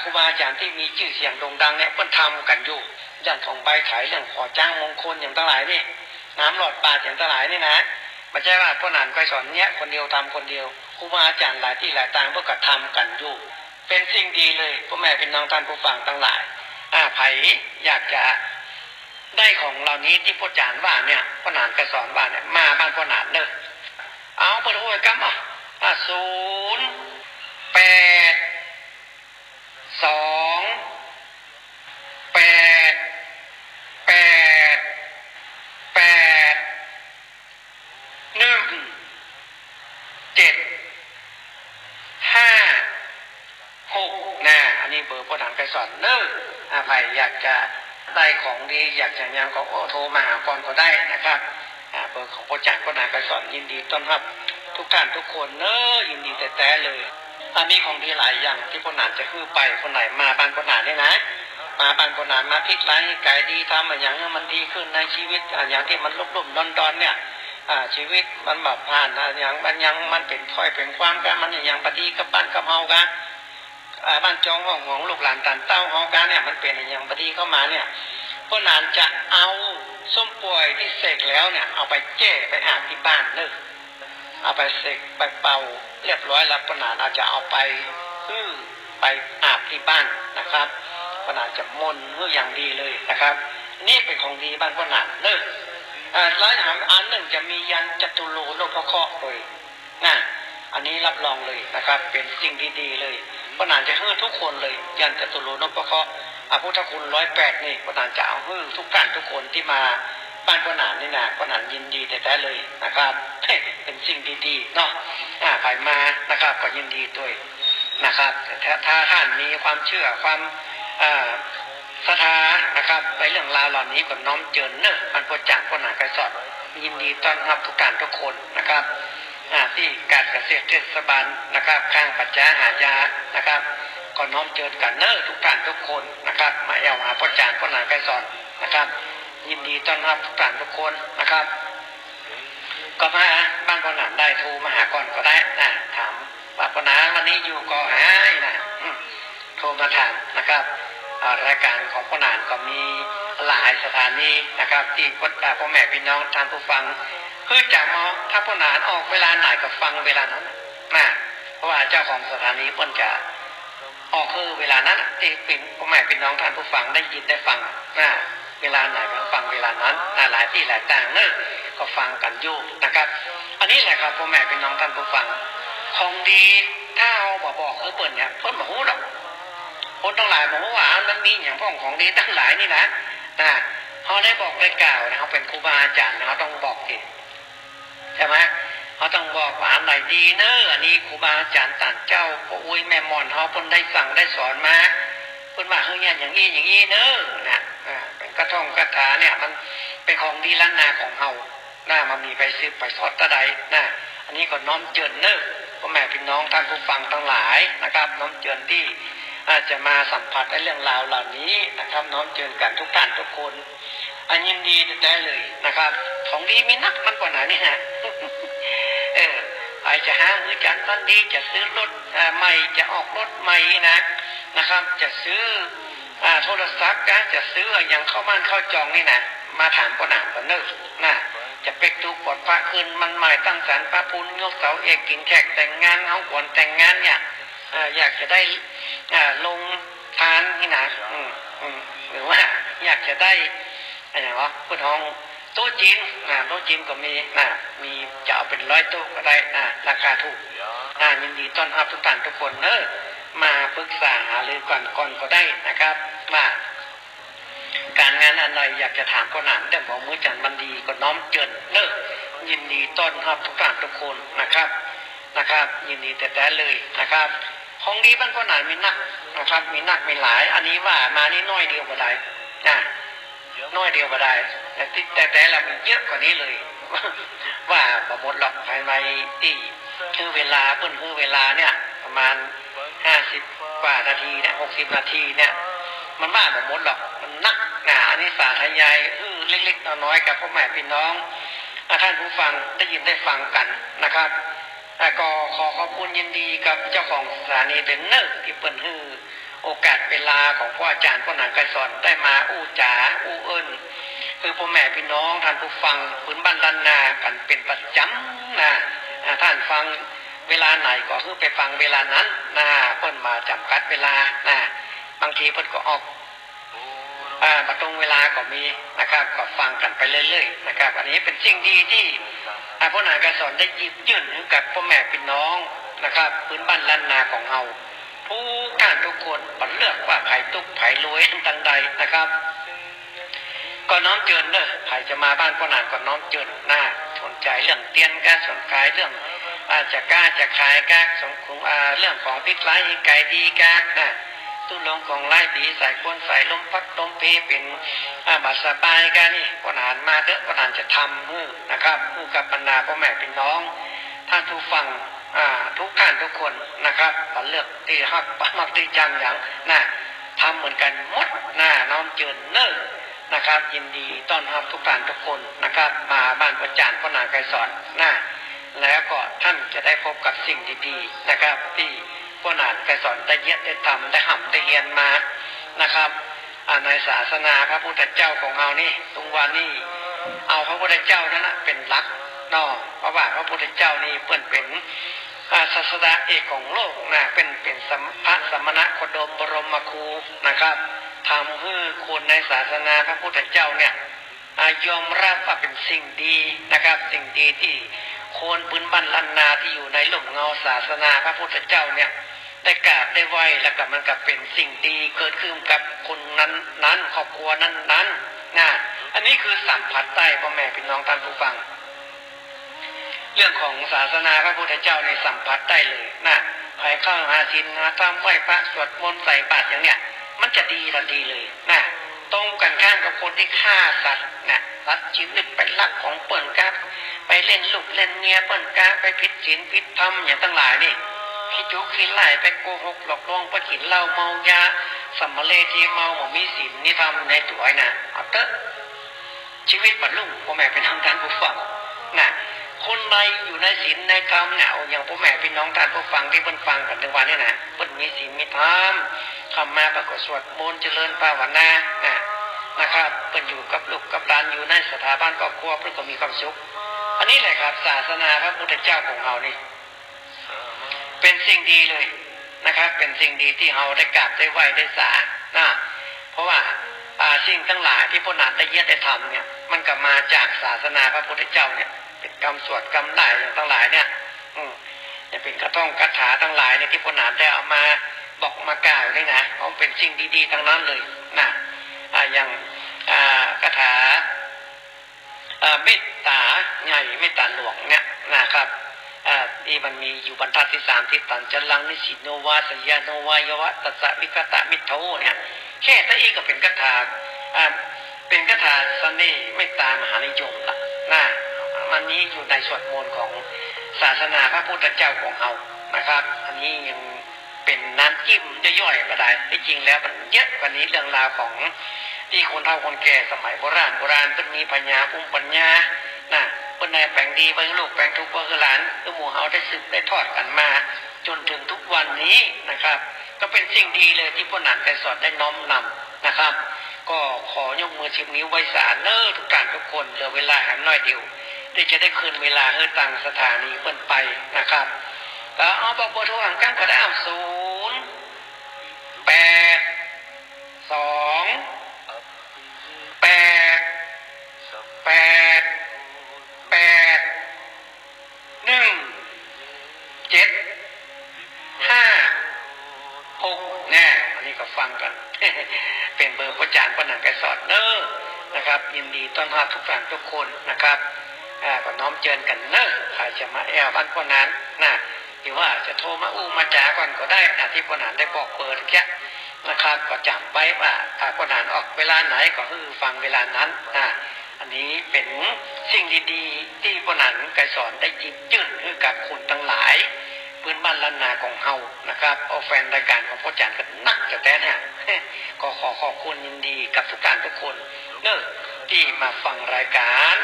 ครูบาอาจารย์ที่มีชื่อเสียงโด่งดังเนี่ยเพิ่นทำกันอยู่อย่างของใบไถเรื่องขอจ้างมงคลอย่างทั้งหลายนี่น้ำหลอดบาดอย่างทั้งหลายนี่นะไม่ใช่ว่าพวกนั้นไปสอนเนี้ยคนเดียวทำคนเดียวครูบาอาจารย์หลายที่หลายต่างเพิ่นก็ทำกันอยู่เป็นสิ่งดีเลยพ่อแม่พี่น้องท่านผู้ฟังทั้งหลายไผอยากจะได้ของเหล่านี้ที่พ่อจารย์ว่าเนี่ยพ่อหนานก็สอนว่าเนี่ยมาบ้านพ่อหนานเด้อเอาเปิดหัวกันอ่ะอันนี้เบอร์พ่อหนานก็สอนเด้อใครอยากจะได้ของดีอยากจะยังก็โทรมาหาก่อนก็ได้นะครับเบอร์ของพ่อจารย์พ่อหนานก็สอนยินดีต้อนรับทุกท่านทุกคนเนอะยินดีแต่เลยมีของดีหลายอย่างที่พ่อหนานจะคือไปคนไหนมาบ้านพ่อหนานเนี่ยนะมาบ้านพ่อหนานมาพลิกไล่ไก่ดีทำอย่างนี้มันดีขึ้นในชีวิตอย่างที่มันลุ่มๆดอนเนี่ยชีวิตมันแบบผ่านอย่างมันยังมันเป็นถ้อยเป็นความกันมันอย่างปฏิกับบ้านกับเฮากันบ้านจองห้องของลูกหลานตันเต้าเฮากันเนี่ยมันเป็นอย่างปฏิเข้ามาเนี่ยพ่อหนานจะเอาส้มป่วยที่เสกแล้วเนี่ยเอาไปแก้ไปอาบที่บ้านเนอะเอาไปเสกไปเป่าเรียบร้อยแล้วพ่อหนานอาจจะเอาไปไปอาบที่บ้านนะครับพ่อหนานจะมนต์อย่างดีเลยนะครับนี่เป็นของดีบ้านพ่อหนานเนอะร้านอาหารอันหนึ่งจะมียันจตุโลโลภเคราะห์เลยนะอันนี้รับรองเลยนะครับเป็นสิ่งดีๆเลยพ่อหนานจะให้ทุกคนเลยยันจตุโลโลภเคราะห์พุทธคุณ108นี่พ่อหนานจะเอาให้ทุกท่านทุกคนที่มาบ้านพ่อหนานนี่นะพ่อหนานยินดีแต่เลยนะครับเป็นสิ่งดีๆเนาะไปมานะครับก็ยินดีด้วยนะครับถ้าท่านมีความเชื่อความศรัทธานะครับในเรื่องราวเหล่านี้ก็น้อมเจริญเนอะมันพ่อจารย์พ่อหนานก็สอนยินดีต้อนรับทุกท่านทุกคนนะครับที่การเกษตรเทศบาลนะครับข้างปัจจัยหายานะครับก็น้อมเจริญกันเนอะทุกท่านทุกคนนะครับมาเอาหาพ่อจารย์พ่อหนานก็สอนนะครับยินดีต้อนรับทุกท่านทุกคนนะครับก็มาบ้านพ่อหนานได้โทรมาหาก่อนก็ได้ถามว่าพ่อหนานวันนี้อยู่ก็หายนะโทรมาถามนะครับรายการของพ่อหนานก็มีหลายสถานีนะครับที่พ่อแม่พี่น้องท่านผู้ฟัง คือจะมองถ้าพ่อหนานออกเวลาไหนก็ฟังเวลานั้นนะเพราะว่าเจ้าของสถานีเพิ่นจะออกคือเวลานั้นที่เป็นพ่อแม่พี่น้องท่านผู้ฟังได้ยินได้ฟังนะเวลาไหนก็ฟังเวลานั้นหลายที่หลายต่างเนอะก็ฟังกันอยู่นะครับอันนี้แหละครับพ่อแม่พี่น้องท่านผู้ฟังของดีถ้าเอาบอกคือเปิ่นเนี่ยเพิ่นบอกหูหรอกคนทั้งหลายบอกว่ามันมีอย่างพ่อของดีทั้งหลายนี่นะเขาได้บอกได้กล่าวนะเขาเป็นครูบาอาจารย์เขาต้องบอกดิใช่ไหมเขาต้องบอกว่าอันไหนดีเนอะอันนี้ครูบาอาจารย์ต่างเจ้าพ่ออุ้ยแม่มอนเขาเพิ่นได้สั่งได้สอนมาเพิ่นมาเฮ้ยอย่างนี้เนอะนะเป็นกระท่องกระถาเนี่ยมันเป็นของดีล้านนาของเฮามันมีไปซื้อไปสอดตะไดอันนี้ก็น้อมเจิญเนอะพ่อแม่พี่น้องท่านผู้ฟังทั้งหลายนะครับน้อมเจิญที่อาจจะมาสัมผัสในเรื่องราวเหล่านี้นะครับน้อมเจิญกันทุกท่านทุกคนอันยินดีได้เลยนะครับของดีมีนักมันกว่าไหนนี่ฮะใครจะหามือจันทันดีจะซื้อรถใหม่จะออกรถใหม่นะครับจะซื้อโทรศัพท์จะซื้ออย่างเข้าบ้านเข้าจองนี่นะมาถามก็หนามก็เนิ่นจะเป็กตูปลดพระคืนมันใหม่ตั้งศาลพระพุทธยกเสาเอกกินแขกแต่งงานเขาก่อนแต่งงานเนี่ยอยากจะได้ลงทานนี่นะหรือว่าอยากจะได้อะไรวะคุณทองโต๊ะจีนโต๊ะจีนก็มีจะเอาเป็น100 โต๊ะก็ได้ราคาถูกยินดีต้อนรับทุกท่านทุกคนเนอะมาปรึกษาหารือก่อนก็ได้นะครับมาการงานอะไรอยากจะถามก็หนามแต่บอกมือจันมันดีก็น้อมเจิญเนอะยินดีต้อนรับทุกท่านทุกคนนะครับยินดีแต่เลยนะครับของดีบ้านก็หนามมีนักนะครับมีนักมีหลายอันนี้ว่ามานี่น้อยเดียวก็ได้น้อยเดียวก็ได้แต่เรามีเยอะกว่านี้เลยว่าประมวลหลอกภายในที่คือเวลาเพิ่นคือเวลาเนี่ยประมาณ50 กว่านาทีเนี่ย60 นาทีเนี่ยมันมากประมวลหลอกมันนักอันนี้สาธยายเล็กๆน้อยๆกับพ่อแม่พี่น้องท่านผู้ฟังได้ยินได้ฟังกันนะครับก็ขอขอบคุณยินดีกับเจ้าของสถานีเป็นเนอร์ที่เปิดฮือโอกาสเวลาของพ่ออาจารย์พ่อหนังไกรสอนได้มาอู้จ๋าอู้เอิญคือพ่อแม่พี่น้องท่านผู้ฟังพื้นบ้านล้านนากันเป็นประจำท่านฟังเวลาไหนก็คือไปฟังเวลานั้นเพิ่นมาจำกัดเวลาบางทีเพิ่นก็ออกมาตรงเวลาก็มีนะครับก็ฟังกันไปเรื่อยๆนะครับอันนี้เป็นสิ่งดีที่พ่อหนังไกรสอนได้หยิบยื่นให้กับพ่อแม่พี่น้องนะครับพื้นบ้านล้านนาของเฮาผู้การทุกคนบัดเลือกว่าใครตุกใครรวยทันใดนะครับก็น้อมเจิญเนอะใครจะมาบ้านพ่อหนานก็น้อมเจิญสนใจเรื่องเตียนการสนใจเรื่องจะกล้าจะขายกล้าสมคงเรื่องของพิษร้ายไก่ดีกล้าตู้ลงของไล่ดีใส่ก้นใส่ลมพัดลมเพเป็นบาสบายกันนี่พ่อหนานมาเด้อพ่อหนานจะทำนะครับกับบรรดาพ่อแม่พี่น้องท่านผู้ฟังทุกท่านทุกคนนะครับมาเลือกที่ฮักมักที่จังอย่างทำเหมือนกันหมดน้อมเจิญเนอนะครับยินดีต้อนรับทุกท่านทุกคนนะครับมาบ้านพระอาจารย์พ่อหนานไกรสอนแล้วก็ท่านจะได้พบกับสิ่งดีๆนะครับที่พ่อหนานไกรสอนได้เยียดได้ทำได้ห่ำได้เรียนมานะครับในศาสนาพระพุทธเจ้าของเรานี่ตรงวันนี้เอาพระพุทธเจ้านั้นเป็นหลักเพราะว่าพระพุทธเจ้านี่เปิ่นเป็นศาสดาเอกของโลกเป็นพระสมณะโคดมบรมครูนะครับทำให้คนในศาสนาพระพุทธเจ้าเนี่ยยอมรับว่าเป็นสิ่งดีนะครับสิ่งดีที่คนพื้นบ้านล้านนาที่อยู่ในหล่มเงาศาสนาพระพุทธเจ้าเนี่ยได้กราบได้ไหว้แล้วก็มันก็เป็นสิ่งดีเกิดขึ้นกับคนนั้นครอบครัวนั้นอันนี้คือสัมผัสได้พ่อแม่พี่น้องท่านผู้ฟังเรื่องของศาสนาพระพุทธเจ้าในสัมผัสได้เลยใครเข้าหาศีลทำไหว้พระสวดมนต์ใส่บาตรอย่างเนี้ยมันจะดีทันทีเลยตรงกันข้ามกับคนที่ฆ่าสัตว์รัดชีวิตไปลักของเปิ่นกั๊บไปเล่นลูกเล่นเมียเปิ่นกั๊บไปผิดศีลผิดธรรมอย่างทั้งหลายนี่ขี้จุกขี้ไล่ไปโกหกหลอกลวงไปกินเหล้าเมายาสัมมาเลทีเมาหมอมีศีลนี่ทำในตัวไอ้เอาเถอะชีวิตบรรลุพ่อแม่เป็นทางการผู้ฟังคนใดอยู่ในศีลในธรรมอย่างพ่อแม่พี่น้องท่านผู้ฟังที่เพิ่นฟังกันในวันนี้เพิ่นมีศีลมีธรรมทำมาประกอบสวดมนต์เจริญภาวนานะครับเพิ่นอยู่กับลูกกับหลานอยู่ในสถาบันครอบครัวเพิ่นก็มีความสุขอัน นนี้แหละครับศาสนาพระพุทธเจ้าของเรานี่เป็นสิ่งดีเลยนะครับเป็นสิ่งดีที่เราได้กราบได้ไหว้ได้สานะเพราะว่าสิ่งทั้งหลายที่พวกนั้นได้เยียดได้ทำเนี่ยมันก็มาจากศาสนาพระพุทธเจ้าเนี่ยเป็นกรรมสวดกรรมได้ทั้งหลายเนี่ยจะเป็นกระท่องคาถาทั้งหลายเนี่ยที่พวกนั้นได้เอามาบอกมากล่าวเลยนะเพราะเป็นสิ่งดีๆทั้งนั้นเลยนะอย่างคาถาเมตตาใหญ่เมตตาหลวงเนี่ยนะครับที่มันมีอยู่บรรทัดที่3ที่ตันจลังนิสิโนวาสยาโนวายะตัสสะวิกตะมิโทเนี่ยแค่นั้นเองก็เป็นคาถาเสน่ห์เมตตามหานิยมละนะมันนี้อยู่ในสวดมนต์ของศาสนาพระพุทธเจ้าของเรานะครับอันนี้ยังเป็นน้ำจิ้มย่อยๆก็ได้ที่จริงแล้วมันเยอะกว่านี้เรื่องราวของที่คนเฒ่าคนแก่สมัยโบราณเป็นมีปัญญาภูมิปัญญานะเป็นนายแปลงดีไว้ลูกแปลงทุกข์ไว้หลานคือหมู่เฮาได้สืบได้ทอดกันมาจนถึงทุกวันนี้นะครับก็เป็นสิ่งดีเลยที่พวกนั้นได้สอนได้น้อมนำนะครับก็ขอยกมือชิมนิ้วไว้สาทุกการทุกคนเหลือเวลาแค่น้อยเดียวที่จะได้คืนเวลาให้ต่างสถานีเพิ่นไปนะครับแล้วเอาบอกเบอร์โทรหลังกันก็ได้ฟังกัน เป็นเบอร์ประจานปนังไกสอดนะครับยินดีต้อนรับทุกท่านทุกคนนะครับก็น้อมเชิญกันใครจะมาแอลบ้านปนันหรือว่าจะโทรมามาจาก่อนก็ได้ที่ปนันได้บอกเบอร์แค่นะครับก็จำไว้ว่าถ้าปนันออกเวลาไหนก็คือฟังเวลานั้นอันนี้เป็นสิ่งดีๆที่ปนันไกสอนได้ยิบยื่นให้กับคนทั้งหลายพื้นบ้านล้านนาของเฮานะครับเอาแฟนรายการของพ่อจันกันนักจะแท้ก็ขอขอบคุณยินดีกับทุกท่านทุกคนที่มาฟังรายการ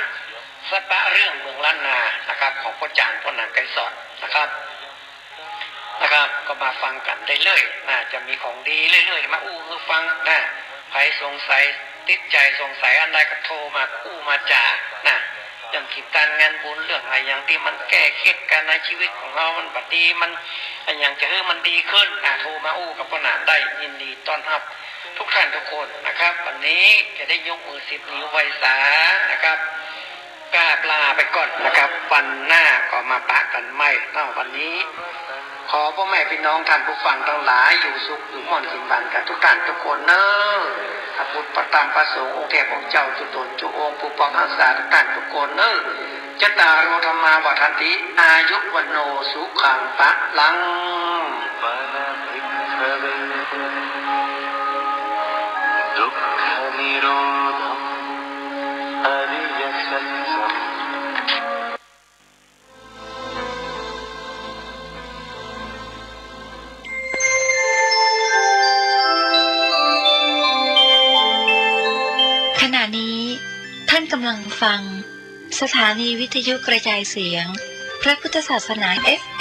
สปะเรื่องเมืองล้านนานะครับของพ่อจันพ่อหนังไกรสอนนะครับก็มาฟังกันได้เลยจะมีของดีเรื่อยๆมาฟังใครสงสัยติดใจสงสัยอะไรก็โทรมามาจ่าอย่างกิจการงานบุญเรื่องอะไรอย่างที่มันแก้เคล็ดกันในชีวิตของเรามันบัดดีมันอย่างจะให้มันดีขึ้นโทรมากับพ่อหนานได้ยินดีต้อนรับทุกท่านทุกคนนะครับวันนี้จะได้ยกมือ10 นิ้วไว้สานะครับกราบลาไปก่อนนะครับวันหน้าก็มาปะกันใหม่วันนี้ขอพ่อแม่พี่น้องท่านผู้ฟังทั้งหลายอยู่สุขอยู่ม่อนกินบันกันทุกท่านทุกคนพระพุทธประธรรมประสงค์องค์เทพองค์เจ้าจุตนจุองค์ผู้ปกรักษาทุกท่านทุกคนจตารโรธรรมาวัฏฏิอายุวันโนสุขังปะลังดุขนิโรธอริยสัจจังขณะนี้ท่านกำลังฟังสถานีวิทยุกระจายเสียงพระพุทธศาสนา FM